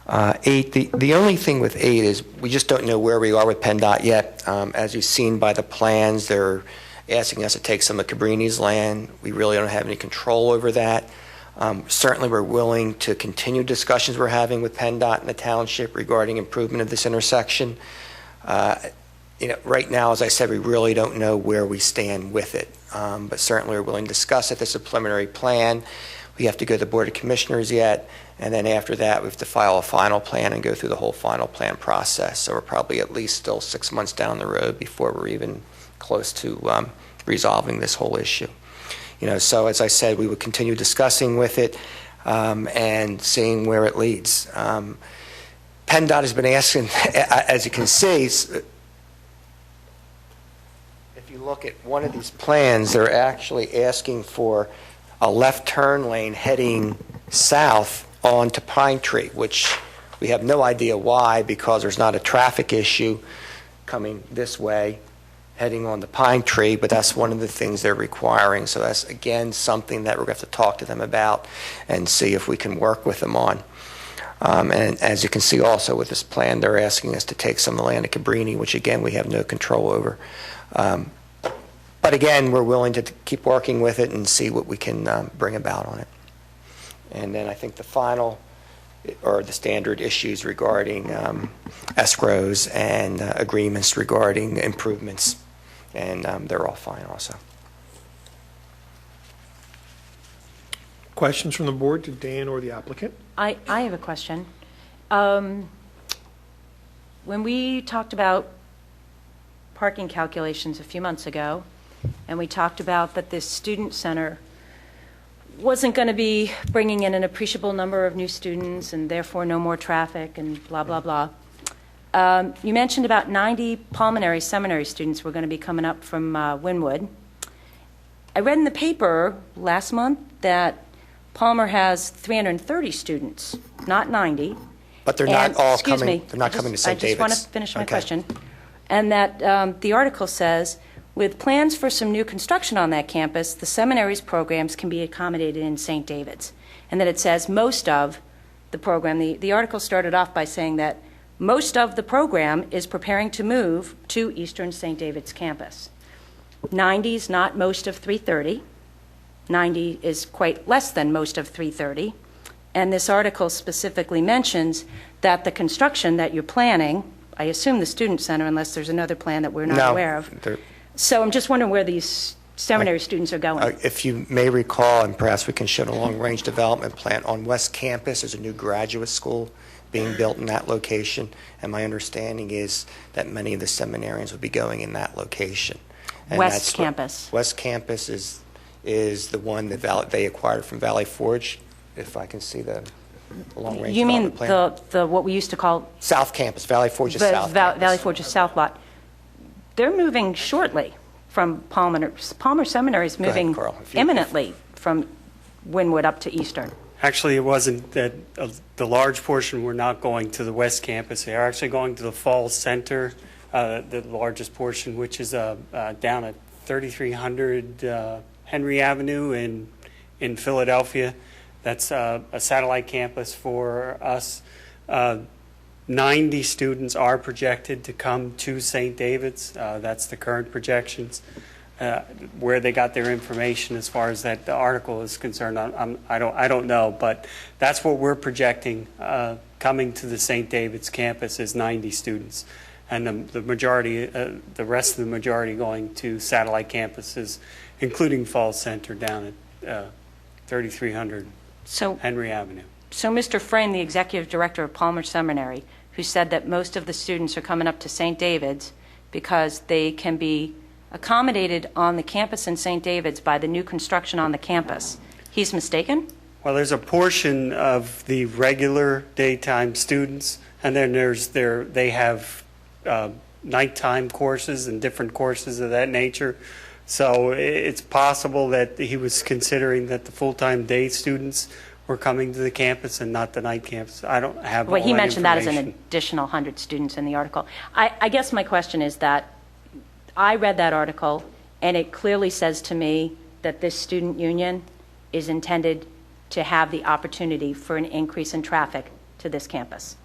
8, the only thing with 8 is we just don't know where we are with PennDOT yet. As you've seen by the plans, they're asking us to take some of Cabrini's land. We really don't have any control over that. Certainly we're willing to continue discussions we're having with PennDOT and the township regarding improvement of this intersection. Right now, as I said, we really don't know where we stand with it, but certainly we're willing to discuss it. This is a preliminary plan. We have to go to the Board of Commissioners yet, and then after that we have to file a final plan and go through the whole final plan process. So we're probably at least still 6 months down the road before we're even close to resolving this whole issue. So as I said, we would continue discussing with it and seeing where it leads. PennDOT has been asking, as you can see, if you look at one of these plans, they're actually asking for a left turn lane heading south onto Pine Tree, which we have no idea why, because there's not a traffic issue coming this way heading on the Pine Tree, but that's one of the things they're requiring. So that's, again, something that we're going to have to talk to them about and see if we can work with them on. And as you can see also with this plan, they're asking us to take some of the land at Cabrini, which, again, we have no control over. But, again, we're willing to keep working with it and see what we can bring about on it. And then I think the final or the standard issues regarding escrows and agreements regarding improvements, and they're all fine also. Questions from the board to Dan or the applicant? I have a question. When we talked about parking calculations a few months ago, and we talked about that this student center wasn't going to be bringing in an appreciable number of new students and therefore no more traffic and blah, blah, blah. You mentioned about 90 pulmonary seminary students were going to be coming up from Wynwood. I read in the paper last month that Palmer has 330 students, not 90. But they're not all coming. They're not coming to St. David's. I just want to finish my question. And that the article says, with plans for some new construction on that campus, the seminary's programs can be accommodated in St. David's. And that it says most of the program. The article started off by saying that most of the program is preparing to move to Eastern St. David's campus. 90 is not most of 330. 90 is quite less than most of 330. And this article specifically mentions that the construction that you're planning, I assume the student center, unless there's another plan that we're not aware of. So I'm just wondering where these seminary students are going. If you may recall, and perhaps we can show a long-range development plan, on West Campus there's a new graduate school being built in that location, and my understanding is that many of the seminarians will be going in that location. And West Campus. West Campus is the one that they acquired from Valley Forge, if I can see the long-range development plan. You mean the what we used to call South Campus, Valley Forge is South Campus. Valley Forge's South lot. They're moving shortly from Palmer. Palmer Seminary is moving imminently from Wynwood up to Eastern. Actually, it wasn't that the large portion were not going to the west campus. They are actually going to the Falls Center, the largest portion, which is down at 3300 Henry Avenue in Philadelphia. That's a satellite campus for us. 90 students are projected to come to St. David's. That's the current projections. Where they got their information as far as that the article is concerned, I don't know, but that's what we're projecting coming to the St. David's campus is 90 students, and the majority, the rest of the majority going to satellite campuses, including Falls Center down at 3300 Henry Avenue. So Mr. Frayne, the executive director of Palmer Seminary, who said that most of the students are coming up to St. David's because they can be accommodated on the campus in St. David's by the new construction on the campus. He's mistaken? Well, there's a portion of the regular daytime students, and then they have nighttime courses and different courses of that nature. So it's possible that he was considering that the full-time day students were coming to the campus and not the night campus. I don't have all that Well, he mentioned that as an information. additional 100 students in the article. I guess my question is that I read that article, and it clearly says to me that this student union is intended to have the opportunity for an increase in traffic to this campus.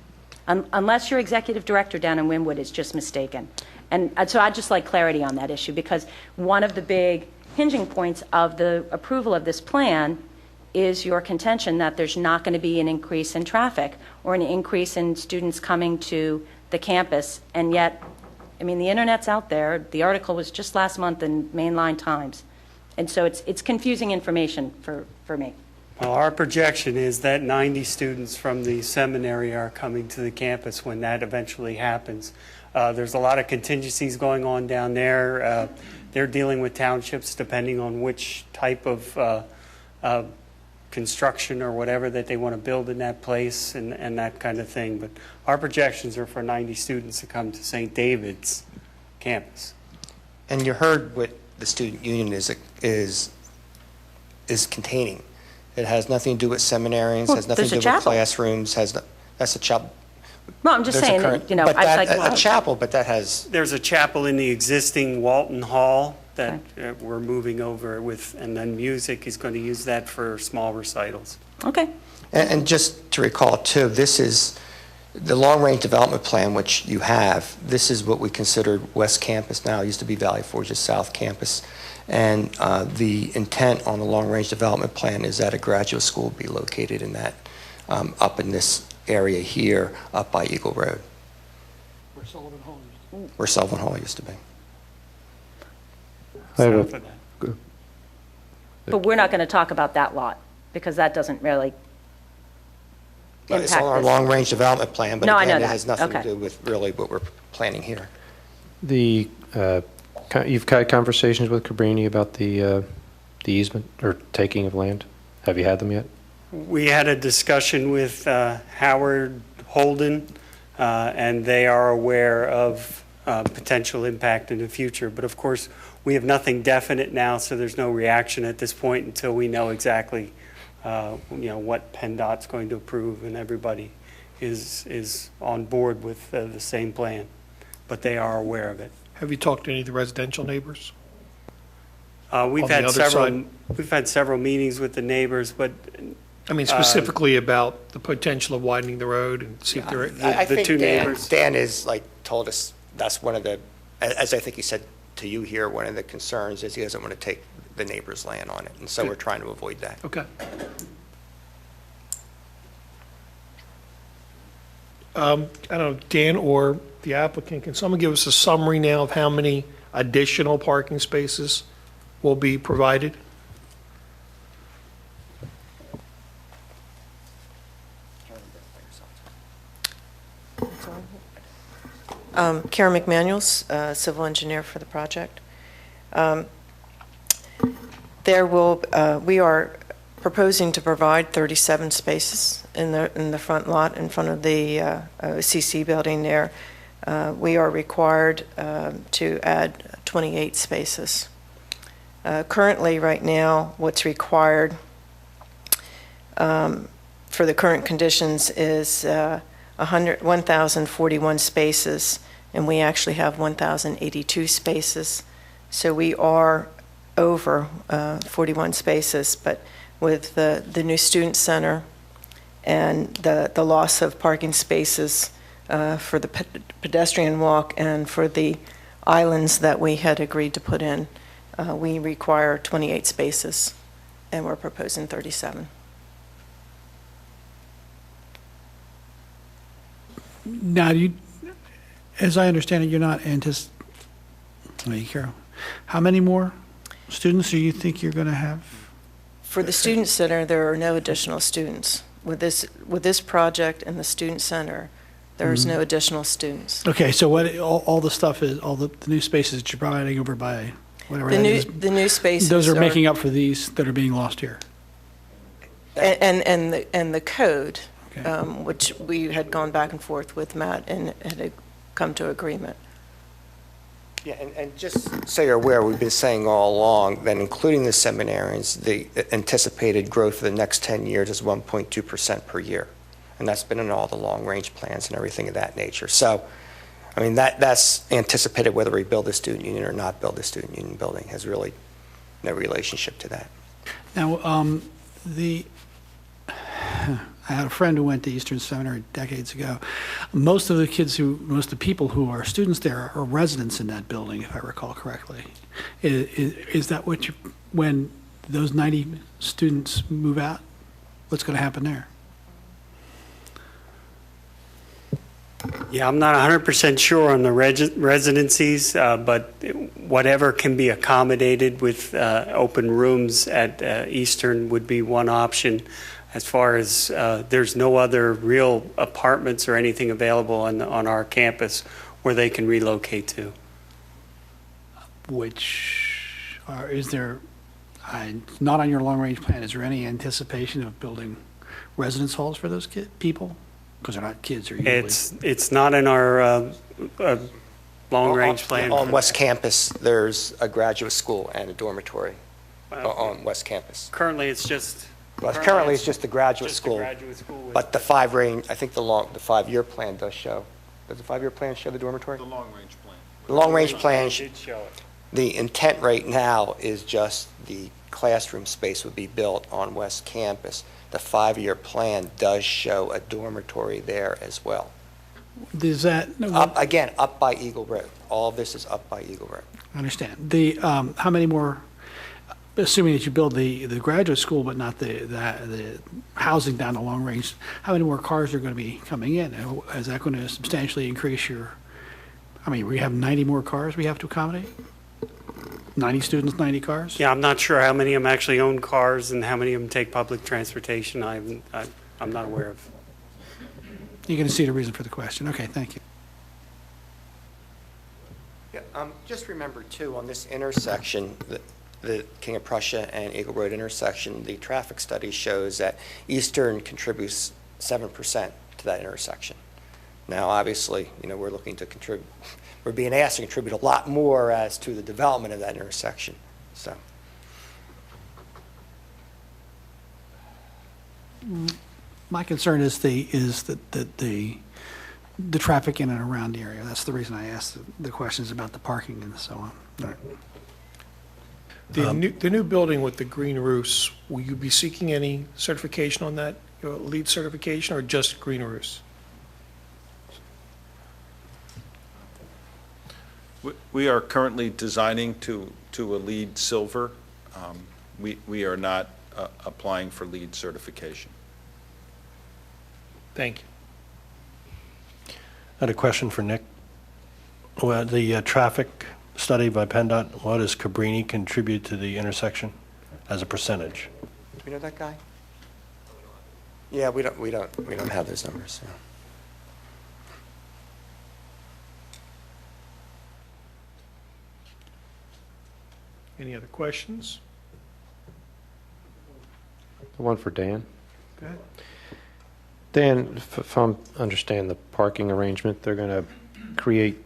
Unless your executive director down in Wynwood is just mistaken. And so I'd just like clarity on that issue, because one of the big hinging points of the approval of this plan is your contention that there's not going to be an increase in traffic or an increase in students coming to the campus, and yet, I mean, the internet's out there. The article was just last month in Mainline Times. And so it's confusing information for me. Well, our projection is that 90 students from the seminary are coming to the campus when that eventually happens. There's a lot of contingencies going on down there. They're dealing with townships depending on which type of construction or whatever that they want to build in that place and that kind of thing. But our projections are for 90 students to come to St. David's campus. And you heard what the student union is containing. It has nothing to do with seminarians, Well, has nothing to there's do a with chapel. classrooms, that's a chapel. Well, I'm just There's a saying, current- you know, but I'd that- like a chapel, but that has, There's a chapel in the existing Walton Hall that we're moving over with, and then music is going to use that for small recitals. Okay. and just to recall too, this is the long-range development plan, which you have. This is what we considered West Campus now. It used to be Valley Forge's South Campus. And the intent on the long-range development plan is that a graduate school be located in that, up in this area here, up by Eagle Road, Where Sullivan Hall used to be. where Sullivan Hall used to be. But we're not going to talk about that lot, because that doesn't really But it's impact on our this. long-range development plan, but No, I know again, it that. has nothing to Okay. do with really what we're planning here. You've had conversations with Cabrini about the easement or taking of land? Have you had them yet? We had a discussion with Howard Holden, and they are aware of potential impact in the future. But of course, we have nothing definite now, so there's no reaction at this point until we know exactly, what PennDOT's going to approve, and everybody is on board with the same plan. But they are aware of it. Have you talked to any of the residential neighbors? We've On the had other several. side? We've had several meetings with the neighbors, but I mean, specifically about the potential of widening the road and see if there are... I think two Dan- neighbors. Dan is, told us that's one of the, as I think he said to you here, one of the concerns is he doesn't want to take the neighbor's land on it, and so Good. we're trying to avoid that. Okay. I don't know, Dan or the applicant, can someone give us a summary now of how many additional parking spaces will be provided? Karen McManuel, civil engineer for the project. We are proposing to provide 37 spaces in the front lot in front of the CC building there. We are required to add 28 spaces. Currently, right now, what's required for the current conditions is 1,041 spaces, and we actually have 1,082 spaces. So we are over 41 spaces, but with the new student center and the loss of parking spaces for the pedestrian walk and for the islands that we had agreed to put in, we require 28 spaces, and we're proposing 37. Now, as I understand it, you're not Carol, how many more students do you think you're going to have? For the student center, there are no additional students. With this project and the student center, there's no additional students. Okay, so what all the stuff is, all the new spaces that you're providing over by whatever that is, The new spaces those are making up for these that are being lost here. And the code, Okay. which we had gone back and forth with Matt and had come to agreement. Yeah, and just so you're aware, we've been saying all along that including the seminarians, the anticipated growth for the next 10 years is 1.2% per year. And that's been in all the long-range plans and everything of that nature. So, I mean, that's anticipated whether we build a student union or not build a student union building has really no relationship to that. Now, I had a friend who went to Eastern Seminary decades ago. Most of the people who are students there are residents in that building, if I recall correctly. Is that when those 90 students move out, what's going to happen there? Yeah, I'm not 100% sure on the residencies, but whatever can be accommodated with open rooms at Eastern would be one option. As far as there's no other real apartments or anything available on our campus where they can relocate to. Is there, not on your long-range plan, is there any anticipation of building residence halls for those people? Because they're not kids, they're usually... It's not in our long-range plan. On West Campus, there's a graduate school and a dormitory on West Campus. Currently, it's just... Currently, it's just the graduate school. With But the 5-year plan does show. Does the 5-year plan show the dormitory? The long-range plan. The long-range plan, did show it. the intent right now is just the classroom space would be built on West Campus. The 5-year plan does show a dormitory there as well. Is that... Up by Eagle Road. All of this is up by Eagle Road. I understand. How many more, assuming that you build the graduate school but not the housing down the long range, how many more cars are going to be coming in? Is that going to substantially increase we have 90 more cars we have to accommodate? 90 students, 90 cars? Yeah, I'm not sure how many of them actually own cars and how many of them take public transportation. I'm not aware of. You're going to see the reason for the question. Okay, thank you. Yeah, just remember, too, on this intersection, the King of Prussia and Eagle Road intersection, the traffic study shows that Eastern contributes 7% to that intersection. Now, obviously, we're looking to contribute. We're being asked to contribute a lot more as to the development of that intersection. So, my concern is the traffic in and around the area. That's the reason I asked the questions about the parking and so on. Right. The new building with the green roofs, will you be seeking any certification on that, LEED certification, or just green roofs? We are currently designing to a LEED Silver. We are not applying for LEED certification. Thank you. I had a question for Nick. Well, the traffic study by PennDOT, what does Cabrini contribute to the intersection as a percentage? do we know that guy? Yeah, we don't have those numbers. Yeah. Any other questions? One for Dan. Go ahead. Dan, if I understand the parking arrangement, they're going to create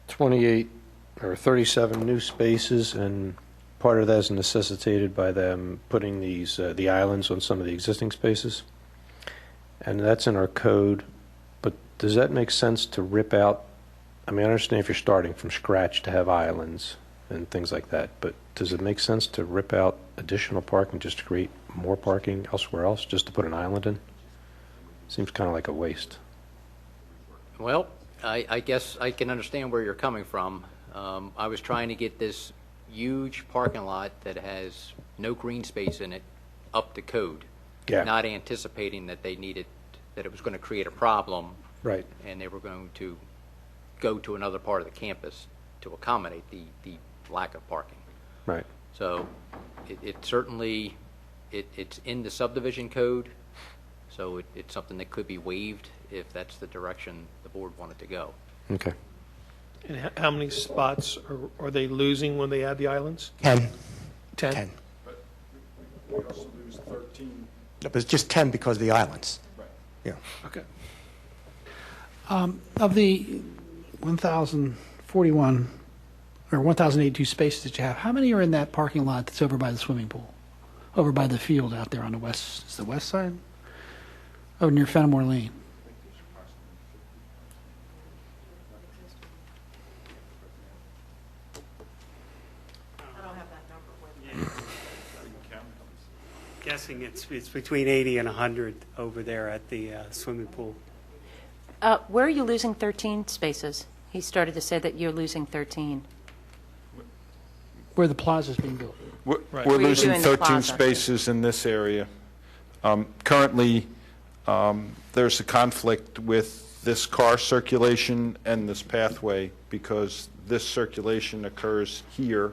28 or 37 new spaces and part of that is necessitated by them putting these, the islands on some of the existing spaces. And that's in our code, but does that make sense to rip out? I mean, I understand if you're starting from scratch to have islands and things like that, but does it make sense to rip out additional parking just to create more parking elsewhere else, just to put an island in? Seems kind of like a waste. Well, I guess I can understand where you're coming from. I was trying to get this huge parking lot that has no green space in it up to code. Yeah. Not anticipating that that it was going to create a problem. Right. And they were going to go to another part of the campus to accommodate the lack of parking. Right. So it certainly, it's in the subdivision code, so it's something that could be waived if that's the direction the board wanted to go. Okay. And how many spots are they losing when they add the islands? 10. 10? 10. But we also lose 13. No, but it's just 10 because of the islands. Right. Yeah. Okay. Of the 1,041 or 1,082 spaces that you have, how many are in that parking lot that's over by the swimming pool? Over by the field out there on the west, is the west side? Over near Fenimore Lane. Guessing it's between 80 and 100 over there at the swimming pool. Where are you losing 13 spaces? He started to say that you're losing 13. Where the plaza's being built. We're Where you're losing doing the 13 plaza. spaces in this area. Currently, there's a conflict with this car circulation and this pathway because this circulation occurs here.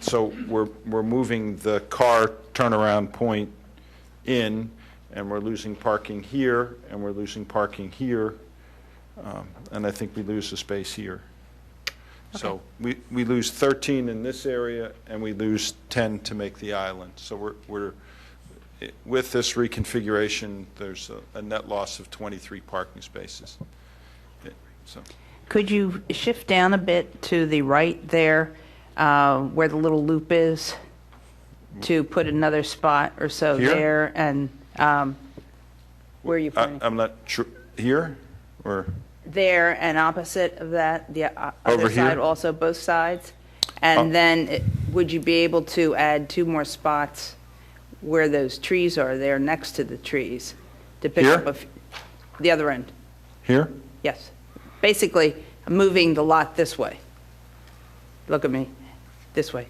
So we're moving the car turnaround point in, and we're losing parking here, and we're losing parking here, and I think we lose the space here. So we lose 13 in this area, and we lose 10 to make the island. So we're with this reconfiguration, there's a net loss of 23 parking spaces. So. Could you shift down a bit to the right there, where the little loop is, to put another spot or so Here? there? And where are you pointing? I'm not sure, here, or? There and opposite of that, the Over other here? side also, both sides? And then would you be able to add 2 more spots where those trees are there next to the trees to pick Here? up the other end? Here? Yes. Basically, moving the lot this way. Look at me, this way.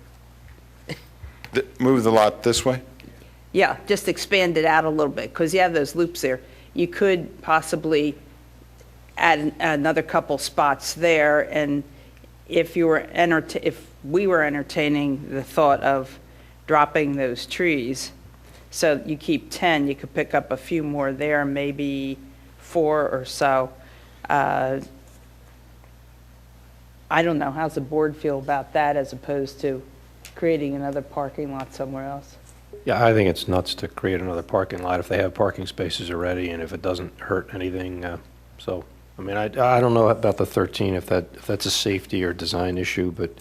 Move the lot this way? Yeah, just expand it out a little bit, because you have those loops there. You could possibly add another couple spots there, and if we were entertaining the thought of dropping those trees, so you keep 10, you could pick up a few more there, maybe 4 or so. I don't know, how's the board feel about that as opposed to creating another parking lot somewhere else? Yeah, I think it's nuts to create another parking lot if they have parking spaces already and if it doesn't hurt anything. So, I mean, I don't know about the 13, if that's a safety or design issue, but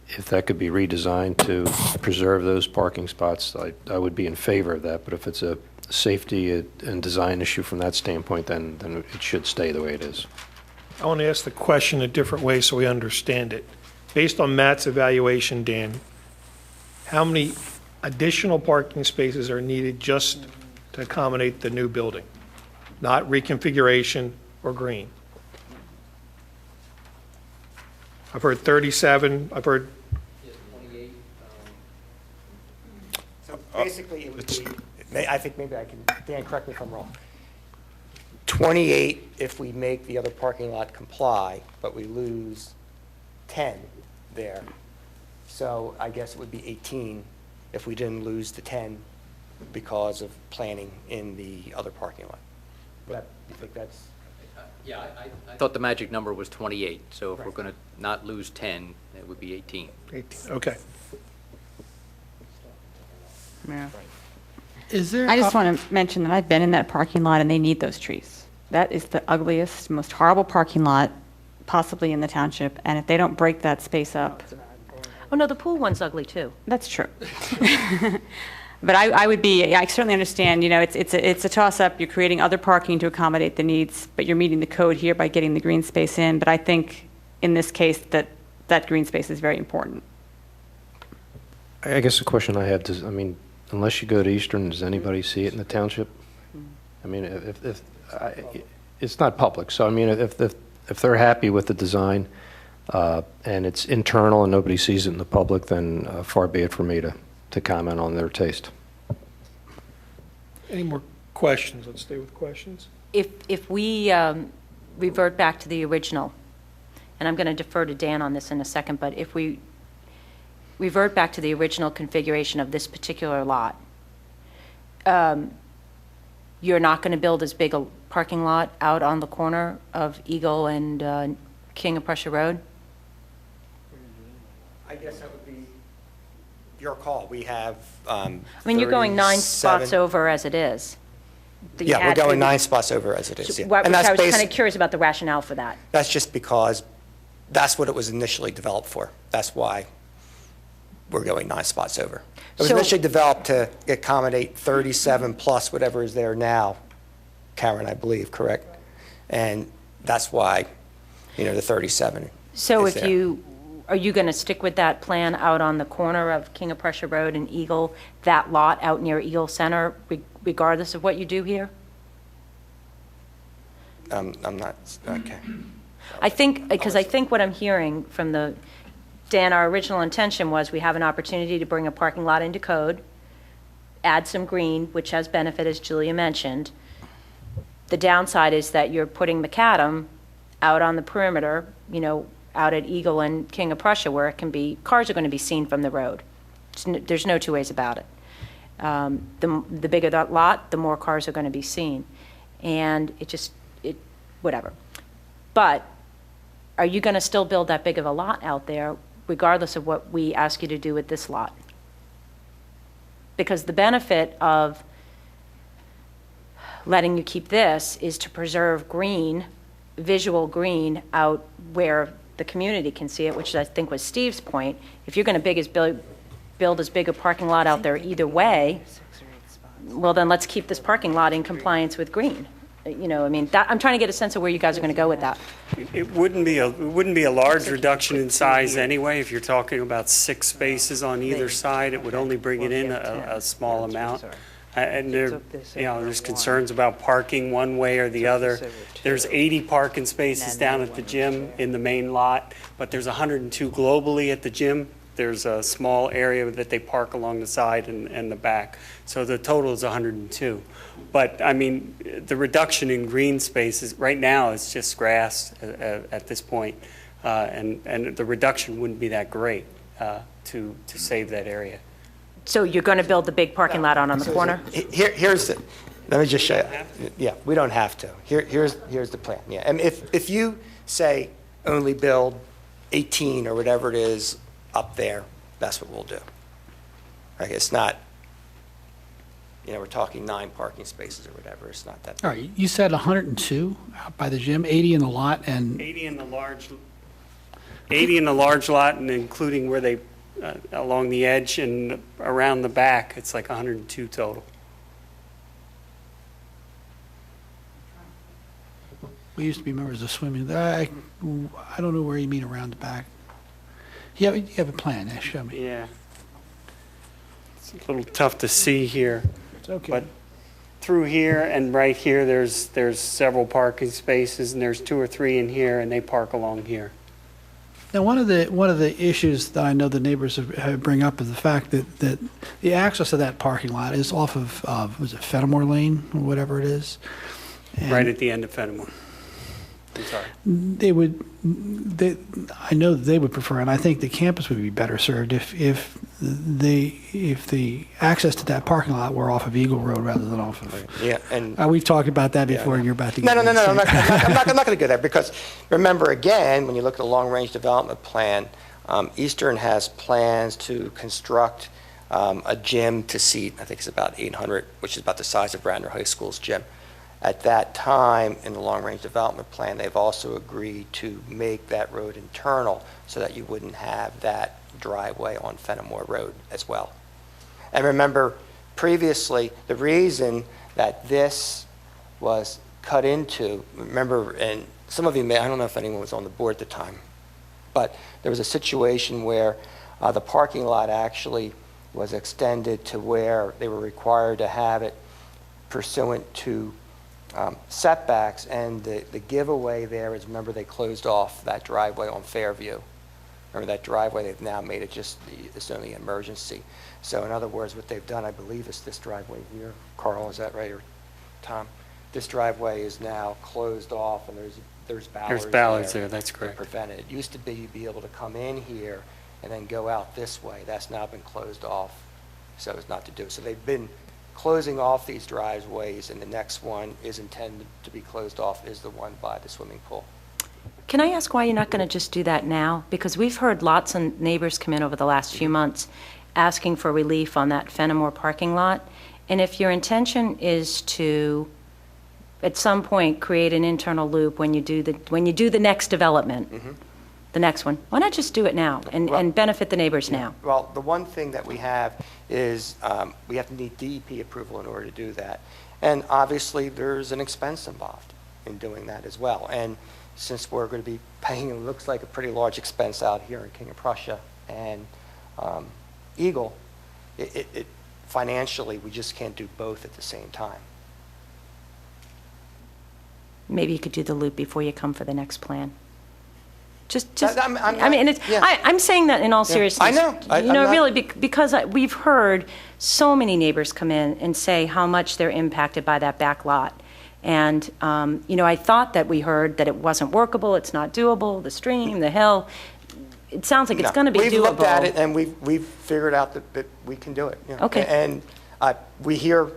if that could be redesigned to preserve those parking spots, I would be in favor of that. But if it's a safety and design issue from that standpoint, then it should stay the way it is. I want to ask the question a different way so we understand it. Based on Matt's evaluation, Dan, how many additional parking spaces are needed just to accommodate the new building? Not reconfiguration or green? I've heard 37, I've heard... So basically, it would be, I think maybe I can, Dan, correct me if I'm wrong. 28 if we make the other parking lot comply, but we lose 10 there. So I guess it would be 18 if we didn't lose the 10 because of planning in the other parking lot. But you think that's... Yeah, I thought the magic number was 28, so if we're going to not lose 10, it would be 18. 18, okay. Yeah. I just want to mention that I've been in that parking lot and they need those trees. That is the ugliest, most horrible parking lot possibly in the township, and if they don't break that space up, Oh, no, the pool one's ugly, too. That's true. But I certainly understand, it's a toss-up. You're creating other parking to accommodate the needs, but you're meeting the code here by getting the green space in. But I think in this case that green space is very important. I guess the question I have is, unless you go to Eastern, does anybody see it in the township? I mean, it's not public, so if they're happy with the design and it's internal and nobody sees it in the public, then far be it for me to comment on their taste. Any more questions? Let's stay with questions. If we revert back to the original, and I'm going to defer to Dan on this in a second, but if we revert back to the original configuration of this particular lot, you're not going to build as big a parking lot out on the corner of Eagle and King of Prussia Road? I guess that would be your call. We have, you're going 9 spots over as it is. Yeah, we're going 9 spots over as it is. Yeah. Which And that's I was kind basic. of curious about the rationale for that. That's just because that's what it was initially developed for. That's why we're going 9 spots over. It was So- initially developed to accommodate 37 plus whatever is there now, Karen, I believe, correct? And that's why, the 37 So is if there. are you going to stick with that plan out on the corner of King of Prussia Road and Eagle, that lot out near Eagle Center, regardless of what you do here? I'm not, okay. I think what I'm hearing from Dan, our original intention was we have an opportunity to bring a parking lot into code, add some green, which has benefit, as Julia mentioned. The downside is that you're putting macadam out on the perimeter, out at Eagle and King of Prussia, where cars are going to be seen from the road. There's no two ways about it. The bigger that lot, the more cars are going to be seen. And whatever. But are you going to still build that big of a lot out there, regardless of what we ask you to do with this lot? Because the benefit of letting you keep this is to preserve green, visual green, out where the community can see it, which I think was Steve's point. If you're going to build as big a parking lot out there either way, well, then let's keep this parking lot in compliance with green. I'm trying to get a sense of where you guys are going to go with that. It wouldn't be a large reduction in size anyway. If you're talking about 6 spaces on either side, it would only bring it in a small amount. And there's concerns about parking one way or the other. There's 80 parking spaces down at the gym in the main lot, but there's 102 globally at the gym. There's a small area that they park along the side and the back. So the total is 102. But, the reduction in green spaces, right now, it's just grass at this point. And the reduction wouldn't be that great to save that area. So you're going to build the big parking lot out on the corner? Let me just show you. Yeah, we don't have to. Here's the plan. Yeah, and if you say only build 18 or whatever it is up there, that's what we'll do. Like, it's not, we're talking 9 parking spaces or whatever. It's not that big. All right, you said 102 out by the gym, 80 in the lot, and 80 in the large lot, and including where they along the edge and around the back, it's like 102 total. we used to be members of swimming. I don't know where you mean around the back. You have a plan, show me. Yeah. It's a little tough to see here. It's okay. But through here and right here, there's several parking spaces, and there's 2 or 3 in here, and they park along here. Now, one of the issues that I know the neighbors have bring up is the fact that the access to that parking lot is off of was it Fenimore Lane or whatever it is? And Right at the end of Fenimore. I'm sorry. I know that they would prefer, and I think the campus would be better served if the access to that parking lot were off of Eagle Road rather than off of. Yeah, and we've talked about that before, and you're about to. No. I'm not going to go there, because remember, again, when you look at the long-range development plan, Eastern has plans to construct a gym to seat, I think it's about 800, which is about the size of Radnor High School's gym. At that time, in the long-range development plan, they've also agreed to make that road internal so that you wouldn't have that driveway on Fenimore Road as well. And remember, previously, the reason that this was cut into, remember, and some of you may, I don't know if anyone was on the board at the time, but there was a situation where the parking lot actually was extended to where they were required to have it pursuant to setbacks, and the giveaway there is, remember, they closed off that driveway on Fairview. Remember that driveway, they've now made it just, it's only emergency. So in other words, what they've done, I believe, is this driveway here. Carl, is that right, or Tom? This driveway is now closed off, and there's ballards there, that's correct. to prevent it. It used to be you'd be able to come in here and then go out this way. That's now been closed off, so as not to do. So they've been closing off these driveways, and the next one is intended to be closed off, is the one by the swimming pool. Can I ask why you're not going to just do that now? Because we've heard lots of neighbors come in over the last few months asking for relief on that Fenimore parking lot. And if your intention is to, at some point, create an internal loop when you do the next development, the next one, why not just do it now and benefit the neighbors now? Well, the one thing that we have is we have to need DEP approval in order to do that. And obviously, there's an expense involved in doing that as well. And since we're going to be paying, it looks like a pretty large expense out here in King of Prussia and Eagle, it financially, we just can't do both at the same time. Maybe you could do the loop before you come for the next plan. Just I'm saying that in all seriousness. I know. Really, because we've heard so many neighbors come in and say how much they're impacted by that back lot. And, I thought that we heard that it wasn't workable, it's not doable, the stream, the hill. It sounds like it's going to be doable. We've looked at it, and we've figured out that we can do it. Okay. And we hear...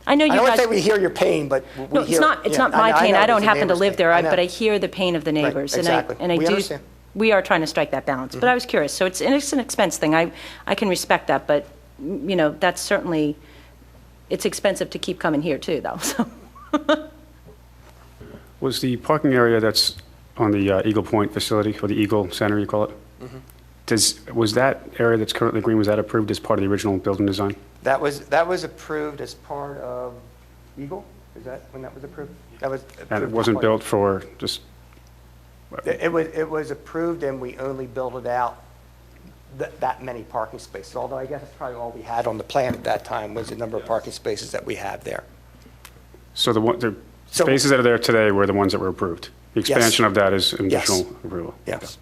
I know you guys... I don't want to say we hear your pain, but we hear... No, it's not my pain. I don't happen to live there, but I hear the pain of the neighbors. Right, exactly. And I do... Understand. We are trying to strike that balance. But I was curious. So it's an expense thing. I can respect that, but, that's certainly... It's expensive to keep coming here, too, though, so... Was the parking area that's on the Eagle Point facility, or the Eagle Center, you call it? Was that area that's currently green, was that approved as part of the original building design? That was approved as part of Eagle? Is that when that was approved? That was approved. And it wasn't built for just... It was approved, and we only built it out that many parking spaces, although I guess it's probably all we had on the plan at that time was the number of parking spaces that we have there. So the spaces that are there today were the ones that were approved? The expansion of that is an additional approval? Yes.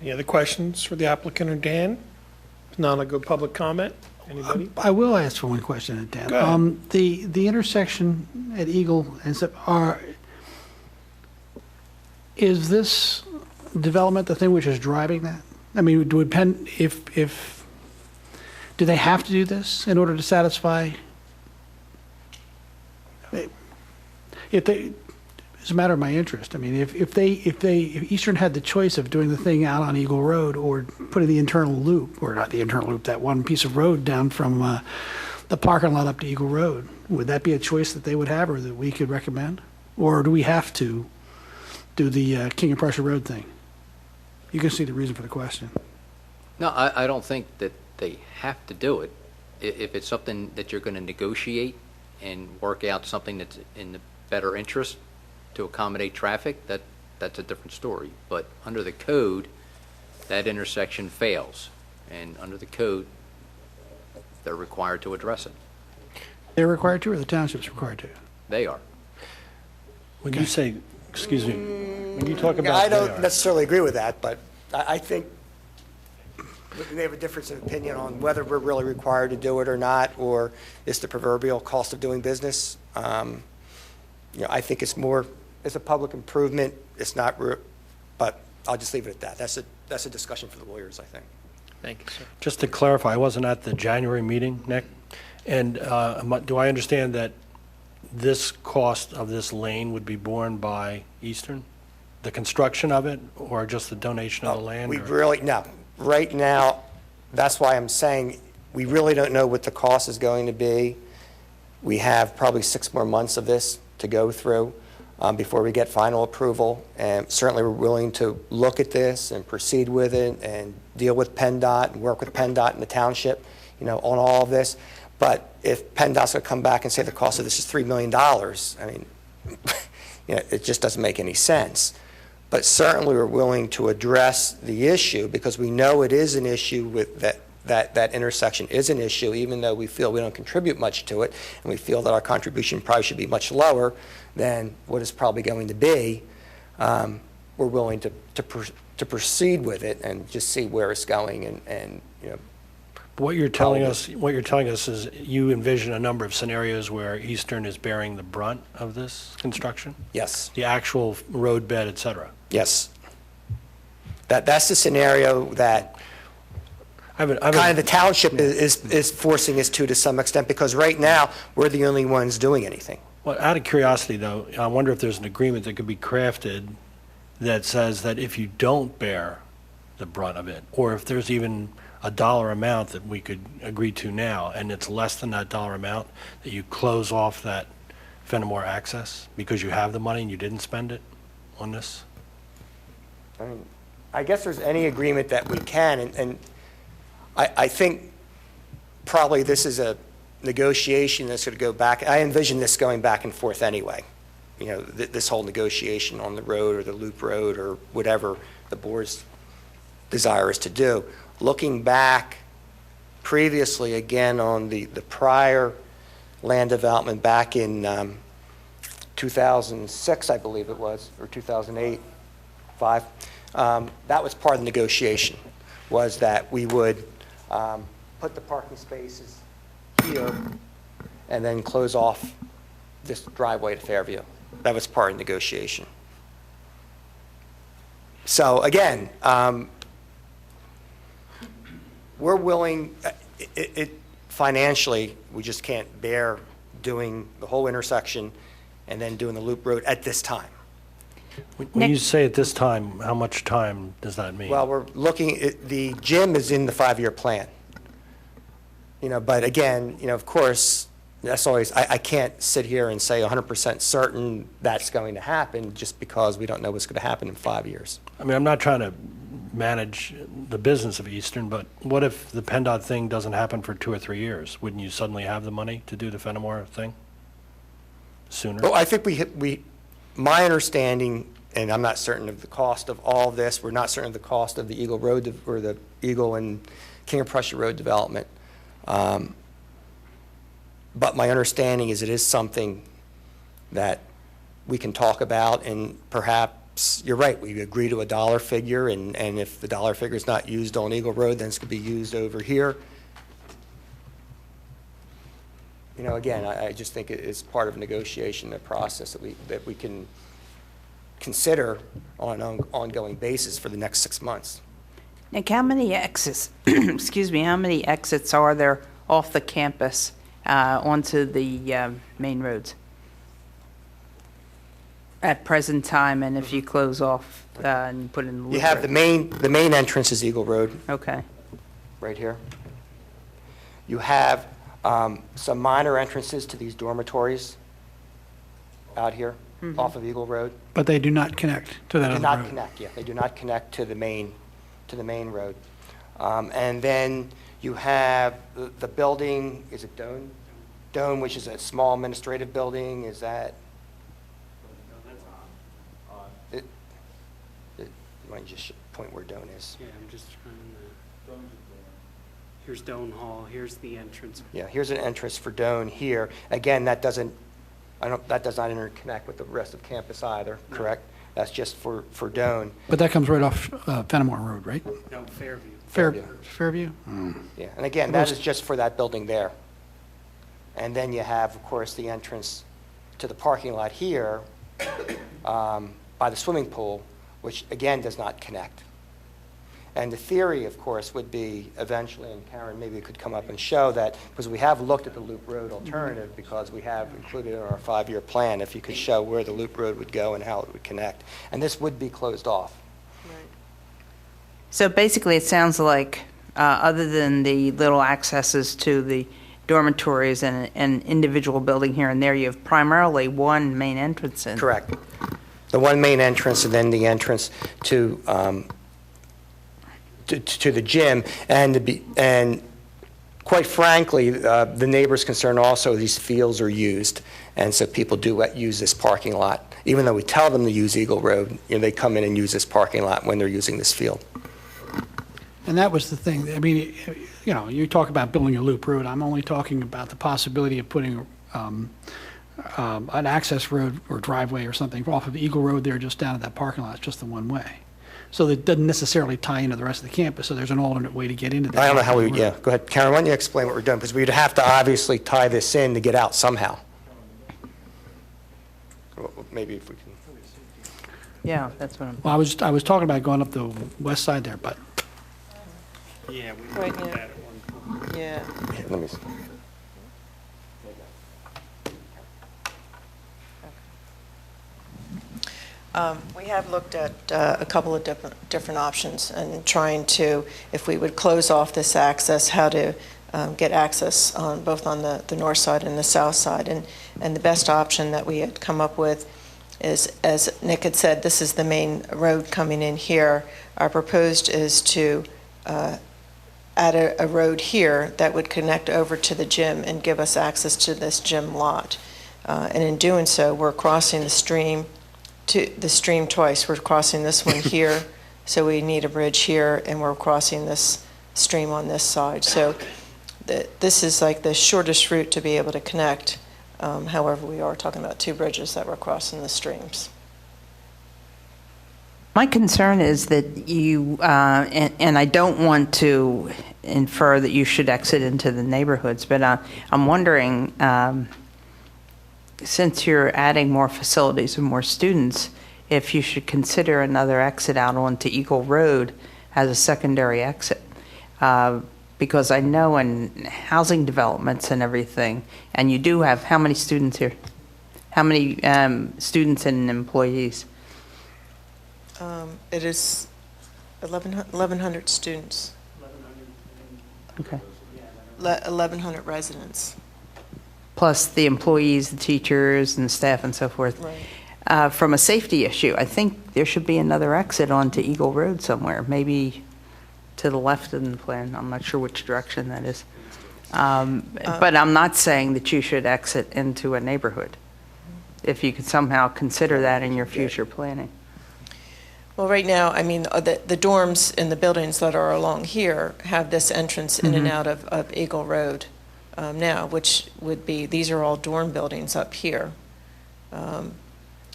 Any other questions for the applicant or Dan? If not, I'll go public comment. Anybody? I will ask for one question, Dan. Go ahead. The intersection at Eagle and is this development the thing which is driving that? I mean, do they have to do this in order to satisfy? It's a matter of my interest. I mean, if Eastern had the choice of doing the thing out on Eagle Road or putting the internal loop, or not the internal loop, that one piece of road down from the parking lot up to Eagle Road, would that be a choice that they would have, or that we could recommend? Or do we have to do the King of Prussia Road thing? You can see the reason for the question. No, I don't think that they have to do it. If it's something that you're going to negotiate and work out something that's in the better interest to accommodate traffic, that's a different story. But under the code, that intersection fails. And under the code, they're required to address it. They're required to, or the township's required to? They are. When you say, excuse me, when you talk about I don't necessarily agree with that, but I think they have a difference of opinion on whether we're really required to do it or not, or it's the proverbial cost of doing business. I think it's a public improvement. It's not, but I'll just leave it at that. That's a discussion for the lawyers, I think. Thank you, sir. Just to clarify, I wasn't at the January meeting, Nick, and do I understand that this cost of this lane would be borne by Eastern? The construction of it, or just the donation of the land? No. Right now, that's why I'm saying we really don't know what the cost is going to be. We have probably 6 more months of this to go through. before we get final approval. And certainly, we're willing to look at this and proceed with it and deal with PennDOT and work with PennDOT and the township, on all of this. But if PennDOT's going to come back and say the cost of this is $3 million, I mean, it just doesn't make any sense. But certainly, we're willing to address the issue because we know it is an issue with that intersection is an issue, even though we feel we don't contribute much to it, and we feel that our contribution probably should be much lower than what it's probably going to be. We're willing to proceed with it and just see where it's going, and What you're telling us is you envision a number of scenarios where Eastern is bearing the brunt of this construction? Yes. The actual road bed, et cetera? Yes. That's the scenario that kind of the township is forcing us to some extent, because right now, we're the only ones doing anything. Well, out of curiosity, though, I wonder if there's an agreement that could be crafted that says that if you don't bear the brunt of it, or if there's even a dollar amount that we could agree to now, and it's less than that dollar amount, that you close off that Fenimore access because you have the money and you didn't spend it on this? I mean, I guess there's any agreement that we can, and I think probably this is a negotiation that's going to go back. I envision this going back and forth anyway. This whole negotiation on the road or the loop road or whatever the board's desire is to do. Looking back previously, again, on the prior land development back in 2006, I believe it was, or 2008, 5, that was part of the negotiation, was that we would put the parking spaces here and then close off this driveway to Fairview. That was part of the negotiation. So again, we're willing, financially, we just can't bear doing the whole intersection and then doing the loop road at this time. When you say at this time, how much time does that mean? Well, we're looking at, the gym is in the 5-year plan. But again, of course, that's always, I can't sit here and say 100% certain that's going to happen just because we don't know what's going to happen in 5 years. I mean, I'm not trying to manage the business of Eastern, but what if the PennDOT thing doesn't happen for 2 or 3 years? Wouldn't you suddenly have the money to do the Fenimore thing sooner? Well, I think my understanding, and I'm not certain of the cost of all of this, we're not certain of the cost of the Eagle Road, or the Eagle and King of Prussia Road development. But my understanding is it is something that we can talk about, and perhaps, you're right, we agree to a dollar figure, and if the dollar figure is not used on Eagle Road, then it's going to be used over here. Again, I just think it's part of a negotiation, a process that we can consider on an ongoing basis for the next 6 months. Nick, how many exits, excuse me, how many exits are there off the campus onto the main roads at present time, and if you close off and put in the loop You have road? the main entrance is Eagle Road. Okay. Right here. You have some minor entrances to these dormitories out here off of Eagle Road. But they do not connect to that They do other not road. connect, yeah. They do not connect to the main road. And then you have the building, is it Doan? Doan, which is a small administrative building, is that? You might just point where Doan is. Yeah, I'm just trying to. Here's Doan Hall, here's the entrance. Yeah, here's an entrance for Doan here. Again, that does not interconnect with the rest of campus either, correct? That's just for Doan. But that comes right off Fenimore Road, right? No, Fairview. Fairview? Yeah, and again, that is just for that building there. And then you have, of course, the entrance to the parking lot here by the swimming pool, which again does not connect. And the theory, of course, would be eventually, and Karen maybe could come up and show that, because we have looked at the loop road alternative, because we have included in our 5-year plan, if you could show where the loop road would go and how it would connect. And this would be closed off. So basically, it sounds like, other than the little accesses to the dormitories and an individual building here and there. You have primarily one main entrance in. Correct. The one main entrance and then the entrance to the gym. And quite frankly, the neighbor's concern also, these fields are used. And so people do use this parking lot. Even though we tell them to use Eagle Road, they come in and use this parking lot when they're using this field. And that was the thing. I mean, you talk about building a loop road. I'm only talking about the possibility of putting an access road or driveway or something off of Eagle Road there just down at that parking lot. It's just the one way. So that doesn't necessarily tie into the rest of the campus, so there's an alternate way to get into that. I don't know how we would, yeah. Go ahead. Karen, why don't you explain what we're doing? Because we'd have to obviously tie this in to get out somehow. Maybe if we can. Yeah, that's what I'm. Well, I was talking about going up the west side there, but. Yeah, we Right looked at now. that at one point. Yeah. Let me see. We have looked at a couple of different options and trying to, if we would close off this access, how to get access on both on the north side and the south side. And the best option that we had come up with is, as Nick had said, this is the main road coming in here. Our proposed is to add a road here that would connect over to the gym and give us access to this gym lot. And in doing so, we're crossing the stream twice. We're crossing this one here, so we need a bridge here, and we're crossing this stream on this side. So this is like the shortest route to be able to connect. However, we are talking about two bridges that we're crossing the streams. My concern is that you, and I don't want to infer that you should exit into the neighborhoods, but I'm wondering, since you're adding more facilities and more students, if you should consider another exit out onto Eagle Road as a secondary exit. Because I know in housing developments and everything, and you do have, how many students here? How many students and employees? It is 1,100 students. Okay. 1,100 residents. Plus the employees, the teachers, and the staff and so forth. Right. From a safety issue, I think there should be another exit onto Eagle Road somewhere, maybe to the left of the plan. I'm not sure which direction that is. But I'm not saying that you should exit into a neighborhood. If you could somehow consider that in your future planning. Well, right now, I mean, the dorms in the buildings that are along here have this entrance in and out of Eagle Road now, which would be, these are all dorm buildings up here.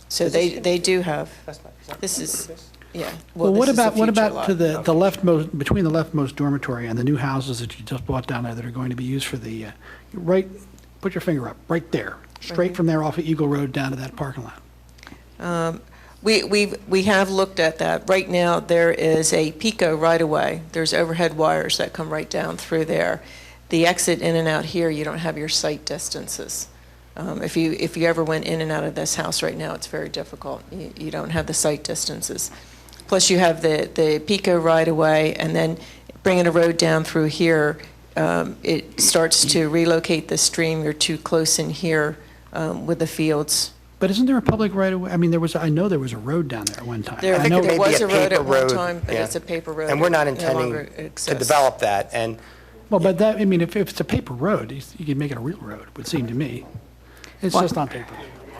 So they do have, this is, yeah. Well, what this is a about future lot. to the leftmost, between the leftmost dormitory and the new houses that you just bought down there that are going to be used for the, right, put your finger up, right there, straight from there off of Eagle Road down to that parking lot. We have looked at that. Right now, there is a Pico right-of-way. There's overhead wires that come right down through there. The exit in and out here, you don't have your sight distances. If you ever went in and out of this house right now, it's very difficult. You don't have the sight distances. Plus, you have the Pico right-of-way, and then bringing a road down through here, it starts to relocate the stream. You're too close in here with the fields. But isn't there a public right-of-way? I mean, I know there was a road down there at one time. There was a road paper at one road, time, but yeah. it's a paper road. And we're not It no longer intending to exists. develop that. And Well, but that, I mean, if it's a paper road, you could make it a real road, would seem to me. It's Well, just not paper.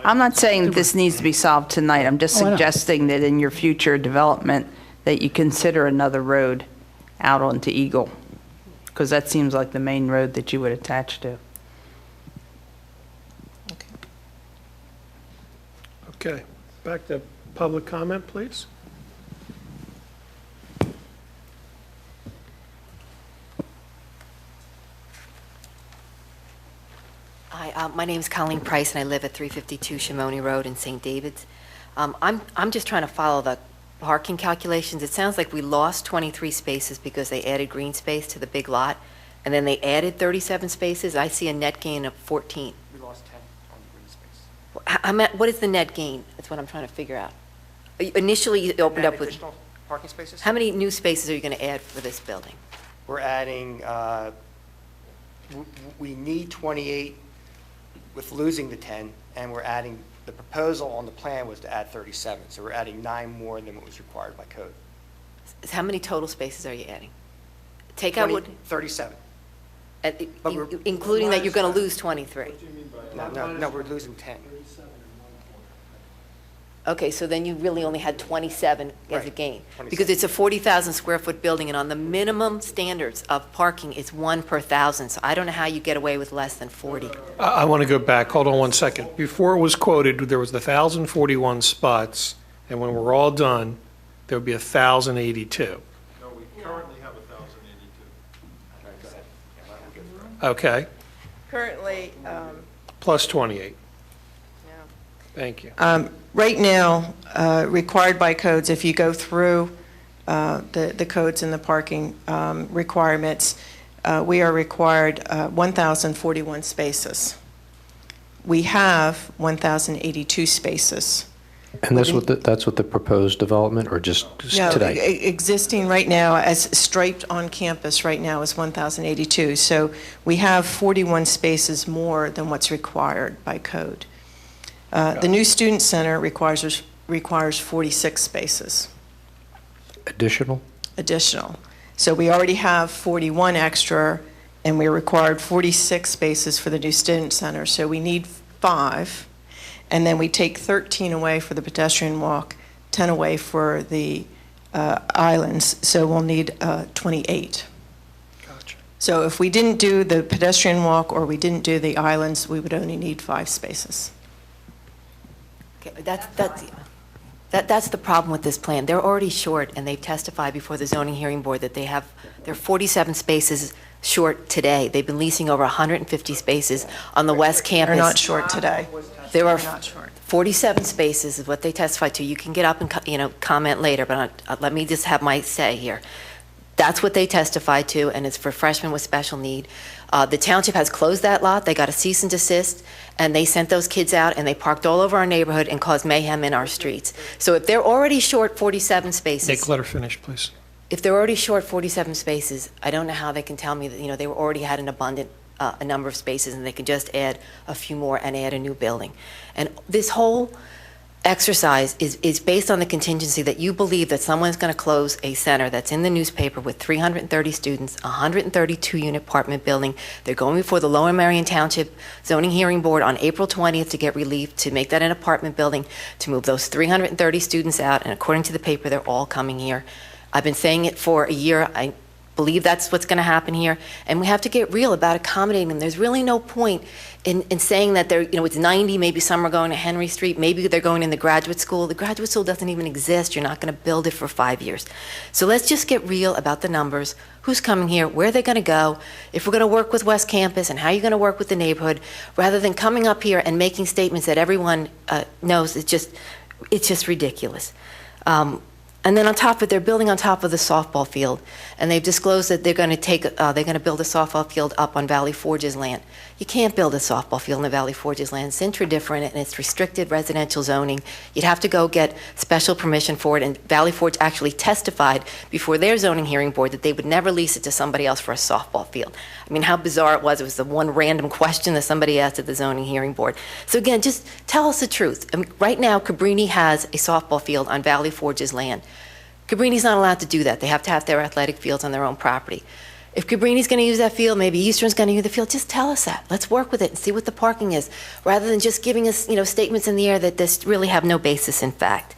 I'm not saying that this needs to be solved tonight. I'm just Oh, I know. suggesting that in your future development, that you consider another road out onto Eagle, because that seems like the main road that you would attach to. Okay, back to public comment, please. Hi, my name is Colleen Price, and I live at 352 Shimoni Road in St. David's. I'm just trying to follow the parking calculations. It sounds like we lost 23 spaces because they added green space to the big lot, and then they added 37 spaces. I see a net gain of 14. we lost 10 on the green space. What is the net gain? That's what I'm trying to figure out. Initially, you opened up with, Additional parking spaces? how many new spaces are you going to add for this building? We're adding we need 28 with losing the 10, and we're adding, the proposal on the plan was to add 37, so we're adding 9 more than what was required by code. How many total spaces are you adding? Take out 20 what, 37. including that you're going to lose 23. No, we're losing 10. Okay, so then you really only had 27 as a Right, gain. 27. Because it's a 40,000 square foot building, and on the minimum standards of parking, it's 1 per 1,000. So I don't know how you get away with less than 40. I want to go back, hold on one second. Before it was quoted, there was the 1,041 spots, and when we're all done, there would be 1,082. No, we currently have 1,082. Okay, Currently, plus 28. Thank you. right now, required by codes, if you go through the codes and the parking requirements, we are required 1,041 spaces. We have 1,082 spaces. And that's what the proposed development, or just No, today? existing right now, as striped on campus right now, is 1,082. So we have 41 spaces more than what's required by code. The new student center requires 46 spaces. Additional? Additional. So we already have 41 extra, and we're required 46 spaces for the new student center. So we need 5, and then we take 13 away for the pedestrian walk, 10 away for the islands, so we'll need 28. Gotcha. So if we didn't do the pedestrian walk or we didn't do the islands, we would only need 5 spaces. Okay, that's the problem with this plan. They're already short, and they've testified before the zoning hearing board that they're 47 spaces short today. They've been leasing over 150 spaces on the west campus. They're not short today. There are They're not short. 47 spaces is what they testified to. You can get up and comment later, but let me just have my say here. That's what they testified to, and it's for freshmen with special need. The township has closed that lot. They got a cease and desist, and they sent those kids out, and they parked all over our neighborhood and caused mayhem in our streets. So if they're already short 47 spaces, Nick, let her finish, please. if they're already short 47 spaces, I don't know how they can tell me that, they already had an abundant a number of spaces, and they can just add a few more and add a new building. And this whole exercise is based on the contingency that you believe that someone's going to close a center that's in the newspaper with 330 students, 132-unit apartment building. They're going before the Lower Merion Township Zoning Hearing Board on April 20th to get relief to make that an apartment building, to move those 330 students out, and according to the paper, they're all coming here. I've been saying it for a year. I believe that's what's going to happen here, and we have to get real about accommodating them. There's really no point in saying that they're, it's 90, maybe some are going to Henry Street, maybe they're going in the graduate school. The graduate school doesn't even exist. You're not going to build it for 5 years. So let's just get real about the numbers, who's coming here, where they're going to go, if we're going to work with West Campus, and how you're going to work with the neighborhood, rather than coming up here and making statements that everyone knows. It's just ridiculous. And then on top of it, they're building on top of the softball field, and they've disclosed that they're going to build a softball field up on Valley Forge's land. You can't build a softball field in the Valley Forge's land. It's interdifferent, and it's restricted residential zoning. You'd have to go get special permission for it, and Valley Forge actually testified before their zoning hearing board that they would never lease it to somebody else for a softball field. I mean, how bizarre it was. It was the one random question that somebody asked at the zoning hearing board. So again, just tell us the truth. I mean, right now, Cabrini has a softball field on Valley Forge's land. Cabrini's not allowed to do that. They have to have their athletic fields on their own property. If Cabrini's going to use that field, maybe Eastern's going to use the field, just tell us that. Let's work with it and see what the parking is, rather than just giving us, statements in the air that this really have no basis in fact.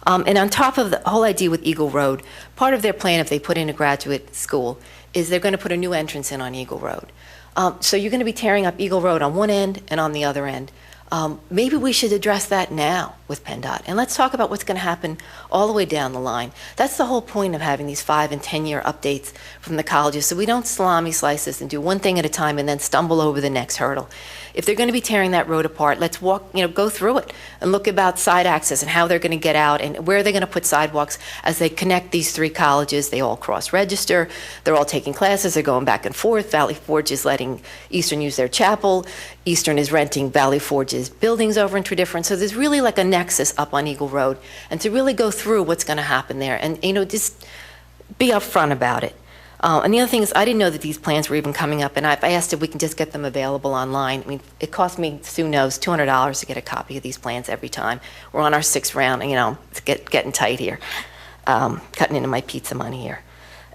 And on top of the whole idea with Eagle Road, part of their plan, if they put in a graduate school, is they're going to put a new entrance in on Eagle Road. So you're going to be tearing up Eagle Road on one end and on the other end. Maybe we should address that now with PennDOT, and let's talk about what's going to happen all the way down the line. That's the whole point of having these 5- and 10-year updates from the colleges, so we don't salami slice this and do one thing at a time and then stumble over the next hurdle. If they're going to be tearing that road apart, let's go through it and look about side access and how they're going to get out and where they're going to put sidewalks as they connect these 3 colleges. They all cross-register. They're all taking classes. They're going back and forth. Valley Forge is letting Eastern use their chapel. Eastern is renting Valley Forge's buildings over in Tredyffrin. So there's really like a nexus up on Eagle Road, and to really go through what's going to happen there and, just be upfront about it. And the other thing is, I didn't know that these plans were even coming up, and I asked if we can just get them available online. I mean, it cost me, Sue knows, $200 to get a copy of these plans every time. We're on our 6th round, you know, it's getting tight here, cutting into my pizza money here.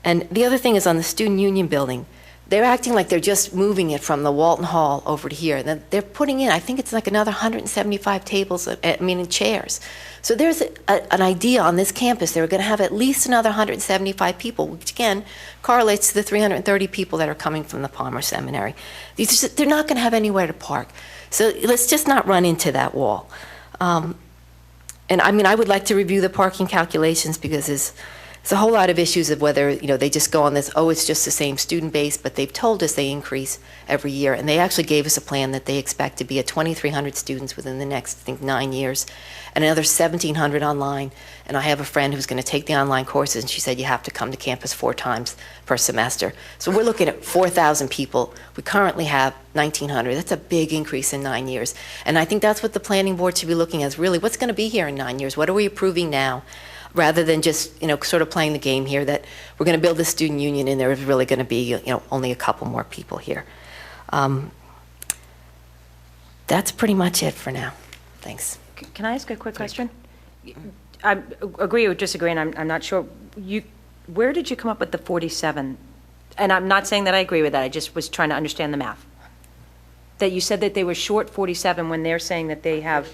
And the other thing is on the Student Union building, they're acting like they're just moving it from the Walton Hall over to here. Then they're putting in, I think it's like another 175 tables, and chairs. So there's an idea on this campus, they were going to have at least another 175 people, which again correlates to the 330 people that are coming from the Palmer Seminary. They're not going to have anywhere to park. So let's just not run into that wall. And I mean, I would like to review the parking calculations because there's a whole lot of issues of whether, you know, they just go on this, oh, it's just the same student base, but they've told us they increase every year. And they actually gave us a plan that they expect to be at 2,300 students within the next, I think, 9 years, and another 1,700 online. And I have a friend who's going to take the online courses, and she said you have to come to campus 4 times per semester. So we're looking at 4,000 people. We currently have 1,900. That's a big increase in 9 years. And I think that's what the planning board should be looking at, is really what's going to be here in 9 years? What are we approving now? Rather than just, you know, sort of playing the game here that we're going to build a student union and there is really going to be, you know, only a couple more people here. That's pretty much it for now. Thanks. Can I ask a quick question? I agree or disagree, and I'm not sure. Where did you come up with the 47? And I'm not saying that I agree with that. I just was trying to understand the math. That you said that they were short 47 when they're saying that they have...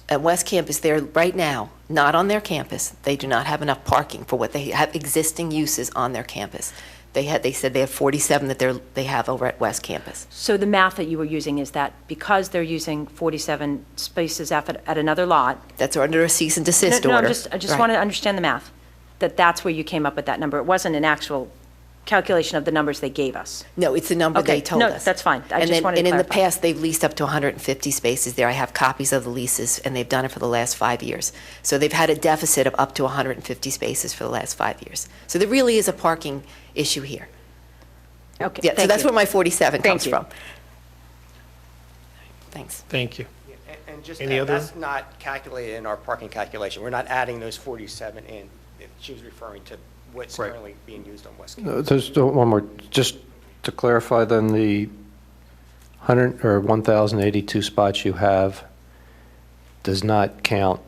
At West Campus, they're right now not on their campus. They do not have enough parking for what they have existing uses on their campus. They said they have 47 that they have over at West Campus. So the math that you were using is that because they're using 47 spaces at another lot... That's under a cease and desist order. I just want to understand the math, that's where you came up with that number. It wasn't an actual calculation of the numbers they gave us. No, it's the number they told us. No, that's fine. And in the past, they've leased up to 150 spaces there. I have copies of the leases, and they've done it for the last 5 years. So they've had a deficit of up to 150 spaces for the last 5 years. So there really is a parking issue here. Okay, yeah, so that's where my 47 comes from. Thanks. Thank you. And just Any other? that's not calculated in our parking calculation. We're not adding those 47 in. She was referring to what's currently being used on West Campus. There's one more, just to clarify then, the 1,082 spots you have does not count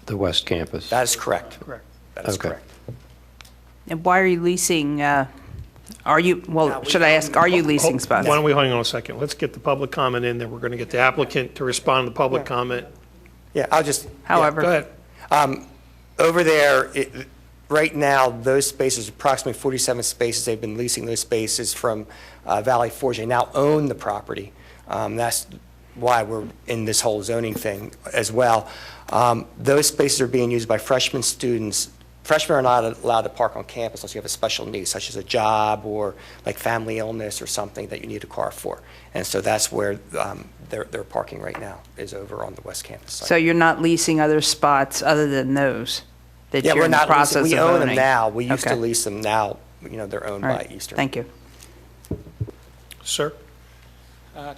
the West Campus? That is correct. Correct. That is correct. And why are you leasing, are you leasing spots? Why don't we hang on a second? Let's get the public comment in, then we're going to get the applicant to respond to the public comment. Yeah, I'll just... However. Go ahead. Over there, right now, those spaces, approximately 47 spaces, they've been leasing those spaces from Valley Forge. They now own the property. That's why we're in this whole zoning thing as well. Those spaces are being used by freshman students. Freshmen are not allowed to park on campus unless you have a special need, such as a job or like family illness or something that you need a car for. And so that's where they're parking right now, is over on the West Campus site. So you're not leasing other spots other than those that you're in the process of owning? We own them now. We used to lease them. Now, you know, they're owned by Eastern. Thank you. Sir?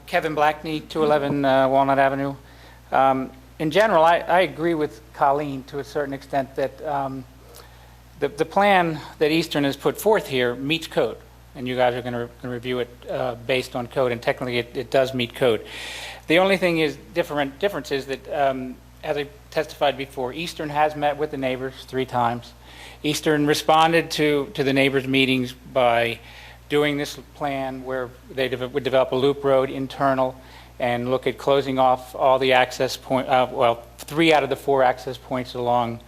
Kevin Blackney, 211 Walnut Avenue. In general, I agree with Colleen to a certain extent that the plan that Eastern has put forth here meets code, and you guys are going to review it based on code, and technically it does meet code. The only thing is difference is that, as I testified before, Eastern has met with the neighbors 3 times. Eastern responded to the neighbors' meetings by doing this plan where they would develop a loop road internal and look at closing off all the access point, 3 out of the 4 access points along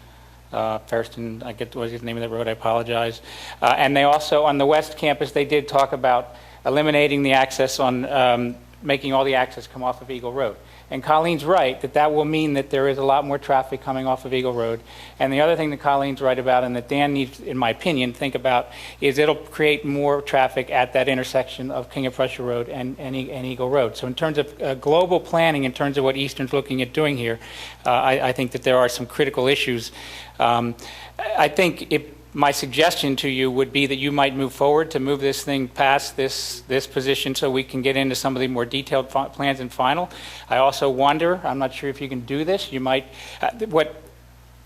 Ferriston, I get what is the name of the road, I apologize. And they also, on the West Campus, they did talk about eliminating the access on, making all the access come off of Eagle Road. And Colleen's right, that will mean that there is a lot more traffic coming off of Eagle Road. And the other thing that Colleen's right about, and that Dan needs, in my opinion, think about, is it'll create more traffic at that intersection of King of Prussia Road and Eagle Road. So in terms of global planning, in terms of what Eastern's looking at doing here, I think that there are some critical issues. I think my suggestion to you would be that you might move forward to move this thing past this position so we can get into some of the more detailed plans and final. I also wonder, I'm not sure if you can do this, you might,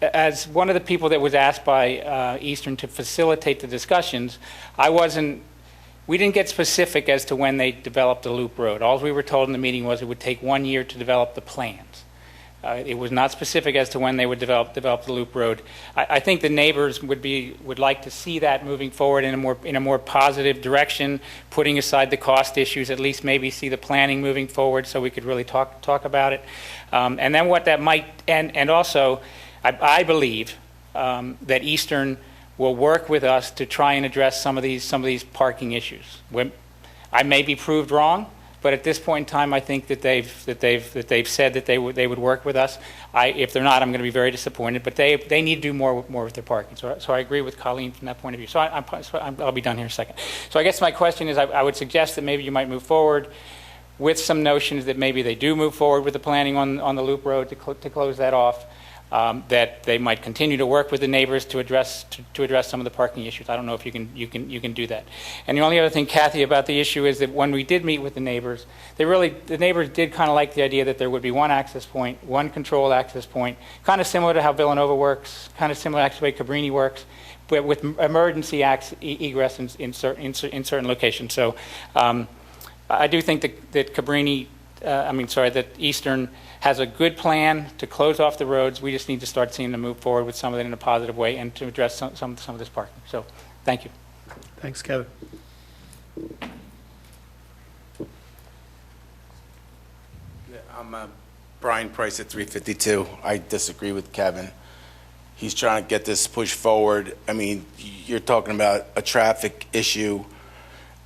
as one of the people that was asked by Eastern to facilitate the discussions, we didn't get specific as to when they developed the loop road. All we were told in the meeting was it would take 1 year to develop the plans. It was not specific as to when they would develop the loop road. I think the neighbors would like to see that moving forward in a more positive direction, putting aside the cost issues, at least maybe see the planning moving forward so we could really talk about it. And then what that might, and also, I believe that Eastern will work with us to try and address some of these parking issues. I may be proved wrong, but at this point in time, I think that they've said that they would work with us. If they're not, I'm going to be very disappointed. But they need to do more with their parking. So I agree with Colleen from that point of view. So I'll be done here in a second. So I guess my question is, I would suggest that maybe you might move forward with some notions that maybe they do move forward with the planning on the loop road to close that off. That they might continue to work with the neighbors to address some of the parking issues. I don't know if you can do that. And the only other thing, Kathy, about the issue is that when we did meet with the neighbors, the neighbors did kind of like the idea that there would be one access point, one controlled access point, kind of similar to how Villanova works, kind of similar to the way Cabrini works, but with emergency egress in certain locations. So I do think that that Eastern has a good plan to close off the roads. We just need to start seeing them move forward with some of it in a positive way and to address some of this parking. So, thank you. Thanks, Kevin. I'm Brian Price at 352. I disagree with Kevin. He's trying to get this pushed forward. I mean, you're talking about a traffic issue.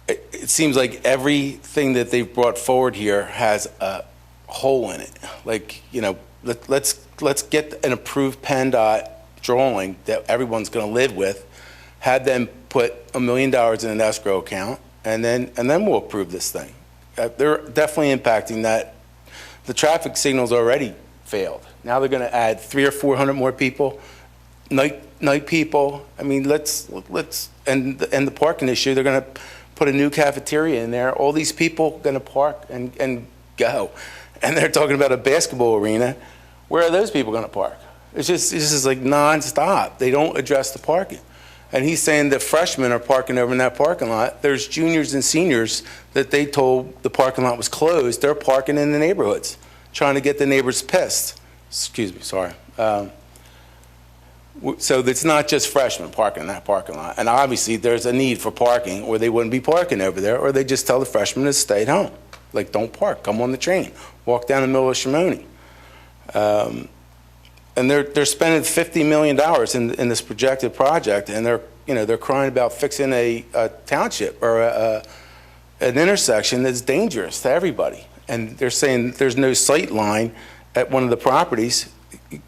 It seems like everything that they've brought forward here has a hole in it. Like, let's get an approved PennDOT drawing that everyone's going to live with, have them put $1 million in an escrow account, and then we'll approve this thing. They're definitely impacting that. The traffic signals already failed. Now they're going to add 300 or 400 more people, night people. I mean, and the parking issue, they're going to put a new cafeteria in there. All these people going to park and go. And they're talking about a basketball arena. Where are those people going to park? It's just like nonstop. They don't address the parking. And he's saying that freshmen are parking over in that parking lot. There's juniors and seniors that they told the parking lot was closed. They're parking in the neighborhoods, trying to get the neighbors pissed. Excuse me, sorry. So it's not just freshmen parking in that parking lot. And obviously there's a need for parking, or they wouldn't be parking over there, or they just tell the freshmen to stay at home. Like, don't park, come on the train, walk down the middle of Shimoni. And they're spending $50 million in this projected project, and they're crying about fixing a township or an intersection that's dangerous to everybody. And they're saying there's no sight line at one of the properties.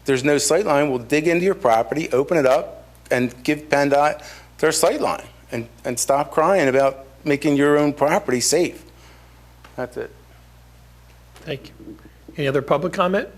There's no sight line. We'll dig into your property, open it up, and give PennDOT their sight line, and stop crying about making your own property safe. That's it. Thank you. Any other public comment?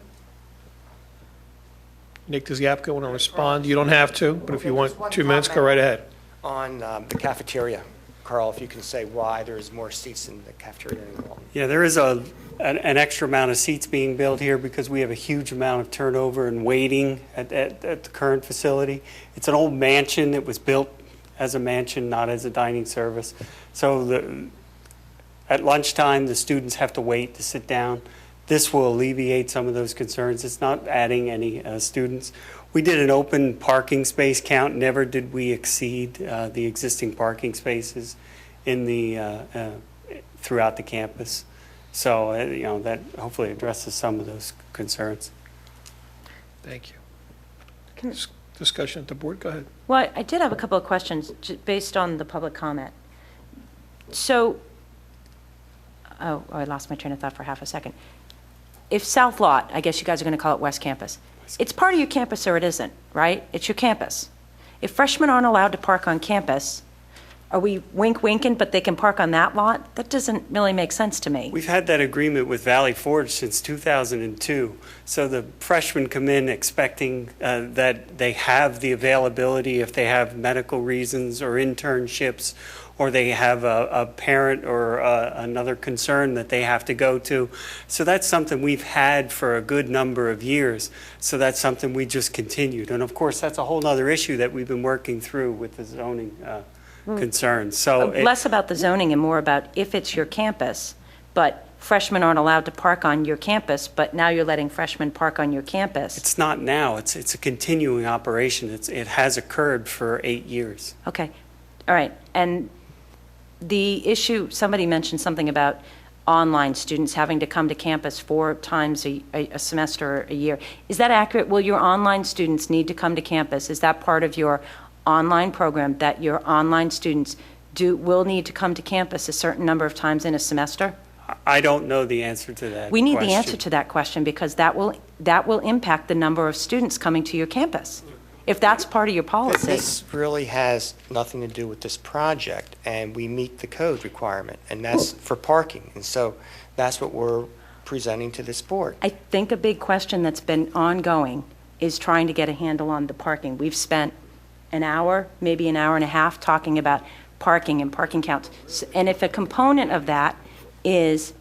Nick, does Yapka want to respond? You don't have to, but if you want 2 minutes, go right ahead. On the cafeteria, Carl, if you can say why there's more seats in the cafeteria than Walton. Yeah, there is an extra amount of seats being built here because we have a huge amount of turnover and waiting at the current facility. It's an old mansion. It was built as a mansion, not as a dining service. So at lunchtime, the students have to wait to sit down. This will alleviate some of those concerns. It's not adding any students. We did an open parking space count. Never did we exceed the existing parking spaces in throughout the campus. So that hopefully addresses some of those concerns. Thank you. Discussion at the board. Go ahead. Well, I did have a couple of questions based on the public comment. So, I lost my train of thought for half a second. If South Lot, I guess you guys are going to call it West Campus, it's part of your campus or it isn't, right? It's your campus. If freshmen aren't allowed to park on campus, are we winking, but they can park on that lot? That doesn't really make sense to me. We've had that agreement with Valley Forge since 2002. So the freshmen come in expecting that they have the availability if they have medical reasons or internships or they have a parent or another concern that they have to go to. So that's something we've had for a good number of years. So that's something we just continued. And of course, that's a whole other issue that we've been working through with the zoning concerns. So Less about the zoning and more about if it's your campus, but freshmen aren't allowed to park on your campus, but now you're letting freshmen park on your campus. it's not now. It's a continuing operation. It has occurred for 8 years. Okay, all right. And the issue, somebody mentioned something about online students having to come to campus 4 times a semester or a year. Is that accurate? Will your online students need to come to campus? Is that part of your online program, that your online students will need to come to campus a certain number of times in a semester? I don't know the answer to that We need question. the answer to that question, because that will impact the number of students coming to your campus, if that's part of your policy. This really has nothing to do with this project, and we meet the code requirement, and that's for parking. And so that's what we're presenting to this board. I think a big question that's been ongoing is trying to get a handle on the parking. We've spent an hour, maybe an hour and a half, talking about parking and parking counts. And if a component of that is,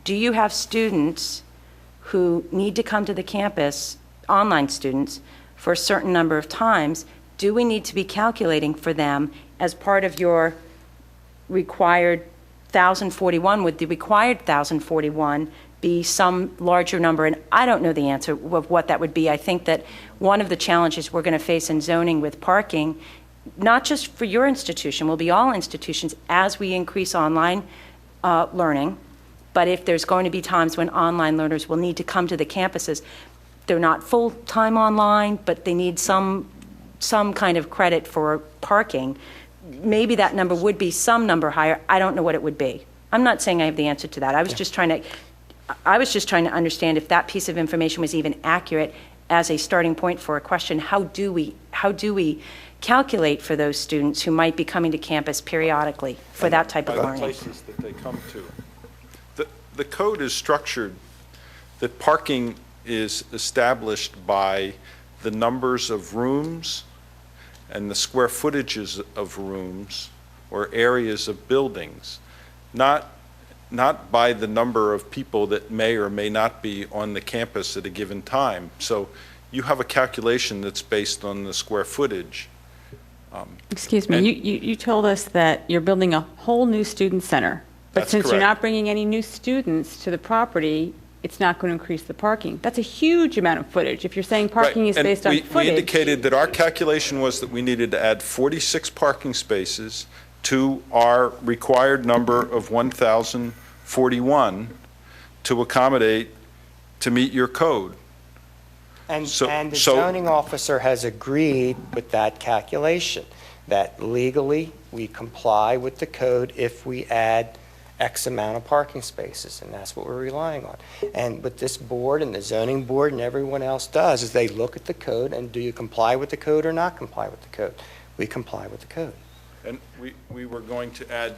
do you have students who need to come to the campus, online students, for a certain number of times? Do we need to be calculating for them as part of your required 1,041? Would the required 1,041 be some larger number? And I don't know the answer of what that would be. I think that one of the challenges we're going to face in zoning with parking, not just for your institution, will be all institutions as we increase online learning. But if there's going to be times when online learners will need to come to the campuses, they're not full-time online, but they need some kind of credit for parking, maybe that number would be some number higher. I don't know what it would be. I'm not saying I have the answer to that. I was just trying to understand if that piece of information was even accurate as a starting point for a question. How do we calculate for those students who might be coming to campus periodically for that type of By the learning? places that they come to. The code is structured that parking is established by the numbers of rooms and the square footages of rooms or areas of buildings, not by the number of people that may or may not be on the campus at a given time. So you have a calculation that's based on the square footage. Excuse me, you told us that you're building a whole new student center. But That's since you're correct. not bringing any new students to the property, it's not going to increase the parking. That's a huge amount of footage. If you're saying parking is And based on we footage. indicated that our calculation was that we needed to add 46 parking spaces to our required number of 1,041 to accommodate, to meet your code. And So- the so- zoning officer has agreed with that calculation, that legally we comply with the code if we add X amount of parking spaces, and that's what we're relying on. And what this board and the zoning board and everyone else does is they look at the code and do you comply with the code or not comply with the code? We comply with the code. And we were going to add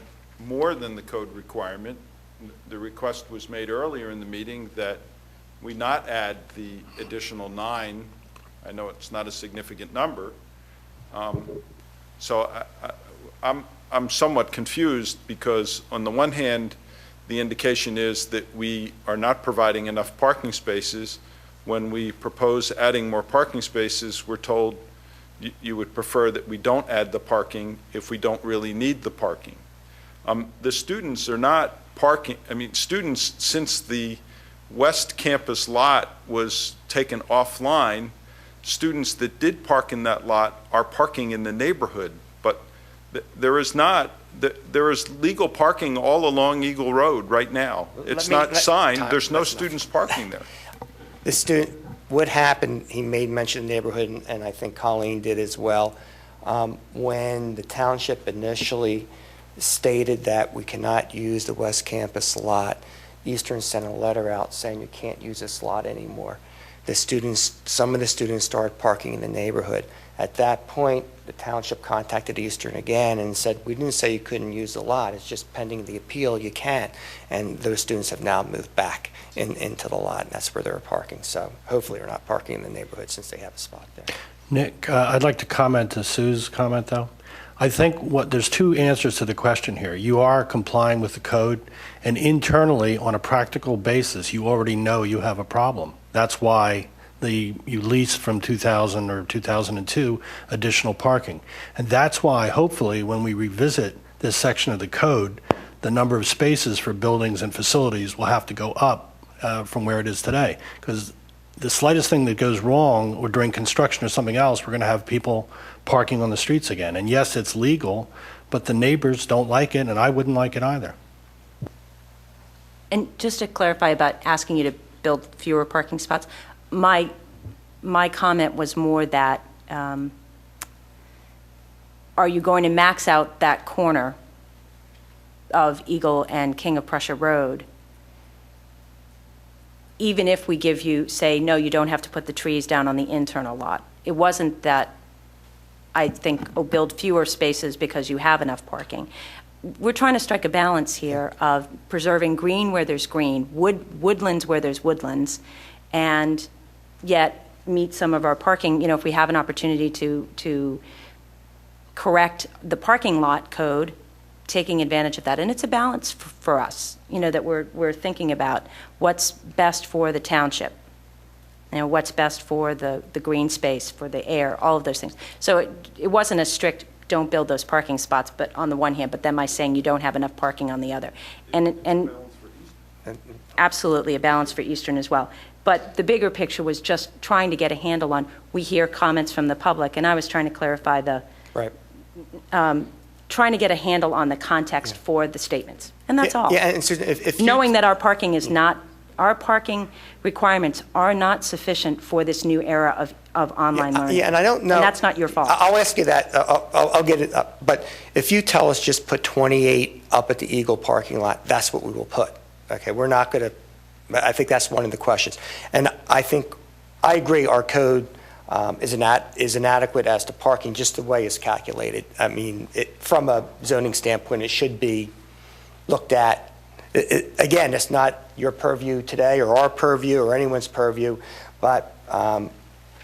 more than the code requirement. The request was made earlier in the meeting that we not add the additional 9. I know it's not a significant number. So I'm somewhat confused because on the one hand, the indication is that we are not providing enough parking spaces. When we propose adding more parking spaces, we're told you would prefer that we don't add the parking if we don't really need the parking. The students are not parking, students, since the West Campus lot was taken offline, students that did park in that lot are parking in the neighborhood, but there is legal parking all along Eagle Road right now. It's not signed, there's no students parking there. The student, what happened, he made mention of the neighborhood, and I think Colleen did as well, when the township initially stated that we cannot use the West Campus lot, Eastern sent a letter out saying you can't use this lot anymore. Some of the students started parking in the neighborhood. At that point, the township contacted Eastern again and said, we didn't say you couldn't use the lot, it's just pending the appeal, you can't. And those students have now moved back into the lot, and that's where they're parking. So hopefully they're not parking in the neighborhood since they have a spot there. Nick, I'd like to comment to Sue's comment, though. I think there's two answers to the question here. You are complying with the code, and internally, on a practical basis, you already know you have a problem. That's why you leased from 2000 or 2002 additional parking. And that's why, hopefully, when we revisit this section of the code, the number of spaces for buildings and facilities will have to go up from where it is today. Because the slightest thing that goes wrong, or during construction or something else, we're going to have people parking on the streets again. And yes, it's legal, but the neighbors don't like it, and I wouldn't like it either. And just to clarify about asking you to build fewer parking spots, my comment was more that, are you going to max out that corner of Eagle and King of Prussia Road, even if we give you, say, no, you don't have to put the trees down on the internal lot? It wasn't that I think, oh, build fewer spaces because you have enough parking. We're trying to strike a balance here of preserving green where there's green, woodlands where there's woodlands, and yet meet some of our parking. You know, if we have an opportunity to correct the parking lot code, taking advantage of that. And it's a balance for us, you know, that we're thinking about what's best for the township, you know, what's best for the green space, for the air, all of those things. So it wasn't a strict don't build those parking spots, but on the one hand, but then by saying you don't have enough parking on the other. And absolutely a balance for Eastern as well. But the bigger picture was just trying to get a handle on, we hear comments from the public, and I was trying to clarify trying to get a handle on the context for the statements. And that's all. Yeah, and Susan, if knowing that our parking is not, our parking requirements are not sufficient for this new era of online learning. Yeah, and I don't know. And that's not your fault. I'll ask you that. I'll get it up. But if you tell us just put 28 up at the Eagle parking lot, that's what we will put. Okay, we're not going to, I think that's one of the questions. And I agree, our code is inadequate as to parking, just the way it's calculated. I mean, from a zoning standpoint, it should be looked at. Again, it's not your purview today or our purview or anyone's purview, but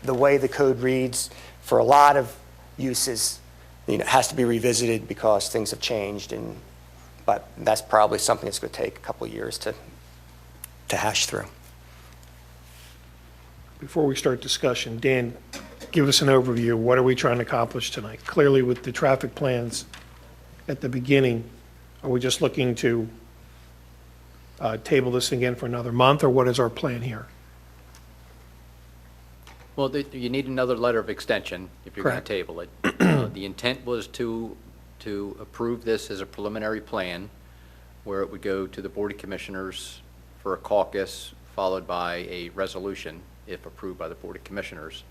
the way the code reads for a lot of uses, you know, has to be revisited because things have changed. But that's probably something that's going to take a couple of years to hash through. Before we start discussion, Dan, give us an overview. What are we trying to accomplish tonight? Clearly, with the traffic plans at the beginning, are we just looking to table this again for another month, or what is our plan here? Well, you need another letter of extension if you're going to Correct. table it. The intent was to approve this as a preliminary plan, where it would go to the Board of Commissioners for a caucus, followed by a resolution, if approved by the Board of Commissioners.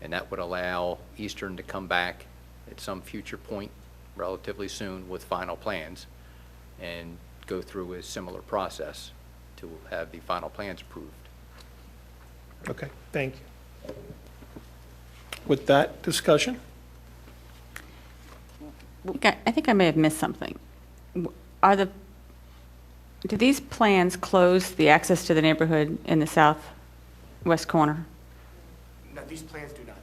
And that would allow Eastern to come back at some future point, relatively soon, with final plans, and go through a similar process to have the final plans approved. Okay, thank you. With that discussion? I think I may have missed something. Do these plans close the access to the neighborhood in the southwest corner? No, these plans do not.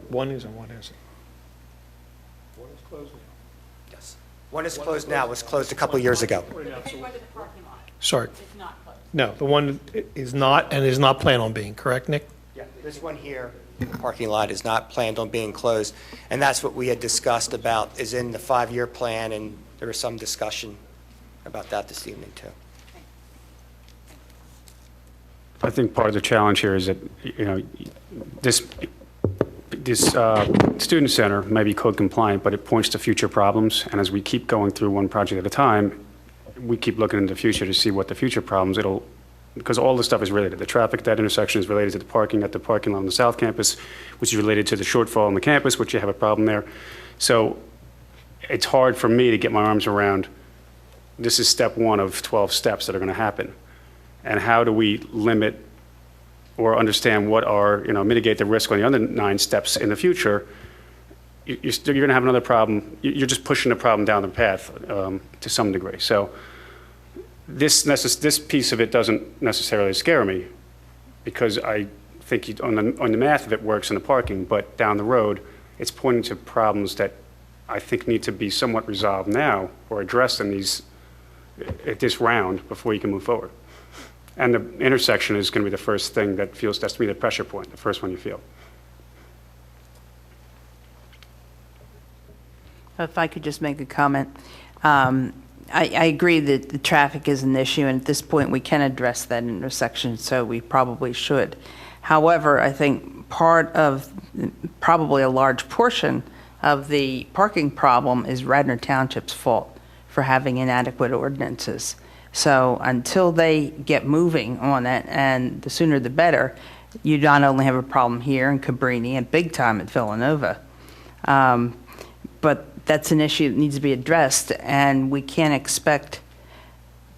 One is and one isn't. One is closed now. Yes. One is closed now, was closed a couple of years ago. Sorry. It's not closed. No, the one is not and is not planned on being, correct, Nick? Yeah, this one here, parking lot, is not planned on being closed. And that's what we had discussed about, is in the 5-year plan, and there was some discussion about that this evening, too. I think part of the challenge here is that, you know, this student center may be code compliant, but it points to future problems. And as we keep going through one project at a time, we keep looking into the future to see what the future problems because all this stuff is related. The traffic at that intersection is related to the parking at the parking lot on the South Campus, which is related to the shortfall on the campus, which you have a problem there. So it's hard for me to get my arms around, this is step one of 12 steps that are going to happen. And how do we limit or understand what are, you know, mitigate the risk on the other 9 steps in the future? You're going to have another problem. You're just pushing the problem down the path to some degree. So this piece of it doesn't necessarily scare me, because I think on the math of it works in the parking, but down the road, it's pointing to problems that I think need to be somewhat resolved now or addressed in at this round before you can move forward. And the intersection is going to be the first thing that's to be the pressure point, the first one you feel. If I could just make a comment. I agree that the traffic is an issue, and at this point, we can address that intersection, so we probably should. However, I think probably a large portion of the parking problem is Radnor Township's fault for having inadequate ordinances. So until they get moving on it, and the sooner the better, you not only have a problem here in Cabrini and big time at Villanova, but that's an issue that needs to be addressed, and we can't expect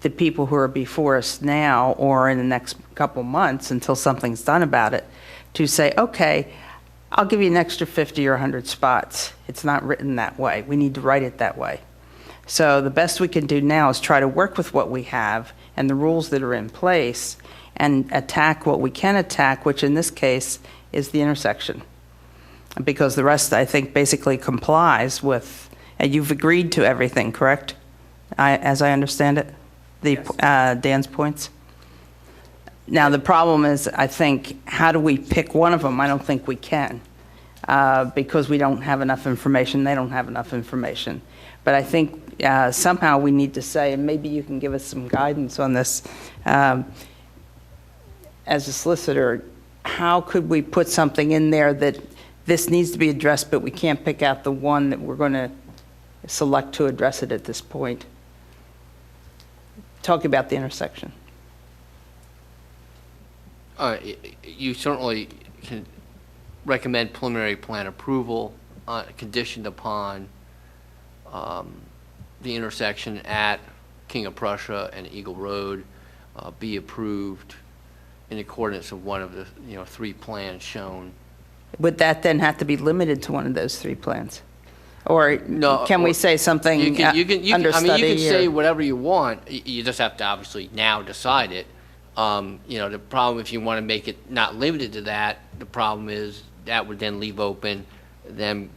the people who are before us now or in the next couple months until something's done about it to say, okay, I'll give you an extra 50 or 100 spots. It's not written that way. We need to write it that way. So the best we can do now is try to work with what we have and the rules that are in place and attack what we can attack, which in this case is the intersection. Because the rest, I think, basically complies with, and you've agreed to everything, correct? As I understand it, Dan's points. Now, the problem is, I think, how do we pick one of them? I don't think we can, because we don't have enough information. They don't have enough information. But I think somehow we need to say, and maybe you can give us some guidance on this, as a solicitor, how could we put something in there that this needs to be addressed, but we can't pick out the one that we're going to select to address it at this point? Talk about the intersection. You certainly can recommend preliminary plan approval conditioned upon the intersection at King of Prussia and Eagle Road be approved in accordance with one of the 3 plans shown. Would that then have to be limited to one of those 3 plans? Or No, can we say something you can understudy? I mean, you can say or- whatever you want. You just have to obviously now decide it. The problem, if you want to make it not limited to that, the problem is that would then leave open them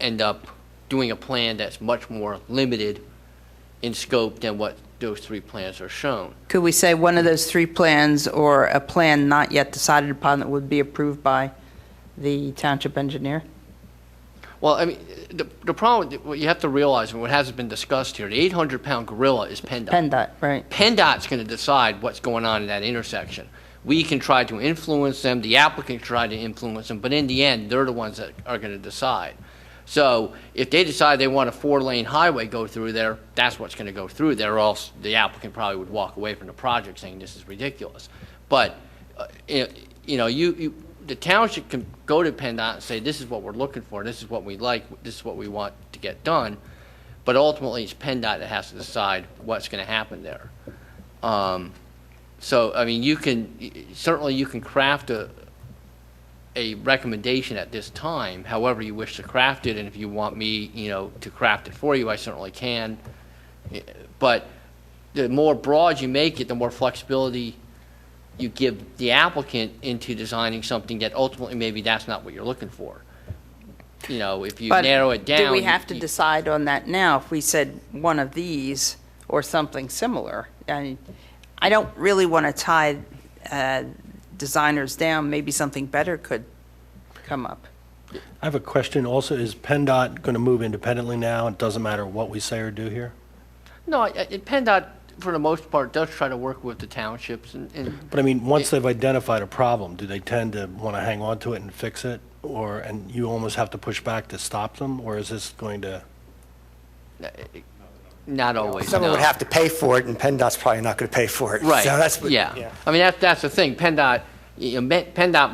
end up doing a plan that's much more limited in scope than what those 3 plans are shown. Could we say one of those 3 plans or a plan not yet decided upon that would be approved by the township engineer? Well, I mean, the problem, what you have to realize, and what hasn't been discussed here, the 800-pound gorilla is PennDOT. PennDOT, right. PennDOT's going to decide what's going on in that intersection. We can try to influence them, the applicant can try to influence them, but in the end, they're the ones that are going to decide. So if they decide they want a 4-lane highway go through there, that's what's going to go through there, or else the applicant probably would walk away from the project saying this is ridiculous. But, the township can go to PennDOT and say, this is what we're looking for, this is what we like, this is what we want to get done. But ultimately, it's PennDOT that has to decide what's going to happen there. So, I mean, you can craft a recommendation at this time, however you wish to craft it, and if you want me, to craft it for you, I certainly can. But the more broad you make it, the more flexibility you give the applicant into designing something that ultimately maybe that's not what you're looking for. If you narrow it down. Do we have to decide on that now? If we said one of these or something similar, I don't really want to tie designers down. Maybe something better could come up. I have a question also. Is PennDOT going to move independently now? It doesn't matter what we say or do here? No, PennDOT, for the most part, does try to work with the townships. But I mean, once they've identified a problem, do they tend to want to hang on to it and fix it? And you almost have to push back to stop them? Or is this going to... Not always, Someone no. would have to pay for it, and PennDOT's probably not going to pay for it. Right, So that's what, yeah. I mean, that's the thing. PennDOT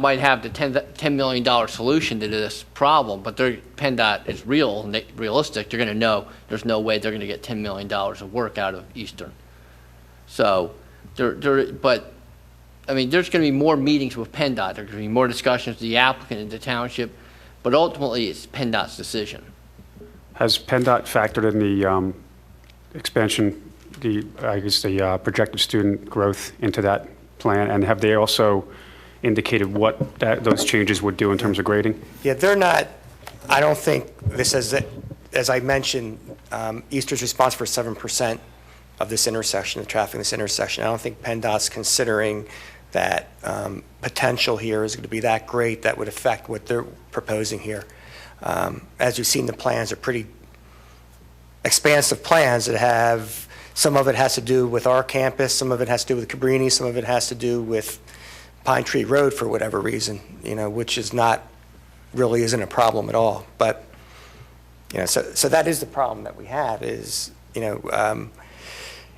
might have the $10 million solution to this problem, but PennDOT is realistic. They're going to know there's no way they're going to get $10 million of work out of Eastern. So, but, I mean, there's going to be more meetings with PennDOT. There's going to be more discussions with the applicant and the township, but ultimately it's PennDOT's decision. Has PennDOT factored in the expansion, the projected student growth into that plan? And have they also indicated what those changes would do in terms of grading? Yeah, they're not, I don't think this is, as I mentioned, Eastern's responsible for 7% of this intersection, the traffic in this intersection. I don't think PennDOT's considering that potential here is going to be that great that would affect what they're proposing here. As you've seen, the plans are pretty expansive plans that have, some of it has to do with our campus, some of it has to do with Cabrini, some of it has to do with Pine Tree Road for whatever reason, which is not, really isn't a problem at all. But, so that is the problem that we have is, yeah,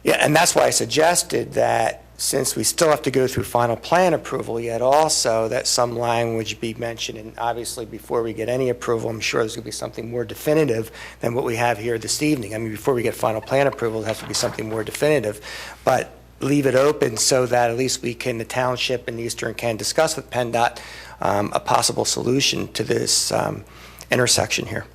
and that's why I suggested that since we still have to go through final plan approval yet also, that some language be mentioned, and obviously before we get any approval, I'm sure there's going to be something more definitive than what we have here this evening. I mean, before we get final plan approval, it has to be something more definitive, but leave it open so that at least we can, the township and Eastern can discuss with PennDOT a possible solution to this intersection here.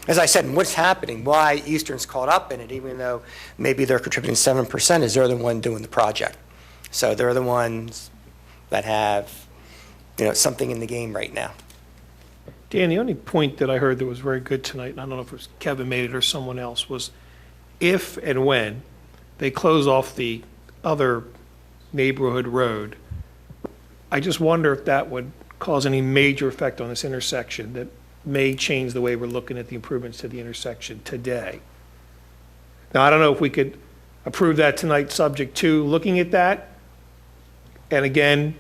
As I said, what's happening, why Eastern's caught up in it, even though maybe they're contributing 7%, is they're the one doing the project. So they're the ones that have, something in the game right now. Dan, the only point that I heard that was very good tonight, and I don't know if it was Kevin made it or someone else, was if and when they close off the other neighborhood road, I just wonder if that would cause any major effect on this intersection that may change the way we're looking at the improvements to the intersection today. Now, I don't know if we could approve that tonight subject to looking at that. And again,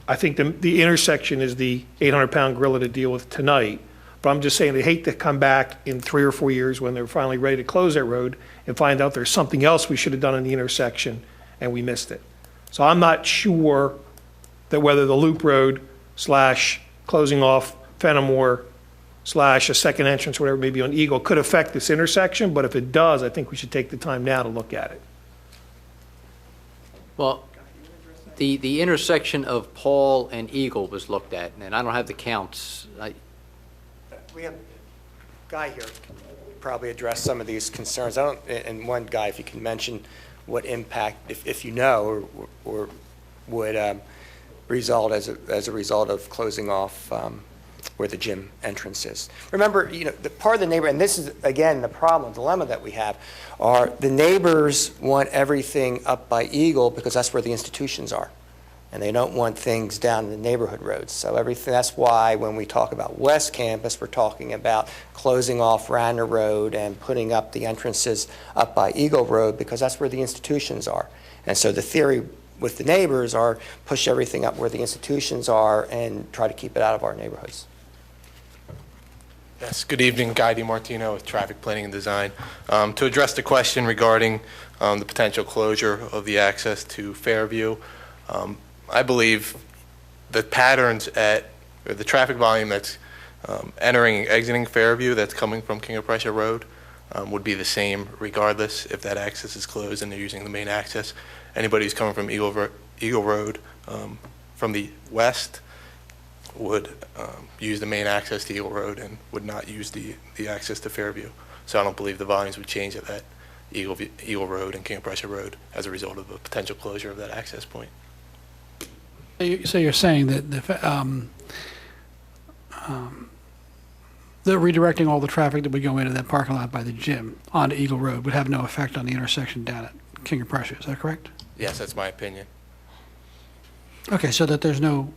I think the intersection is the 800-pound gorilla to deal with tonight. But I'm just saying, I hate to come back in 3 or 4 years when they're finally ready to close that road and find out there's something else we should have done in the intersection and we missed it. So I'm not sure that whether the loop road / closing off Fenimore / a second entrance, whatever it may be on Eagle, could affect this intersection, but if it does, I think we should take the time now to look at it. Well, the intersection of Paul and Eagle was looked at, and I don't have the counts. We have a guy here who can probably address some of these concerns. And one guy, if you can mention what impact, if you know, or would result as a result of closing off where the gym entrance is. Remember, the part of the neighbor, and this is, again, the problem, dilemma that we have, are the neighbors want everything up by Eagle because that's where the institutions are. And they don't want things down in the neighborhood roads. So everything, that's why when we talk about West Campus, we're talking about closing off Radnor Road and putting up the entrances up by Eagle Road because that's where the institutions are. And so the theory with the neighbors are push everything up where the institutions are and try to keep it out of our neighborhoods. Yes, good evening, Guy DiMartino with Traffic Planning and Design. To address the question regarding the potential closure of the access to Fairview, I believe the patterns or the traffic volume that's entering and exiting Fairview that's coming from King of Prussia Road would be the same regardless if that access is closed and they're using the main access. Anybody who's coming from Eagle Road from the west would use the main access to Eagle Road and would not use the access to Fairview. So I don't believe the volumes would change at that Eagle Road and King of Prussia Road as a result of a potential closure of that access point. So you're saying that they're redirecting all the traffic that would go into that parking lot by the gym onto Eagle Road would have no effect on the intersection down at King of Prussia, is that correct? Yes, that's my opinion. Okay, so that there's no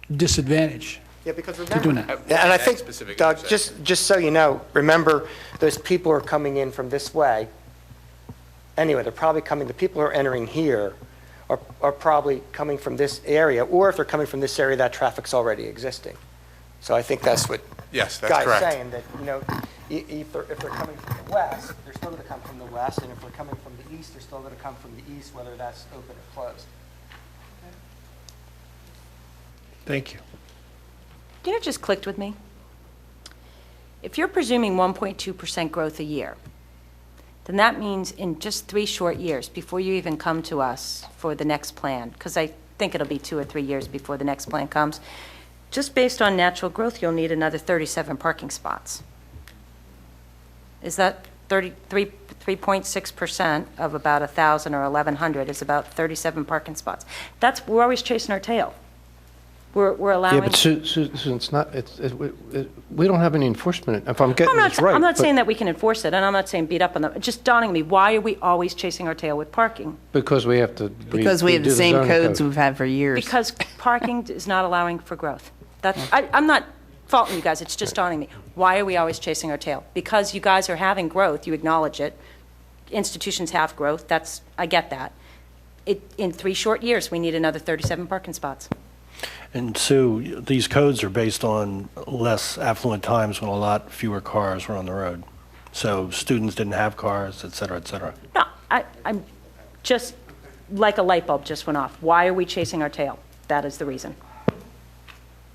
disadvantage. Yeah, because to doing that. And I think, Doug, just so you know, remember, those people are coming in from this way. Anyway, they're probably coming, the people who are entering here are probably coming from this area, or if they're coming from this area, that traffic's already existing. So I think that's what Yes, that's Guy's correct. saying, that, if they're coming from the west, they're still going to come from the west, and if they're coming from the east, they're still going to come from the east, whether that's open or closed. Thank you. It just clicked with me. If you're presuming 1.2% growth a year, then that means in just 3 short years, before you even come to us for the next plan, because I think it'll be 2 or 3 years before the next plan comes, just based on natural growth, you'll need another 37 parking spots. Is that 3.6% of about 1,000 or 1,100 is about 37 parking spots. We're always chasing our tail. We're allowing. Yeah, but Susan, it's not, we don't have any enforcement, if I'm getting this right. I'm not but- saying that we can enforce it, and I'm not saying beat up on them. It's just dawning on me, why are we always chasing our tail with parking? Because we have to. Because we have the redo same zoning codes code. we've had for years. Because parking is not allowing for growth. I'm not faulting you guys, it's just dawning me. Why are we always chasing our tail? Because you guys are having growth, you acknowledge it. Institutions have growth, I get that. In 3 short years, we need another 37 parking spots. And Sue, these codes are based on less affluent times when a lot fewer cars were on the road. So students didn't have cars, et cetera, et cetera. No, I'm just, like a light bulb just went off. Why are we chasing our tail? That is the reason.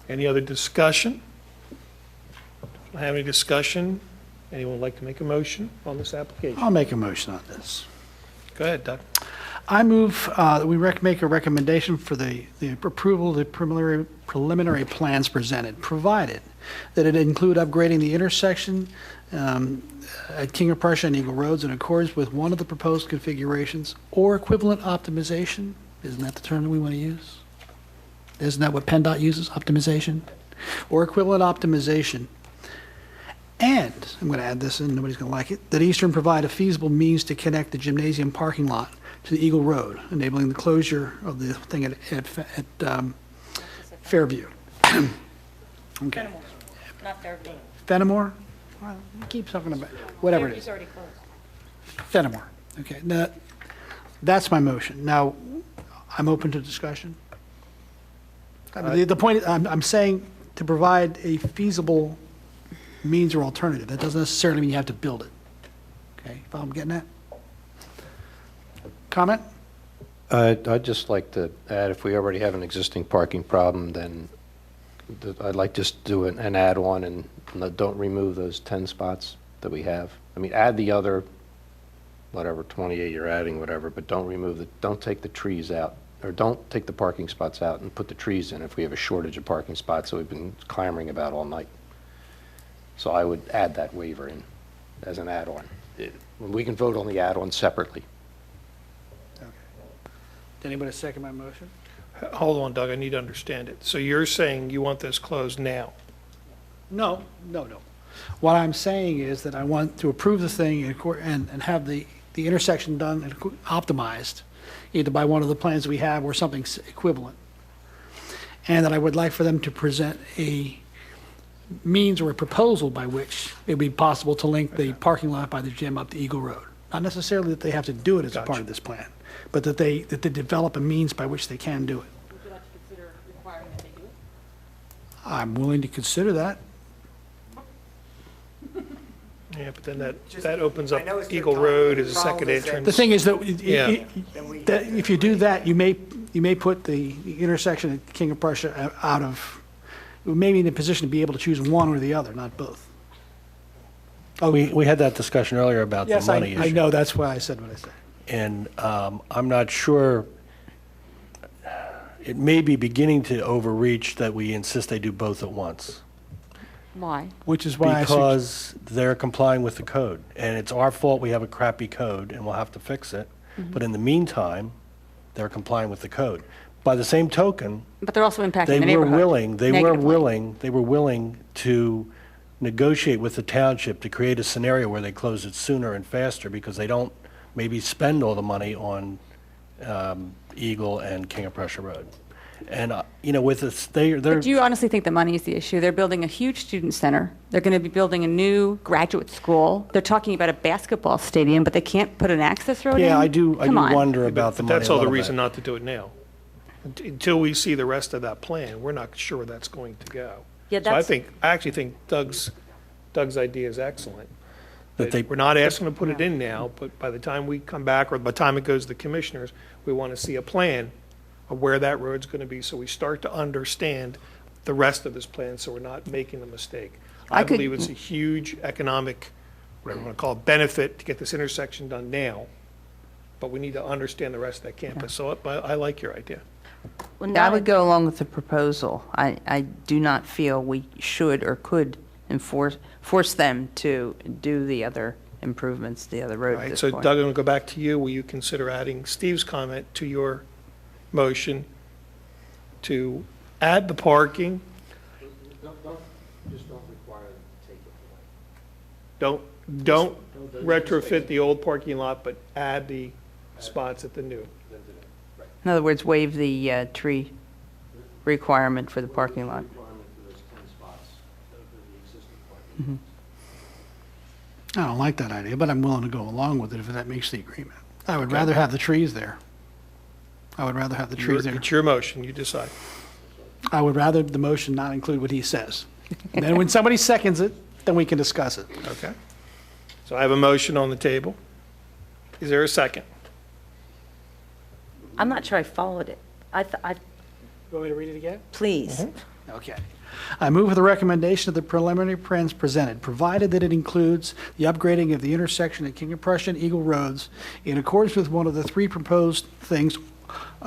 Any other discussion? Don't have any discussion? Anyone like to make a motion on this application? I'll make a motion on this. Go ahead, Doug. I move that we make a recommendation for the approval of the preliminary plans presented, provided that it include upgrading the intersection at King of Prussia and Eagle Roads in accordance with one of the proposed configurations or equivalent optimization. Isn't that the term that we want to use? Isn't that what PennDOT uses, optimization? Or equivalent optimization. And, I'm going to add this in, nobody's going to like it, that Eastern provide a feasible means to connect the gymnasium parking lot to the Eagle Road, enabling the closure of the thing at Fairview. Okay. Not Fairview. Fenimore? Well, keep talking about, whatever it is. Fairview's already closed. Fenimore. Okay, now, that's my motion. Now, I'm open to discussion. The point, I'm saying to provide a feasible means or alternative. That doesn't necessarily mean you have to build it. Okay, if I'm getting that? Comment? I'd just like to add, if we already have an existing parking problem, then I'd like just do an add-on and don't remove those 10 spots that we have. I mean, add the other, whatever, 28 you're adding, whatever, but don't take the trees out, or don't take the parking spots out and put the trees in if we have a shortage of parking spots that we've been clamoring about all night. So I would add that waiver in as an add-on. We can vote on the add-on separately. Did anybody second my motion? Hold on, Doug, I need to understand it. So you're saying you want this closed now? No. What I'm saying is that I want to approve the thing and have the intersection done and optimized, either by one of the plans we have or something equivalent. And that I would like for them to present a means or a proposal by which it would be possible to link the parking lot by the gym up to Eagle Road. Not necessarily that they have to do it as a part of this plan, but that they develop a means by which they can do it. Would you like to consider requiring that they do it? I'm willing to consider that. Yeah, but then that opens up Eagle Road as a second entrance. The thing is that Yeah. that if you do that, you may put the intersection at King of Prussia out of, maybe in a position to be able to choose one or the other, not both. We had that discussion earlier about the Yes, money issue. I know, that's why I said what I said. And I'm not sure, it may be beginning to overreach that we insist they do both at once. Why? Which is why Because they're complying with the code. And it's our fault we have a crappy code and we'll have to fix it. But in the meantime, they're complying with the code. By the same token, But they're also impacting they the were neighborhood. they were willing to negotiate with the township to create a scenario where they close it sooner and faster because they don't maybe spend all the money on Eagle and King of Prussia Road. And, with this, they're... But do you honestly think the money is the issue? They're building a huge student center. They're going to be building a new graduate school. They're talking about a basketball stadium, but they can't put an access road in? Yeah, I do Come on. wonder about the But money that's a all the little reason bit. not to do it now. Until we see the rest of that plan, we're not sure that's going to go. Yeah, So I that's, actually think Doug's idea is excellent. That We're not asking to put it in now, but by the time we come back, or by the time it goes to the commissioners, we want to see a plan of where that road's going to be, so we start to understand the rest of this plan, so we're not making the mistake. I believe it's a huge economic, whatever you want to call it, benefit to get this intersection done now, but we need to understand the rest of that campus. So I like your idea. well, I now, would go along with the proposal. I do not feel we should or could force them to do the other improvements to the other All road at right, this so point. Doug, I'm going to go back to you. Will you consider adding Steve's comment to your motion to add the parking? Just don't require them to take it Don't retrofit the old parking lot, but add the spots at the new. In other words, waive the tree requirement for the parking lot. Mhm. I don't like that idea, but I'm willing to go along with it if that makes the agreement. I would rather have the trees there. I would rather have the trees there. It's your motion, you decide. I would rather the motion not include what he says. And then when somebody seconds it, then we can discuss it. Okay. So I have a motion on the table. Is there a second? I'm not sure I followed it. You want me to read it again? Please. Okay. I move with the recommendation of the preliminary plans presented, provided that it includes the upgrading of the intersection at King of Prussia and Eagle Roads in accordance with one of the three proposed things,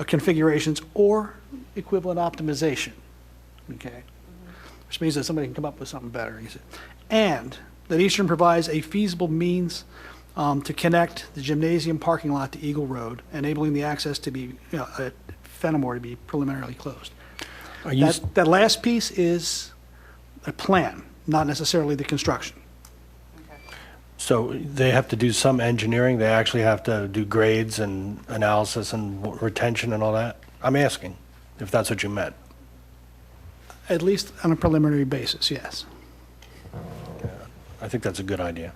configurations, or equivalent optimization. Okay? Which means that somebody can come up with something better. He said. And that Eastern provides a feasible means to connect the gymnasium parking lot to Eagle Road, enabling the access to be, at Fenimore to be preliminarily closed. That last piece is a plan, not necessarily the construction. So they have to do some engineering? They actually have to do grades and analysis and retention and all that? I'm asking if that's what you meant. At least on a preliminary basis, yes. I think that's a good idea.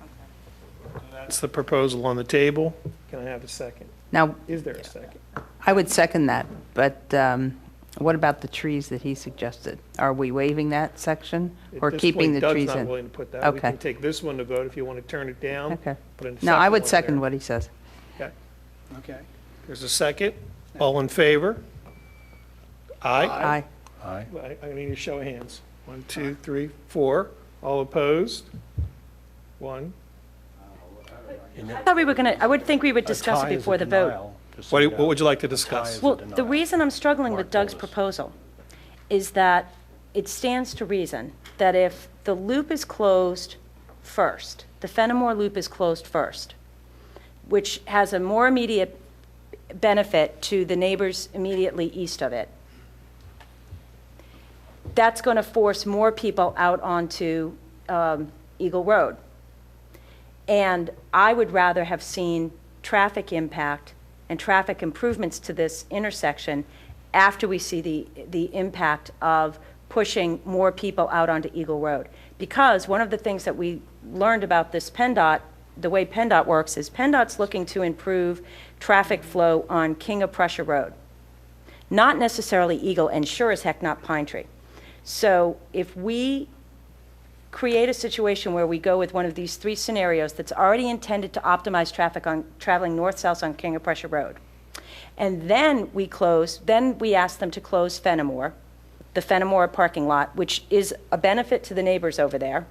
That's the proposal on the table. Can I have a second? Now, Is there a second? I would second that, but what about the trees that he suggested? Are we waiving that section or At this keeping point, the trees Doug's not in? willing to put that. We Okay. can take this one to vote if you want to turn it down. Okay. Put in a No, I would one second there. what he says. Okay. Okay. There's a second. All in favor? Aye. Aye. Aye. I need a show of hands. 1, 2, 3, 4. All opposed? 1. I thought we were going to, I would think we would discuss it before the vote. What would you like to discuss? Well, the reason I'm struggling with Doug's proposal is that it stands to reason that if the loop is closed first, the Fenimore Loop is closed first, which has a more immediate benefit to the neighbors immediately east of it, that's going to force more people out onto Eagle Road. And I would rather have seen traffic impact and traffic improvements to this intersection after we see the impact of pushing more people out onto Eagle Road. Because one of the things that we learned about this PennDOT, the way PennDOT works, is PennDOT's looking to improve traffic flow on King of Prussia Road. Not necessarily Eagle, and sure as heck not Pine Tree. So if we create a situation where we go with one of these three scenarios that's already intended to optimize traffic on traveling north-south on King of Prussia Road, and then we ask them to close Fenimore, the Fenimore parking lot, which is a benefit to the neighbors over there,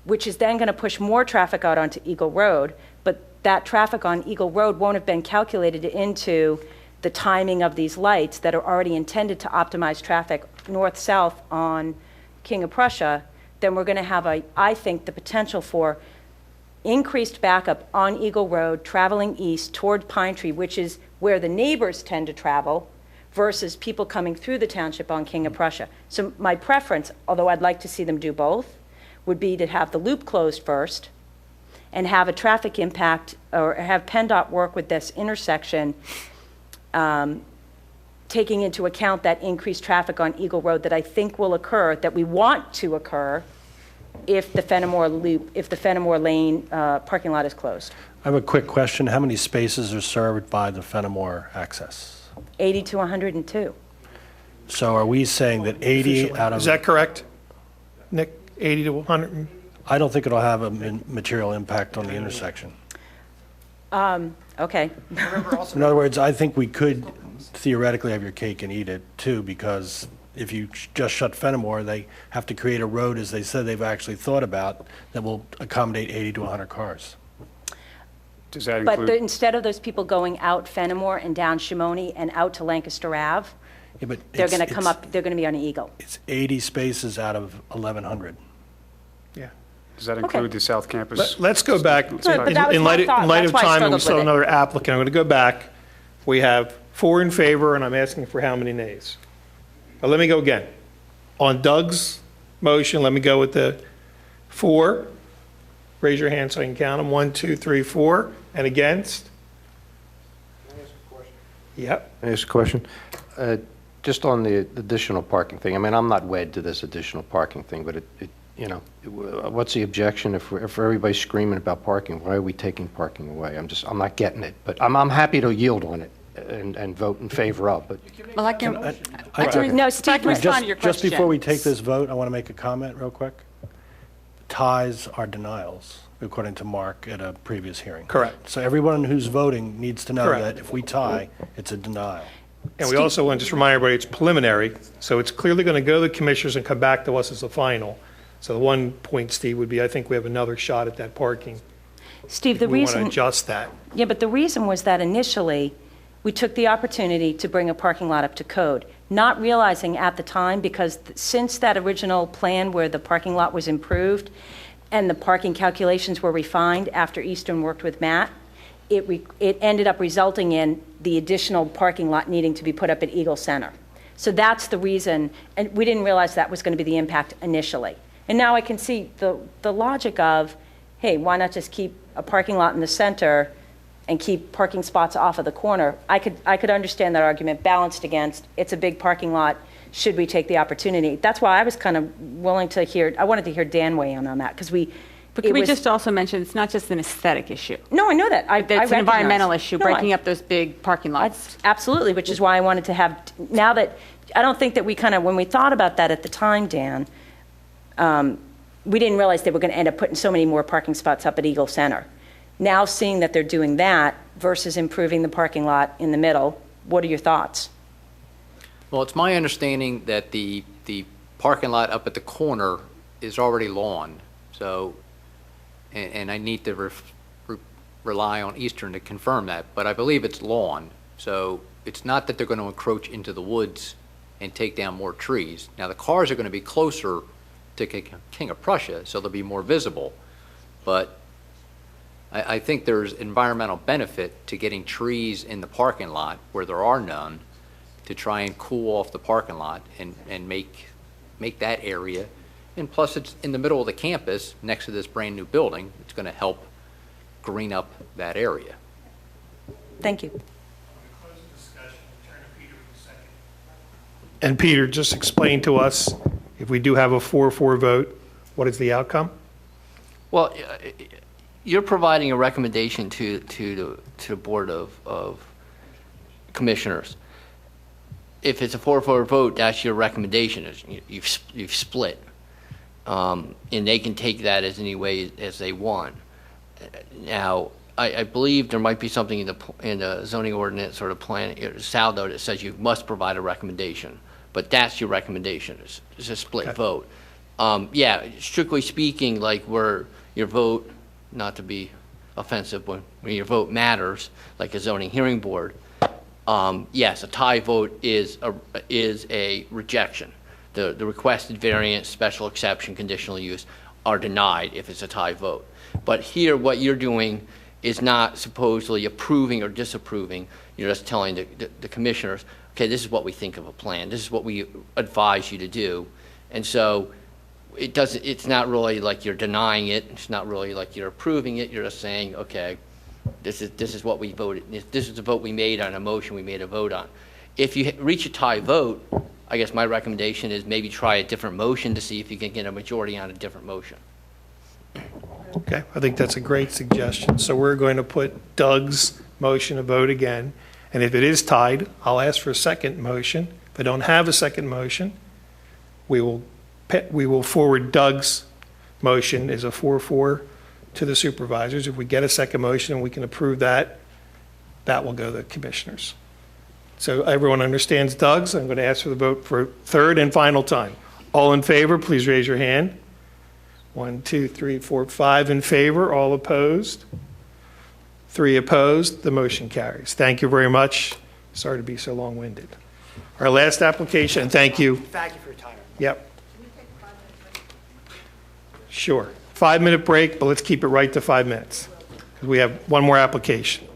which is then going to push more traffic out onto Eagle Road, but that traffic on Eagle Road won't have been calculated into the timing of these lights that are already intended to optimize traffic north-south on King of Prussia. Then we're going to have, I think, the potential for increased backup on Eagle Road, traveling east toward Pine Tree, which is where the neighbors tend to travel, versus people coming through the township on King of Prussia. So my preference, although I'd like to see them do both, would be to have the loop closed first and have a traffic impact, or have PennDOT work with this intersection, taking into account that increased traffic on Eagle Road that I think will occur, that we want to occur, if the Fenimore Loop, if the Fenimore Lane parking lot is closed. I have a quick question. How many spaces are served by the Fenimore access? 80 to 102. So are we saying that 80 out of... Is that correct, Nick? 80 to 100? I don't think it'll have a material impact on the intersection. Okay. In other words, I think we could theoretically have your cake and eat it too, because if you just shut Fenimore, they have to create a road, as they said they've actually thought about, that will accommodate 80 to 100 cars. Does that But include? instead of those people going out Fenimore and down Shimoni and out to Lancaster Ave, Yeah, but they're it's- going to come it's- up, they're going to be on Eagle. It's 80 spaces out of 1,100. Yeah. Does that Okay. include the South Campus? Let's go back. but that was In my light thought. in light of That's why I time, and we struggled still have with it. another applicant, I'm going to go back. We have 4 in favor, and I'm asking for how many nays? Let me go again. On Doug's motion, let me go with the 4. Raise your hand so I can count them. 1, 2, 3, 4. And against? Yep. Can I ask a question? Just on the additional parking thing, I mean, I'm not wed to this additional parking thing, but what's the objection if everybody's screaming about parking? Why are we taking parking away? I'm not getting it, but I'm happy to yield on it and vote in favor of, but. Well, I can, No, Steve, respond to your Just question. before we take this vote, I want to make a comment real quick. Ties are denials, according to Mark at a previous hearing. Correct. So everyone who's voting needs to know Correct. that if we tie, it's a denial. And we also want to just remind everybody, it's preliminary, so it's clearly going to go to the commissioners and come back to us as a final. So the one point, Steve, would be, I think we have another shot at that parking. Steve, the We want to reason, adjust that. yeah, but the reason was that initially, we took the opportunity to bring a parking lot up to code, not realizing at the time, because since that original plan where the parking lot was improved and the parking calculations were refined after Eastern worked with Matt, it ended up resulting in the additional parking lot needing to be put up at Eagle Center. So that's the reason, and we didn't realize that was going to be the impact initially. And now I can see the logic of, hey, why not just keep a parking lot in the center and keep parking spots off of the corner? I could understand that argument balanced against, it's a big parking lot, should we take the opportunity? That's why I was kind of willing to hear, I wanted to hear Dan weigh in on that, because But can we just also mention, it's not just an aesthetic issue. No, I know that. I It's an recognize. environmental issue, No, breaking up those big parking lots. Absolutely, which is why I wanted to have, now that, I don't think that we kind of, when we thought about that at the time, Dan, we didn't realize they were going to end up putting so many more parking spots up at Eagle Center. Now seeing that they're doing that versus improving the parking lot in the middle, what are your thoughts? Well, it's my understanding that the parking lot up at the corner is already lawn, so, and I need to rely on Eastern to confirm that, but I believe it's lawn. So it's not that they're going to encroach into the woods and take down more trees. Now, the cars are going to be closer to King of Prussia, so they'll be more visible. But I think there's environmental benefit to getting trees in the parking lot where there are none, to try and cool off the parking lot and make that area. And plus, it's in the middle of the campus, next to this brand-new building. It's going to help green up that area. Thank you. And Peter, just explain to us, if we do have a 4-4 vote, what is the outcome? Well, you're providing a recommendation to the Board of Commissioners. If it's a 4-4 vote, that's your recommendation. You've split. And they can take that as any way as they want. Now, I believe there might be something in the zoning ordinance or the plan, SALDO, that says you must provide a recommendation. But that's your recommendation. It's a split vote. Yeah, strictly speaking, like where your vote, not to be offensive, when your vote matters, like a zoning hearing board, yes, a tie vote is a rejection. The requested variance, special exception, conditional use are denied if it's a tie vote. But here, what you're doing is not supposedly approving or disapproving. You're just telling the commissioners, okay, this is what we think of a plan. This is what we advise you to do. And so it's not really like you're denying it. It's not really like you're approving it. You're just saying, okay, this is what we voted. This is the vote we made on a motion we made a vote on. If you reach a tie vote, I guess my recommendation is maybe try a different motion to see if you can get a majority on a different motion. Okay, I think that's a great suggestion. So we're going to put Doug's motion to vote again. And if it is tied, I'll ask for a second motion. If I don't have a second motion, we will forward Doug's motion as a 4-4 to the supervisors. If we get a second motion and we can approve that, that will go to the commissioners. So everyone understands Doug's. I'm going to ask for the vote for third and final time. All in favor, please raise your hand. 1, 2, 3, 4, 5 in favor. All opposed? 3 opposed. The motion carries. Thank you very much. Sorry to be so long-winded. Our last application, thank you. Thank you for your time. Yep. Sure. 5-minute break, but let's keep it right to 5 minutes. We have one more application.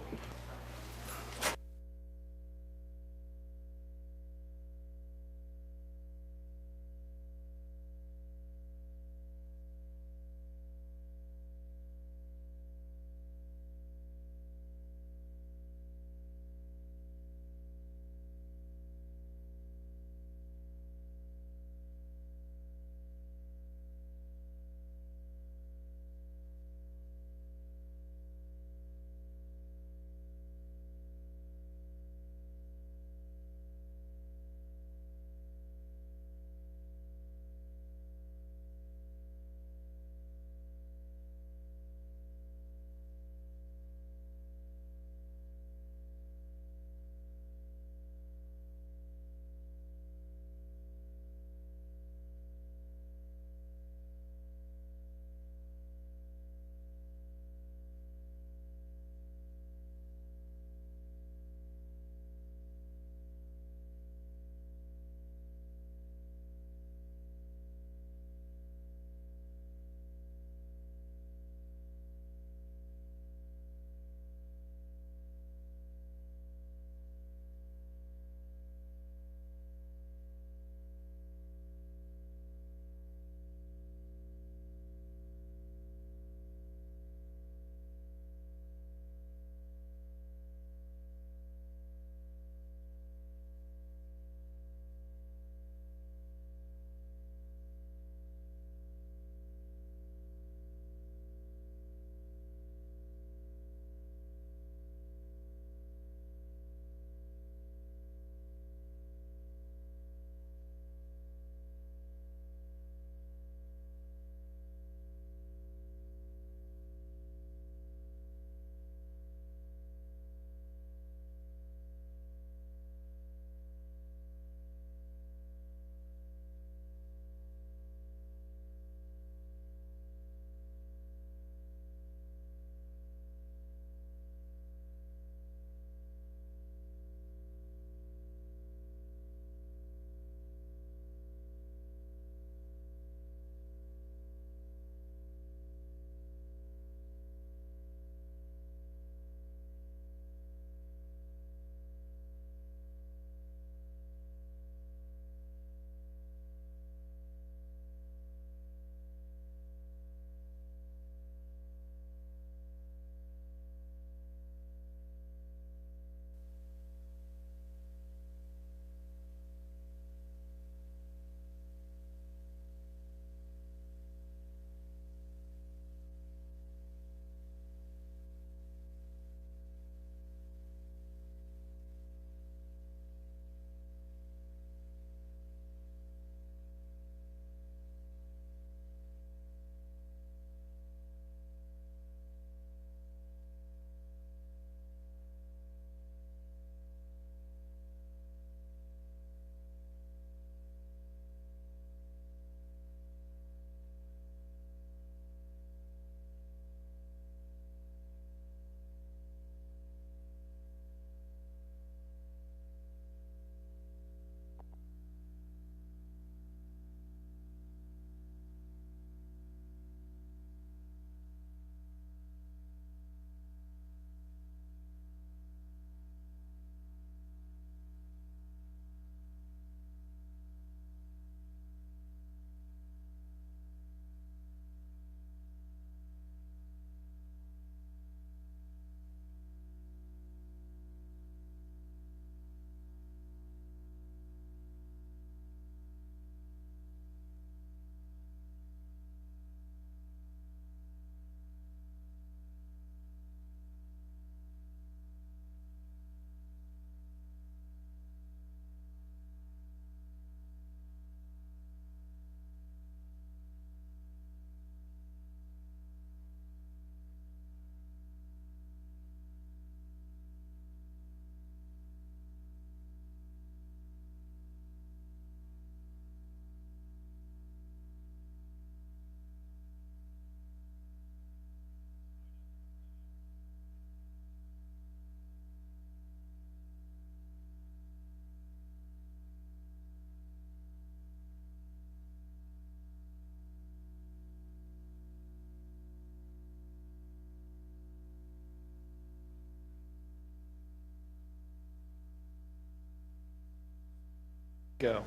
Go.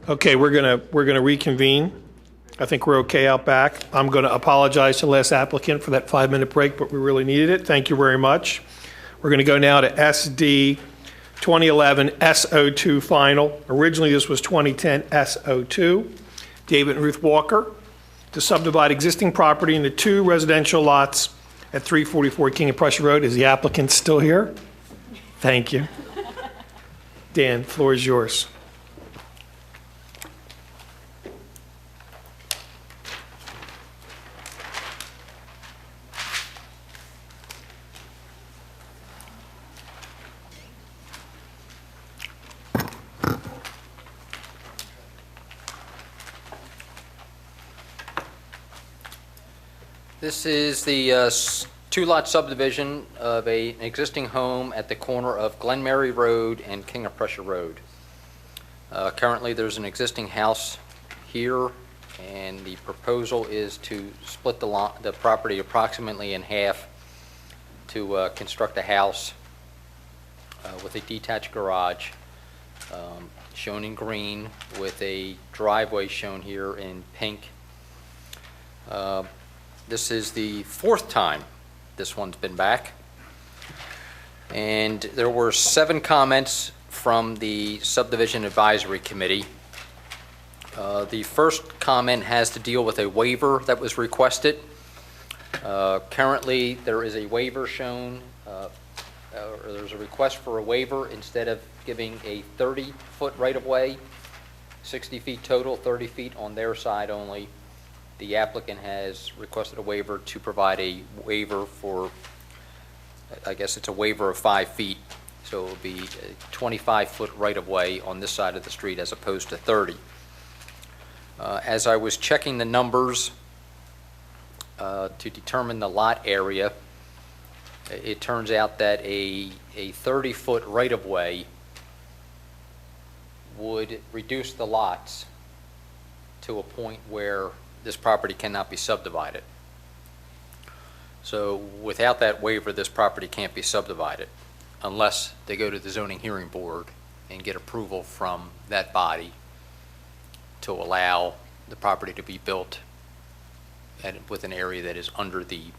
Okay, we're gonna reconvene. I think we're okay out back. I'm gonna apologize to the last applicant for that 5-minute break, but we really needed it. Thank you very much. We're gonna go now to SD 2011 S02 final. Originally, this was 2010 S02. David and Ruth Walker to subdivide existing property into 2 residential lots at 344 King of Prussia Road. Is the applicant still here? Thank you. Dan, floor is yours. This is the 2-lot subdivision of an existing home at the corner of Glenmary Road and King of Prussia Road. Currently, there's an existing house here, and the proposal is to split the property approximately in half to construct a house with a detached garage shown in green with a driveway shown here in pink. This is the 4th time this one's been back. And there were 7 comments from the Subdivision Advisory Committee. The first comment has to deal with a waiver that was requested. Currently, there is a waiver shown, or there's a request for a waiver instead of giving a 30-foot right-of-way, 60 feet total, 30 feet on their side only. The applicant has requested a waiver to provide a waiver for, I guess it's a waiver of 5 feet. So it will be a 25-foot right-of-way on this side of the street as opposed to 30. As I was checking the numbers to determine the lot area, it turns out that a 30-foot right-of-way would reduce the lots to a point where this property cannot be subdivided. So without that waiver, this property can't be subdivided unless they go to the zoning hearing board and get approval from that body to allow the property to be built with an area that is under the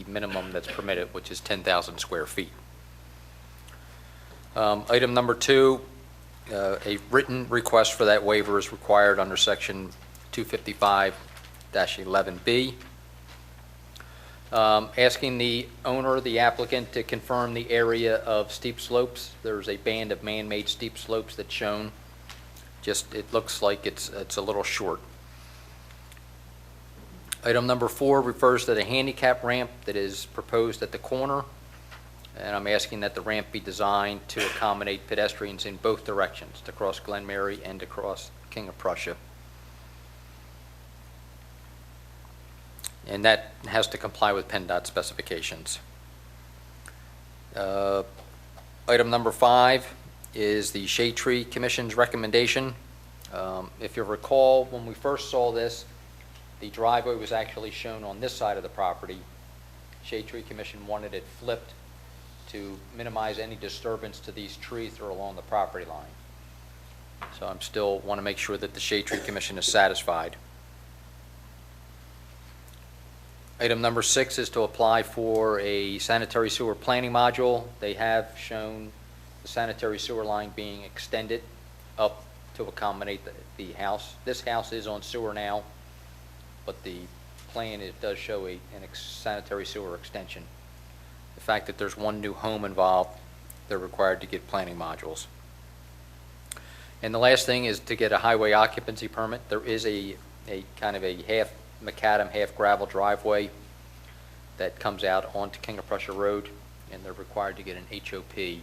minimum that's permitted, which is 10,000 square feet. Item number 2, a written request for that waiver is required under section 255-11B. Asking the owner, the applicant, to confirm the area of steep slopes. There's a band of man-made steep slopes that's shown. Just, it looks like it's a little short. Item number 4 refers to the handicap ramp that is proposed at the corner. And I'm asking that the ramp be designed to accommodate pedestrians in both directions, to cross Glenmary and to cross King of Prussia. And that has to comply with PennDOT specifications. Item number 5 is the Shade Tree Commission's recommendation. If you recall, when we first saw this, the driveway was actually shown on this side of the property. Shade Tree Commission wanted it flipped to minimize any disturbance to these trees that are along the property line. So I'm still want to make sure that the Shade Tree Commission is satisfied. Item number 6 is to apply for a sanitary sewer planning module. They have shown the sanitary sewer line being extended up to accommodate the house. This house is on sewer now, but the plan, it does show an sanitary sewer extension. The fact that there's one new home involved, they're required to get planning modules. And the last thing is to get a highway occupancy permit. There is a kind of a half macadam, half gravel driveway that comes out onto King of Prussia Road, and they're required to get an HOP.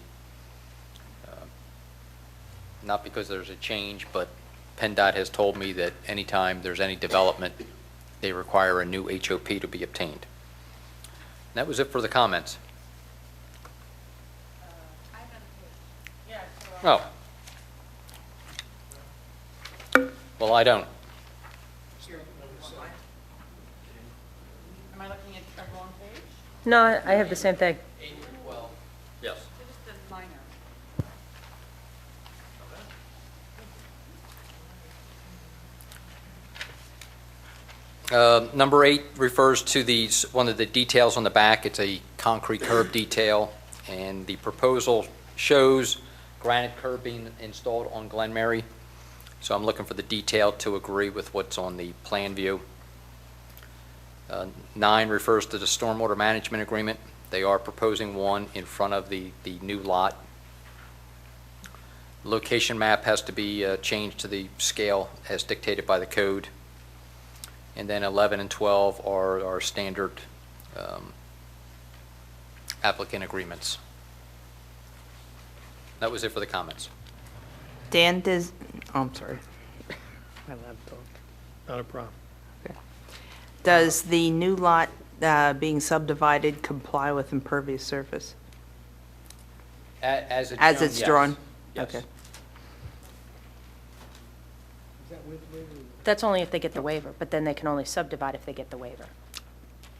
Not because there's a change, but PennDOT has told me that anytime there's any development, they require a new HOP to be obtained. And that was it for the comments. Oh. Well, I don't. Am I looking at the wrong page? No, I have the same thing. 8 through 12. Yes. Just the minor. Number 8 refers to one of the details on the back. It's a concrete curb detail, and the proposal shows granite curb being installed on Glen Mary. So I'm looking for the detail to agree with what's on the plan view. 9 refers to the stormwater management agreement. They are proposing one in front of the new lot. Location map has to be changed to the scale as dictated by the code. And then 11 and 12 are our standard applicant agreements. That was it for the comments. Dan, I'm sorry. My laptop. Not a problem. Does the new lot being subdivided comply with impervious surface? As it's As shown, it's yes. drawn? Yes. Okay. That's only if they get the waiver, but then they can only subdivide if they get the waiver.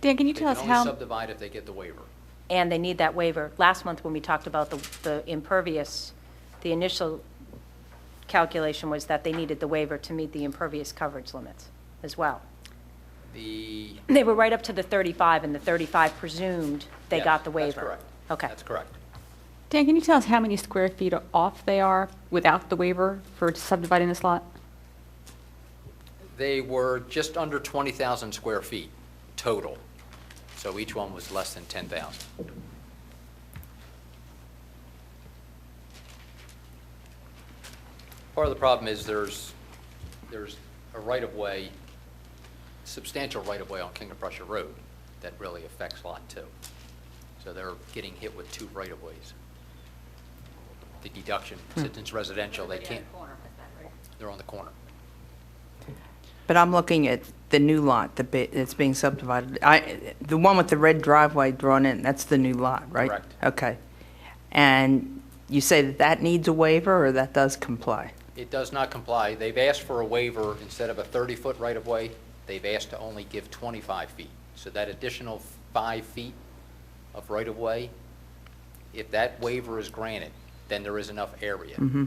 Dan, can you They tell can us only how? subdivide if they get the waiver. And they need that waiver. Last month, when we talked about the impervious, the initial calculation was that they needed the waiver to meet the impervious coverage limits as well. They were right up to the 35, and the 35 presumed they Yes, got the waiver. That's correct. Okay. That's correct. Dan, can you tell us how many square feet off they are without the waiver for subdividing this lot? They were just under 20,000 square feet total. So each one was less than 10,000. Part of the problem is there's a right-of-way, substantial right-of-way on King of Prussia Road that really affects Lot 2. So they're getting hit with 2 right-of-ways. The deduction, since it's residential, they can't. They're on the corner. But I'm looking at the new lot that's being subdivided. The one with the red driveway drawn in, that's the new lot, right? Correct. Okay. And you say that needs a waiver, or that does comply? It does not comply. They've asked for a waiver. Instead of a 30-foot right-of-way, they've asked to only give 25 feet. So that additional 5 feet of right-of-way, if that waiver is granted, then there is enough area. Mm-hmm.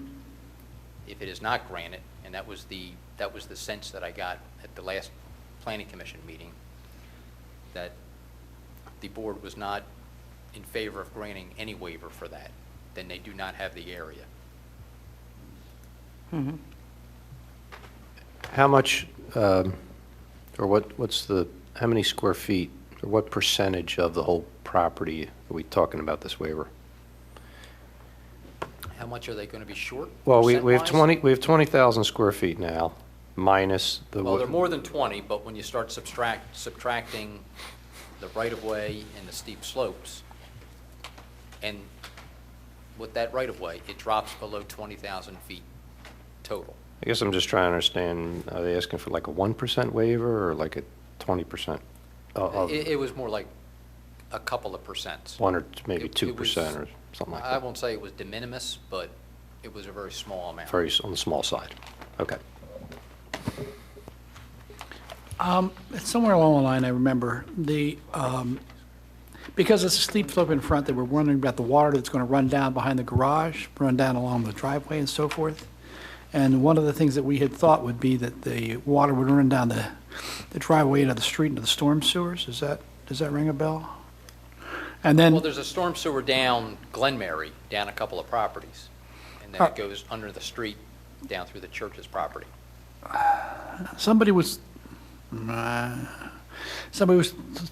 If it is not granted, and that was the sense that I got at the last Planning Commission meeting, that the board was not in favor of granting any waiver for that, then they do not have the area. Mm-hmm. How much, or how many square feet, or what percentage of the whole property are we talking about this waiver? How much are they going to be short? Well, we have percent-wise? 20,000 square feet now, minus the. Well, they're more than 20, but when you start subtracting the right-of-way and the steep slopes, and with that right-of-way, it drops below 20,000 feet total. I guess I'm just trying to understand, are they asking for like a 1% waiver or like a 20%? It was more like a couple of percents. 1 or maybe It 2% was- or something like I that? won't say it was de minimis, but it was a very small amount. Very on the small side. Okay. It's somewhere along the line, I remember, because it's a steep slope in front, they were wondering about the water that's going to run down behind the garage, run down along the driveway and so forth. And one of the things that we had thought would be that the water would run down the driveway into the street, into the storm sewers. Does that ring a bell? And then, Well, there's a storm sewer down Glen Mary, down a couple of properties, and then it goes under the street down through the church's property. somebody was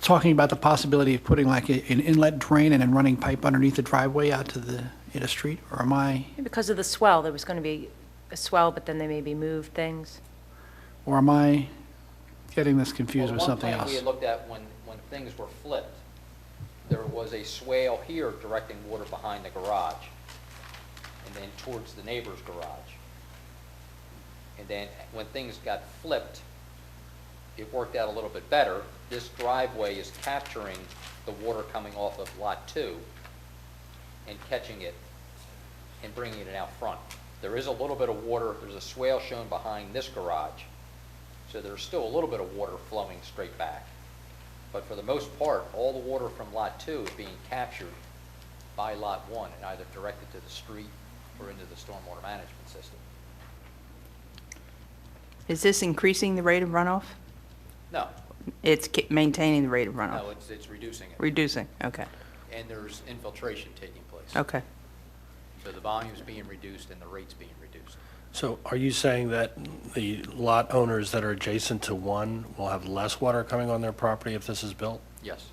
talking about the possibility of putting like an inlet drain and then running pipe underneath the driveway out to the street, or am I, Because of the swell, there was going to be a swell, but then they maybe moved things. getting this confused with Well, something one plan we else? had looked at when things were flipped, there was a swale here directing water behind the garage, and then towards the neighbor's garage. And then when things got flipped, it worked out a little bit better. This driveway is capturing the water coming off of Lot 2 and catching it and bringing it out front. There is a little bit of water, there's a swale shown behind this garage, so there's still a little bit of water flowing straight back. But for the most part, all the water from Lot 2 is being captured by Lot 1 and either directed to the street or into the stormwater management system. Is this increasing the rate of runoff? No, It's maintaining the rate of runoff? no, it's reducing it. Reducing, okay, And there's infiltration taking place. okay. So the volume's being reduced and the rate's being reduced. So are you saying that the lot owners that are adjacent to one will have less water coming on their property if this is built? Yes.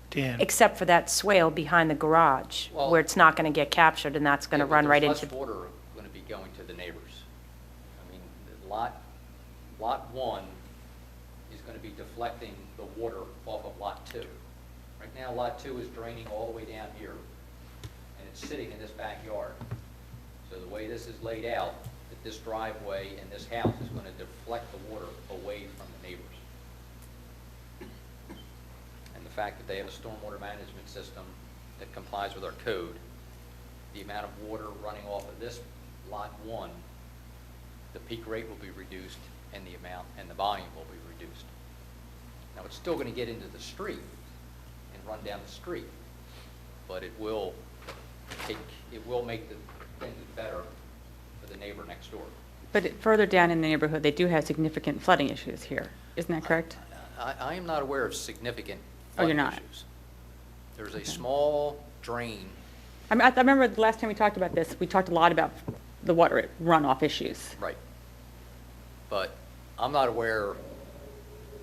Dan? Except for that swale behind the garage, Well- where it's not going to get captured, and that's going to Yeah, but run right there's into... less water going to be going to the neighbors. I mean, the lot 1 is going to be deflecting the water off of lot 2. Right now, lot 2 is draining all the way down here, and it's sitting in this backyard. So the way this is laid out, that this driveway and this house is going to deflect the water away from the neighbors. And the fact that they have a stormwater management system that complies with our code, the amount of water running off of this lot 1, the peak rate will be reduced and the amount and the volume will be reduced. Now, it's still going to get into the street and run down the street, but it will make the things better for the neighbor next door. But further down in the neighborhood, they do have significant flooding issues here. Isn't that correct? I am not aware of significant Oh, you're flooding not? issues. There's a small drain. I mean, I remember the last time we talked about this, we talked a lot about the water runoff issues. Right. But I'm not aware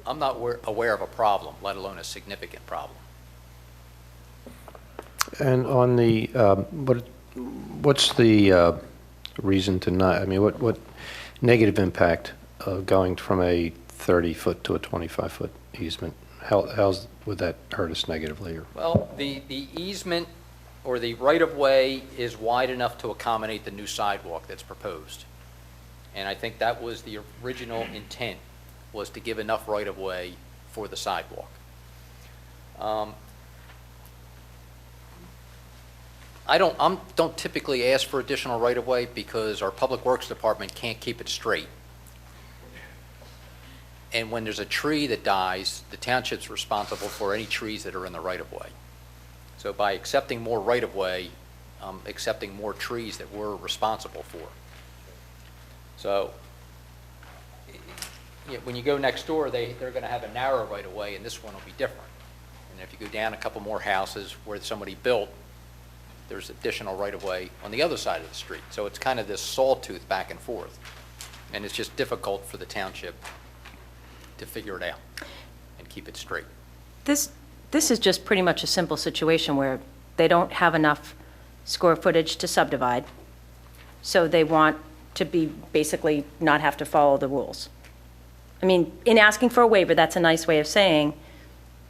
of a problem, let alone a significant problem. And on the, what's the reason to not, I mean, what negative impact of going from a 30-foot to a 25-foot easement? Would that hurt us negatively? Or? Well, the easement or the right-of-way is wide enough to accommodate the new sidewalk that's proposed. And I think that was the original intent, was to give enough right-of-way for the sidewalk. I don't typically ask for additional right-of-way because our Public Works Department can't keep it straight. And when there's a tree that dies, the township's responsible for any trees that are in the right-of-way. So by accepting more right-of-way, accepting more trees that we're responsible for. So when you go next door, they're going to have a narrow right-of-way, and this one will be different. And if you go down a couple more houses where somebody built, there's additional right-of-way on the other side of the street. So it's kind of this sawtooth back and forth. And it's just difficult for the township to figure it out and keep it straight. This is just pretty much a simple situation where they don't have enough square footage to subdivide, so they want to be basically not have to follow the rules. I mean, in asking for a waiver, that's a nice way of saying,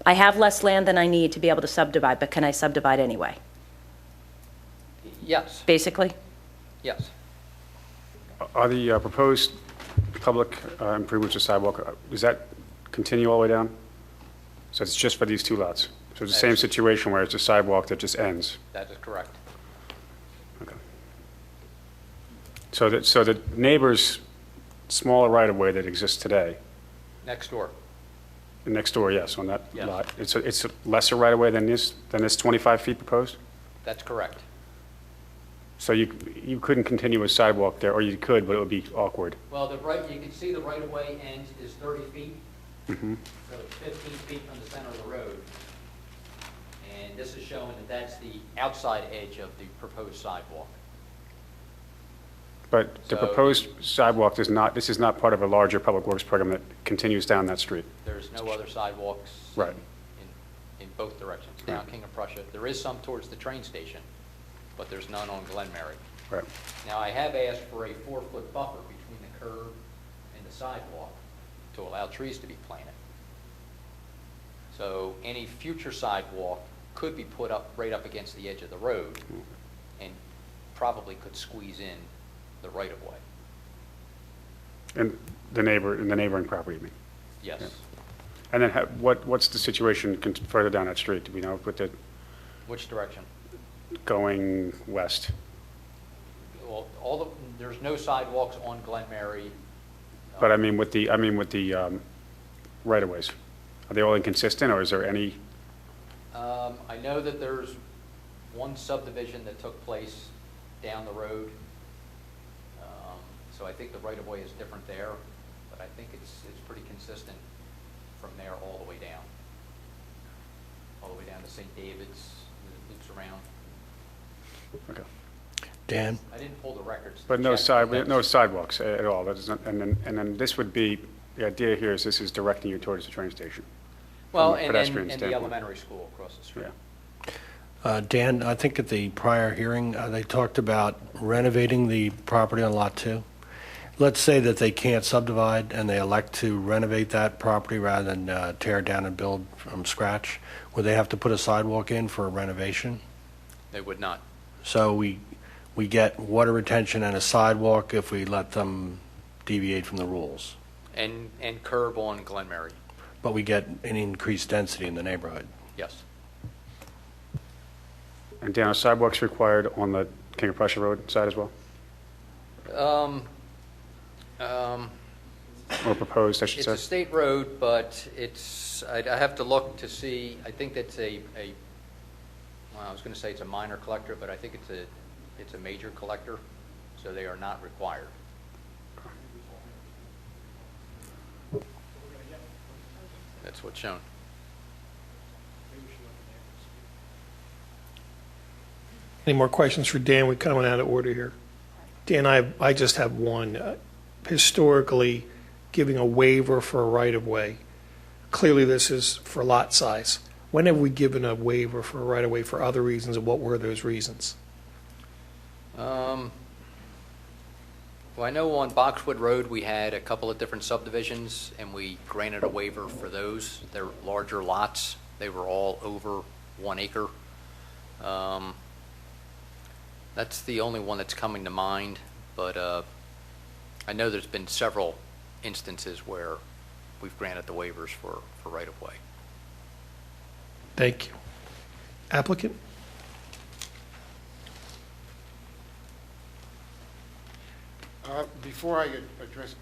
I have less land than I need to be able to subdivide, but can I subdivide anyway? Yes, Basically? yes. Are the proposed public improvements to sidewalk, does that continue all the way down? So it's just for these two lots? So it's the same situation where it's a sidewalk that just ends? That is correct. Okay. So the neighbor's smaller right-of-way that exists today, Next door. next door, yes, on that Yes. lot, it's a lesser right-of-way than this 25 feet proposed? That's correct. So you couldn't continue a sidewalk there, or you could, but it would be awkward? Well, you can see the right-of-way end is 30 feet. Mm-hmm. So it's 15 feet from the center of the road. And this is showing that that's the outside edge of the proposed sidewalk. But the So- proposed sidewalk this is not part of a larger public works program that continues down that street? There's no other sidewalks Right. in both directions, down King of Prussia. There is some towards the train station, but there's none on Glen Mary. Right. Now, I have asked for a 4-foot buffer between the curb and the sidewalk to allow trees to be planted. So any future sidewalk could be put up right up against the edge of the road and probably could squeeze in the right-of-way. And the neighboring property, you mean? Yes. Yeah. And then what's the situation further down that street? Do we know with the Which direction? going west? Well, there's no sidewalks on Glen Mary. But I mean with the right-of-ways. Are they all inconsistent, or is there any? I know that there's one subdivision that took place down the road. So I think the right-of-way is different there, but I think it's pretty consistent from there all the way down. All the way down to St. David's, and it loops around. Okay. Dan? I didn't pull the records. to But no check, but no sidewalks at all. That is not, and then this would be, the idea here is this is directing you towards the train station. Well, from a and pedestrian the standpoint. elementary school across the street. Yeah. Dan, I think at the prior hearing, they talked about renovating the property on Lot 2. Let's say that they can't subdivide and they elect to renovate that property rather than tear it down and build from scratch. Would they have to put a sidewalk in for a renovation? They would not. So we get water retention and a sidewalk if we let them deviate from the rules. And curb on Glen Mary, But we get an increased density in the neighborhood. yes. And Dan, are sidewalks required on the King of Prussia Road side as well? Or proposed, I should It's say? a state road, but I have to look to see, I think that's well, I was going to say it's a minor collector, but I think it's a major collector, so they are not required. That's what's shown. Any more questions for Dan? We kind of went out of order here. Dan, I just have one. Historically, giving a waiver for a right-of-way, clearly this is for lot size. When have we given a waiver for a right-of-way for other reasons, and what were those reasons? Well, I know on Boxwood Road, we had a couple of different subdivisions, and we granted a waiver for those. They're larger lots. They were all over 1 acre. That's the only one that's coming to mind, but I know there's been several instances where we've granted the waivers for right-of-way. Thank you. Applicant? Before I address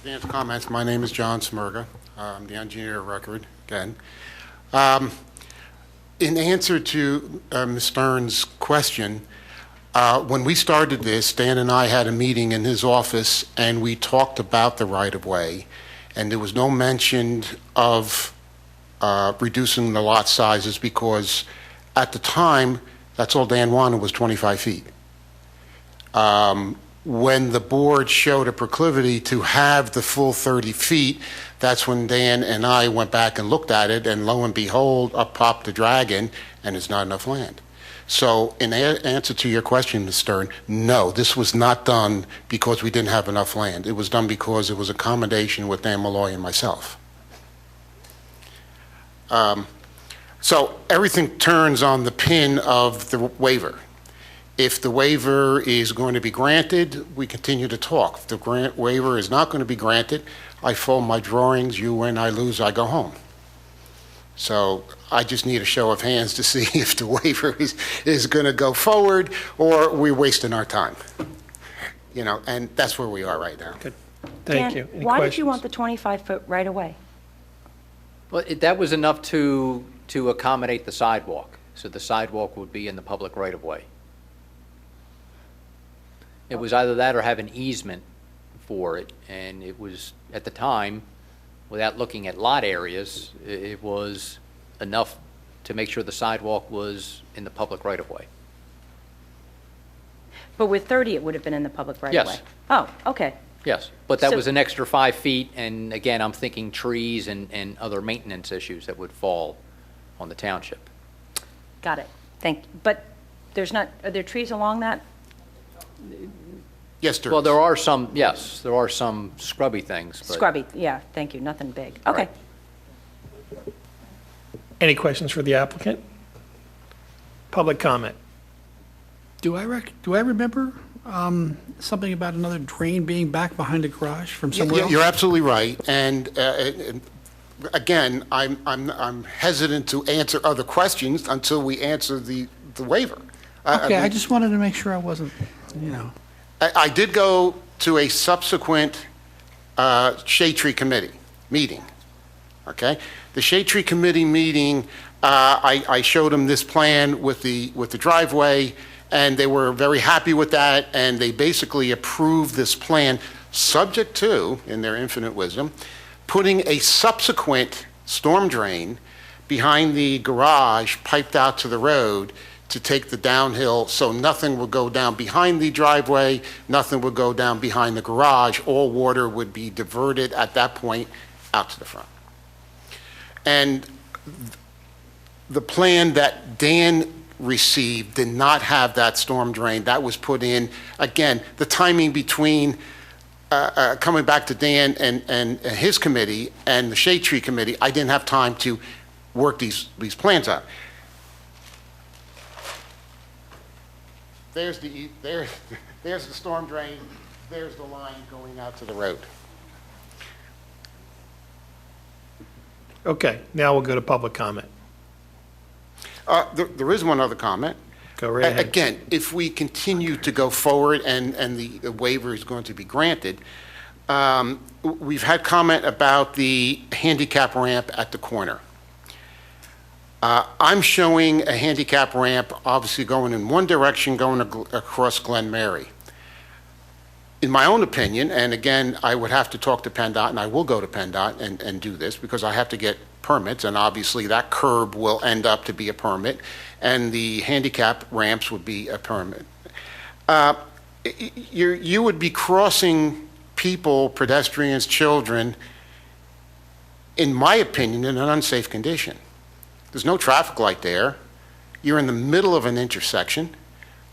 Dan's comments, my name is John Smirga. I'm the engineer of record, again. In answer to Ms. Stern's question, when we started this, Dan and I had a meeting in his office, and we talked about the right-of-way, and there was no mention of reducing the lot sizes because at the time, that's all Dan wanted was 25 feet. When the board showed a proclivity to have the full 30 feet, that's when Dan and I went back and looked at it, and lo and behold, up popped the dragon, and there's not enough land. So in answer to your question, Ms. Stern, no, this was not done because we didn't have enough land. It was done because it was a accommodation with Dan Malloy and myself. So everything turns on the pin of the waiver. If the waiver is going to be granted, we continue to talk. If the waiver is not going to be granted, I fold my drawings, you win, I lose, I go home. So I just need a show of hands to see if the waiver is going to go forward or we're wasting our time. You know, and that's where we are right now. Good. Thank Dan, you. Any why questions? did you want the 25-foot right-of-way? Well, that was enough to accommodate the sidewalk, so the sidewalk would be in the public right-of-way. It was either that or have an easement for it, and it was, at the time, without looking at lot areas, it was enough to make sure the sidewalk was in the public right-of-way. But with 30, it would have been in the public right-of-way? Yes. Oh, okay. Yes, but that So- was an extra 5 feet, and again, I'm thinking trees and other maintenance issues that would fall on the township. Got it. But there's not, are there trees along that? Yes, there Well, is. there are some, yes, there are some scrubby things, but... Scrubby, yeah, thank you, nothing big. Okay. Any questions for the applicant? Public comment? Do I remember something about another drain being back behind a garage from somewhere else? You're absolutely right. And again, I'm hesitant to answer other questions until we answer the waiver. Okay, I just wanted to make sure I wasn't, you know. I did go to a subsequent Shade Tree Committee meeting, okay? The Shade Tree Committee meeting, I showed them this plan with the driveway, and they were very happy with that, and they basically approved this plan, subject to, in their infinite wisdom, putting a subsequent storm drain behind the garage piped out to the road to take the downhill, so nothing would go down behind the driveway, nothing would go down behind the garage. All water would be diverted at that point out to the front. And the plan that Dan received did not have that storm drain. That was put in, again, the timing between coming back to Dan and his committee and the Shade Tree Committee, I didn't have time to work these plans out. There's the storm drain, there's the line going out to the road. Okay, now we'll go to public comment. There is one other comment. Go right ahead. Again, if we continue to go forward and the waiver is going to be granted, we've had comment about the handicap ramp at the corner. I'm showing a handicap ramp obviously going in one direction, going across Glen Mary. In my own opinion, and again, I would have to talk to PennDOT, and I will go to PennDOT and do this because I have to get permits, and obviously that curb will end up to be a permit, and the handicap ramps would be a permit. You would be crossing people, pedestrians, children, in my opinion, in an unsafe condition. There's no traffic light there. You're in the middle of an intersection.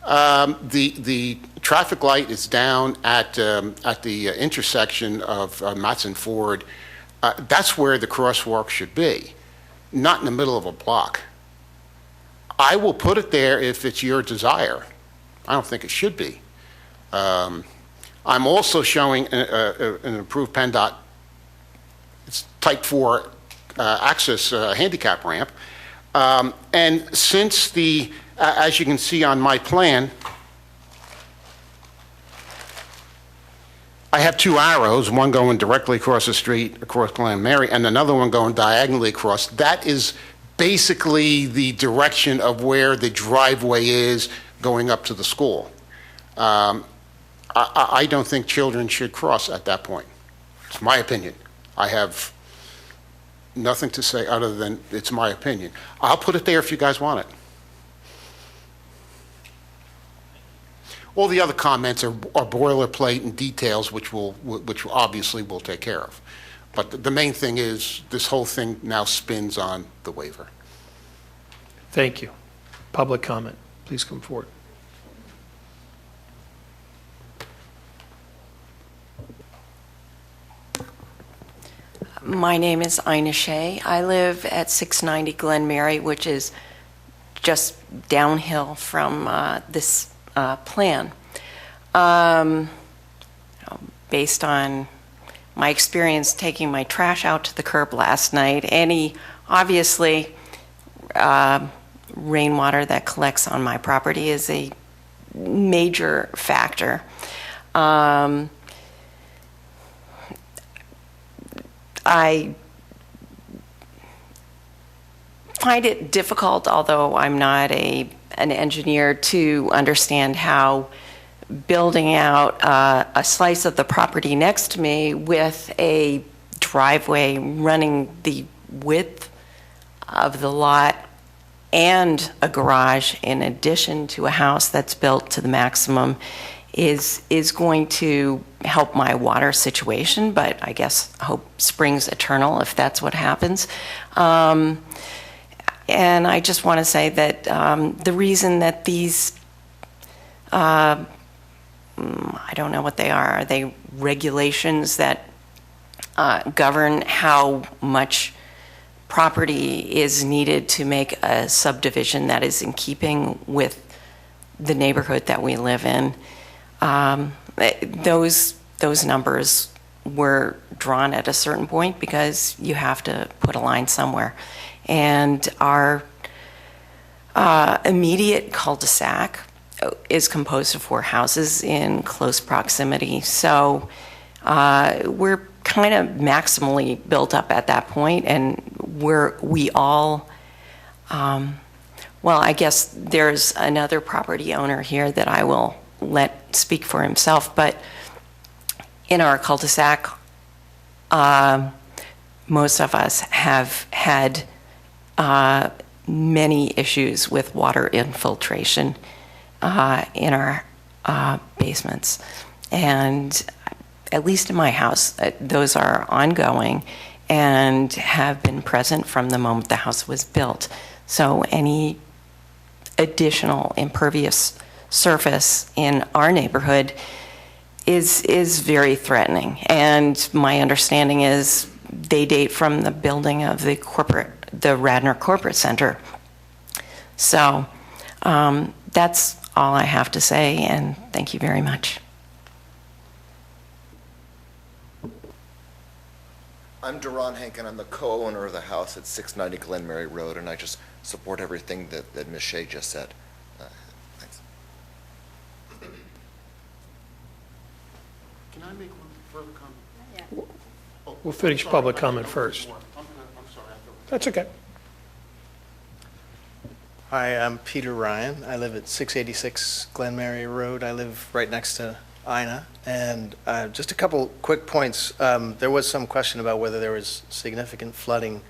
The traffic light is down at the intersection of Matson Ford. That's where the crosswalk should be, not in the middle of a block. I will put it there if it's your desire. I don't think it should be. I'm also showing an approved PennDOT, it's type 4 access handicap ramp. And since as you can see on my plan, I have two arrows, one going directly across the street, across Glen Mary, and another one going diagonally across. That is basically the direction of where the driveway is going up to the school. I don't think children should cross at that point. It's my opinion. I have nothing to say other than it's my opinion. I'll put it there if you guys want it. All the other comments are boilerplate and details, which obviously we'll take care of. But the main thing is this whole thing now spins on the waiver. Thank you. Public comment, please come forward. My name is Ina Shea. I live at 690 Glen Mary, which is just downhill from this plan. Based on my experience taking my trash out to the curb last night, obviously rainwater that collects on my property is a major factor. I find it difficult, although I'm not an engineer, to understand how building out a slice of the property next to me with a driveway running the width of the lot and a garage in addition to a house that's built to the maximum is going to help my water situation, but I guess hope springs eternal if that's what happens. And I just want to say that the reason that these, I don't know what they are they regulations that govern how much property is needed to make a subdivision that is in keeping with the neighborhood that we live in. Those numbers were drawn at a certain point because you have to put a line somewhere. And our immediate cul-de-sac is composed of 4 houses in close proximity. So we're kind of maximally built up at that point, and we're all well, I guess there's another property owner here that I will let speak for himself, but in our cul-de-sac, most of us have had many issues with water infiltration in our basements. And at least in my house, those are ongoing and have been present from the moment the house was built. So any additional impervious surface in our neighborhood is very threatening. And my understanding is they date from the building of the Radnor Corporate Center. So that's all I have to say, and thank you very much. I'm Duran Hankin. I'm the co-owner of the house at 690 Glen Mary Road, and I just support everything that Ms. Shea just said. Thanks. Can I make one further comment? We'll finish public comment first. I'm sorry. That's okay. Hi, I'm Peter Ryan. I live at 686 Glen Mary Road. I live right next to Ina. And just a couple quick points. There was some question about whether there was significant flooding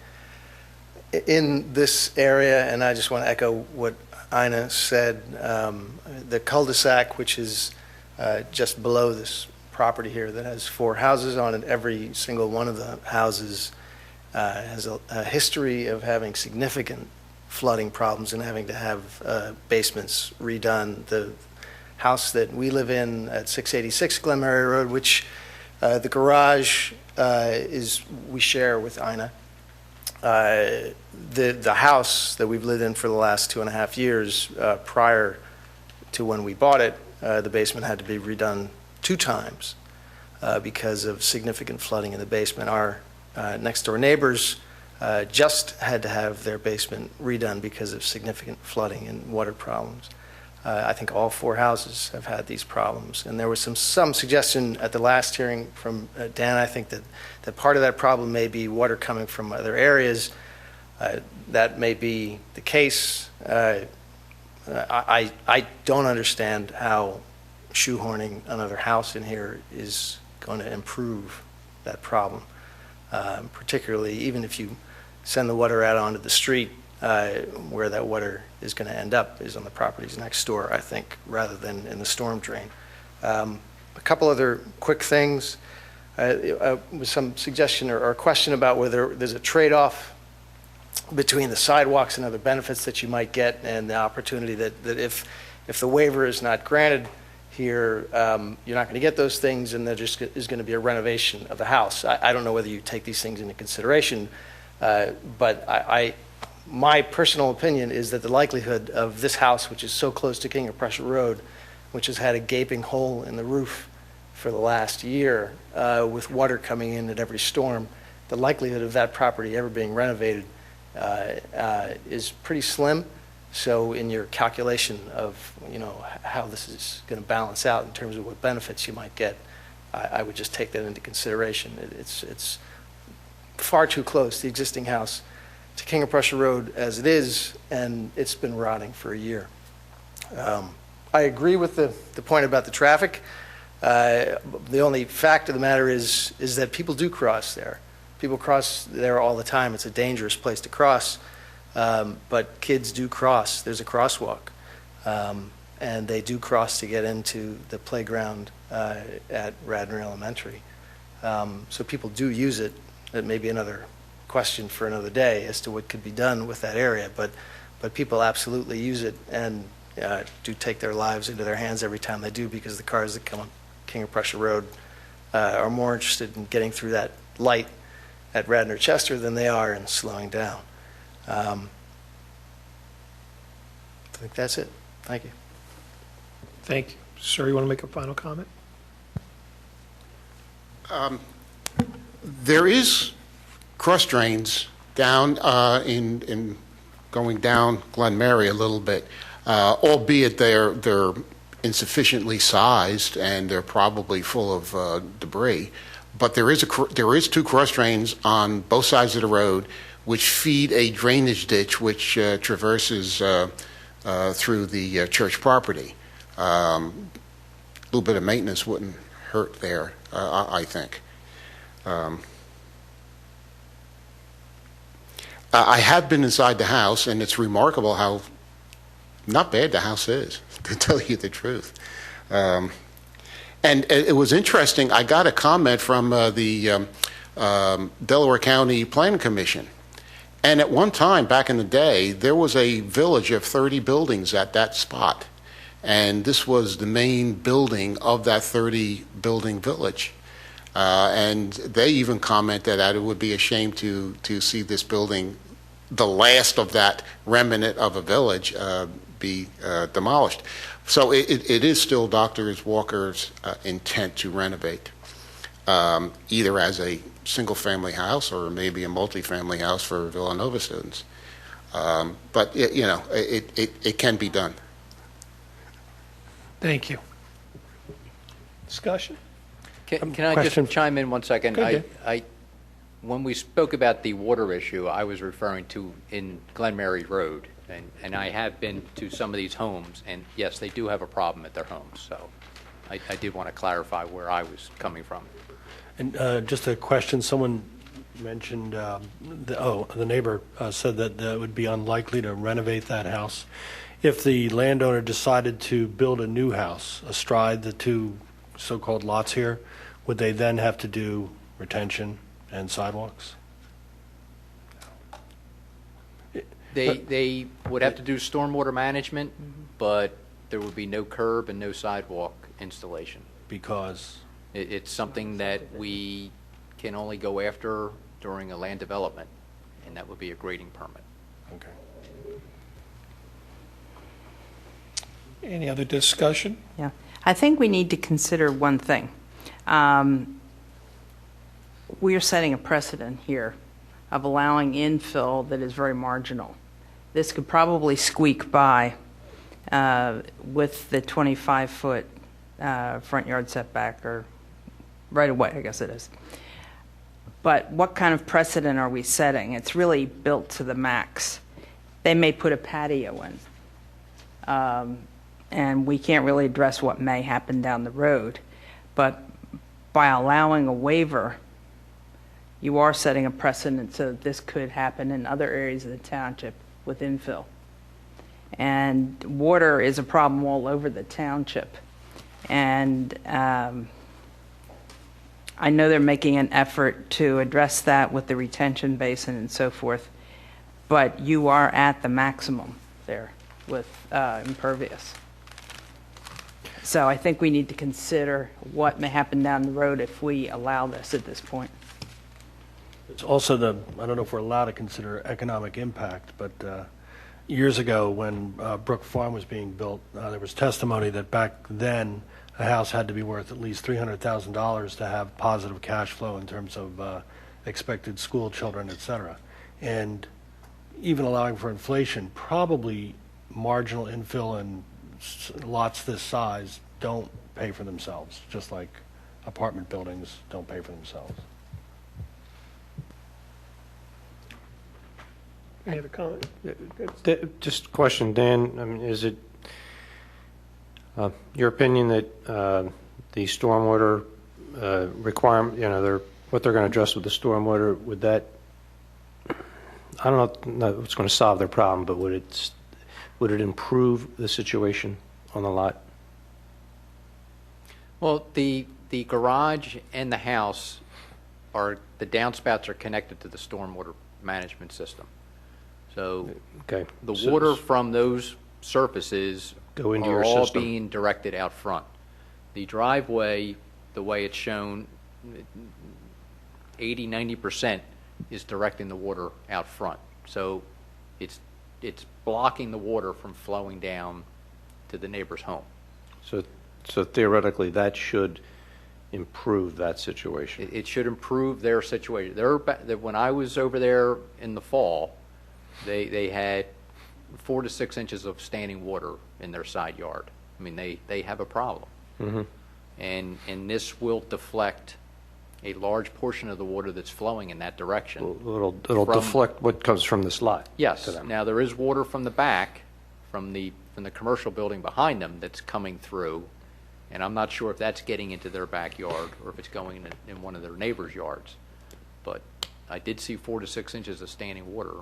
in this area, and I just want to echo what Ina said. The cul-de-sac, which is just below this property here that has 4 houses on it, every single one of the houses has a history of having significant flooding problems and having to have basements redone. The house that we live in at 686 Glen Mary Road, which the garage we share with Ina. The house that we've lived in for the last 2.5 years, prior to when we bought it, the basement had to be redone 2 times because of significant flooding in the basement. Our next door neighbors just had to have their basement redone because of significant flooding and water problems. I think all 4 houses have had these problems. And there was some suggestion at the last hearing from Dan, I think, that part of that problem may be water coming from other areas. That may be the case. I don't understand how shoehorning another house in here is going to improve that problem. Particularly, even if you send the water out onto the street, where that water is going to end up is on the properties next door, I think, rather than in the storm drain. A couple other quick things. With some suggestion or question about whether there's a trade-off between the sidewalks and other benefits that you might get and the opportunity that if the waiver is not granted here, you're not going to get those things, and there just is going to be a renovation of the house. I don't know whether you take these things into consideration, but my personal opinion is that the likelihood of this house, which is so close to King of Prussia Road, which has had a gaping hole in the roof for the last year, with water coming in at every storm, the likelihood of that property ever being renovated is pretty slim. So in your calculation of how this is going to balance out in terms of what benefits you might get, I would just take that into consideration. It's far too close, the existing house, to King of Prussia Road as it is, and it's been rotting for a year. I agree with the point about the traffic. The only fact of the matter is that people do cross there. People cross there all the time. It's a dangerous place to cross, but kids do cross. There's a crosswalk, and they do cross to get into the playground at Radnor Elementary. So people do use it. That may be another question for another day as to what could be done with that area, but people absolutely use it and do take their lives into their hands every time they do, because the cars that come up King of Prussia Road are more interested in getting through that light at Radnor Chester than they are in slowing down. I think that's it. Thank you. Thank you. Sir, you want to make a final comment? There is cross drains down in going down Glen Mary a little bit, albeit they're insufficiently sized and they're probably full of debris. But there is 2 cross drains on both sides of the road, which feed a drainage ditch which traverses through the church property. A little bit of maintenance wouldn't hurt there, I think. I have been inside the house, and it's remarkable how not bad the house is, to tell you the truth. And it was interesting. I got a comment from the Delaware County Planning Commission. And at one time, back in the day, there was a village of 30 buildings at that spot. And this was the main building of that 30-building village. And they even commented that it would be a shame to see this building, the last of that remnant of a village, be demolished. So it is still Dr. Walker's intent to renovate, either as a single-family house or maybe a multi-family house for Villanova students. But it can be done. Thank you. Discussion? Can I Question. just chime in 1 second? Go ahead. When we spoke about the water issue, I was referring to in Glen Mary Road, and I have been to some of these homes, and yes, they do have a problem at their homes. So I did want to clarify where I was coming from. And just a question, someone mentioned, the neighbor said that it would be unlikely to renovate that house. If the landowner decided to build a new house astride the two so-called lots here, would they then have to do retention and sidewalks? They would have to do stormwater management, but there would be no curb and no sidewalk installation. Because? It's something that we can only go after during a land development, and that would be a grading permit. Okay. Any other discussion? Yeah. I think we need to consider one thing. We are setting a precedent here of allowing infill that is very marginal. This could probably squeak by with the 25-foot front yard setback, or right away, I guess it is. But what kind of precedent are we setting? It's really built to the max. They may put a patio in. And we can't really address what may happen down the road. But by allowing a waiver, you are setting a precedent so that this could happen in other areas of the township with infill. And water is a problem all over the township. And I know they're making an effort to address that with the retention basin and so forth, but you are at the maximum there with impervious. So I think we need to consider what may happen down the road if we allow this at this point. It's also I don't know if we're allowed to consider economic impact, but years ago when Brook Farm was being built, there was testimony that back then a house had to be worth at least $300,000 to have positive cash flow in terms of expected school children, et cetera. And even allowing for inflation, probably marginal infill and lots this size don't pay for themselves, just like apartment buildings don't pay for themselves. Any other comment? Just a question, Dan. I mean, is it your opinion that the stormwater requirement, what they're going to address with the stormwater, would that, I don't know if it's going to solve their problem, but would it improve the situation on the lot? Well, the garage and the house the downspouts are connected to the stormwater management system. So okay. The water from those surfaces go into are your all system. being directed out front. The driveway, the way it's shown, 80-90% is directing the water out front. So it's blocking the water from flowing down to the neighbor's home. So theoretically, that should improve that situation. It should improve their situation. When I was over there in the fall, they had 4 to 6 inches of standing water in their side yard. I mean, they have a problem. Mm-hmm. And this will deflect a large portion of the water that's flowing in that direction. It'll From- deflect what comes from this lot. Yes. to them. Now, there is water from the back, from the commercial building behind them that's coming through, and I'm not sure if that's getting into their backyard or if it's going in one of their neighbors' yards. But I did see 4 to 6 inches of standing water,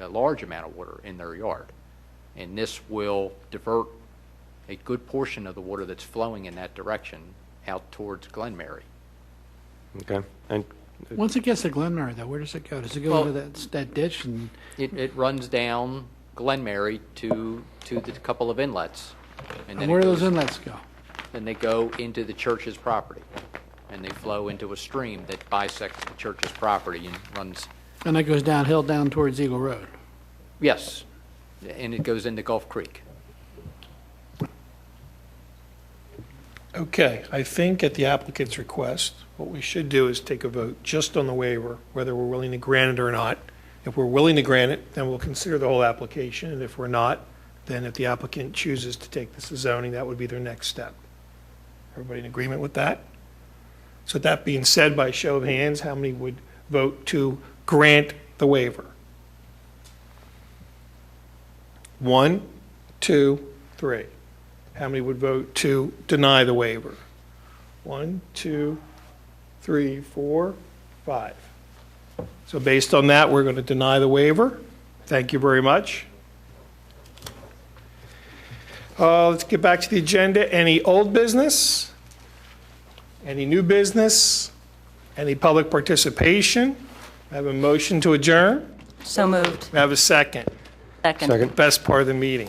a large amount of water in their yard. And this will divert a good portion of the water that's flowing in that direction out towards Glen Mary. Okay. And Once it gets to Glenmary, though, where does it go? Does it go Well- into that ditch and? It runs down Glen Mary to the couple of inlets. And then Where it do those goes- inlets go? Then they go into the church's property, and they flow into a stream that bisects the church's property and runs, And that goes downhill down towards Eagle Road. yes, and it goes into Gulf Creek. Okay, I think at the applicant's request, what we should do is take a vote just on the waiver, whether we're willing to grant it or not. If we're willing to grant it, then we'll consider the whole application, and if we're not, then if the applicant chooses to take this to zoning, that would be their next step. Everybody in agreement with that? So with that being said, by show of hands, how many would vote to grant the waiver? 1, 2, 3. How many would vote to deny the waiver? 1, 2, 3, 4, 5. So based on that, we're going to deny the waiver. Thank you very much. Let's get back to the agenda. Any old business? Any new business? Any public participation? I have a motion to adjourn. So moved. I have a second. Second. Best part of the meeting.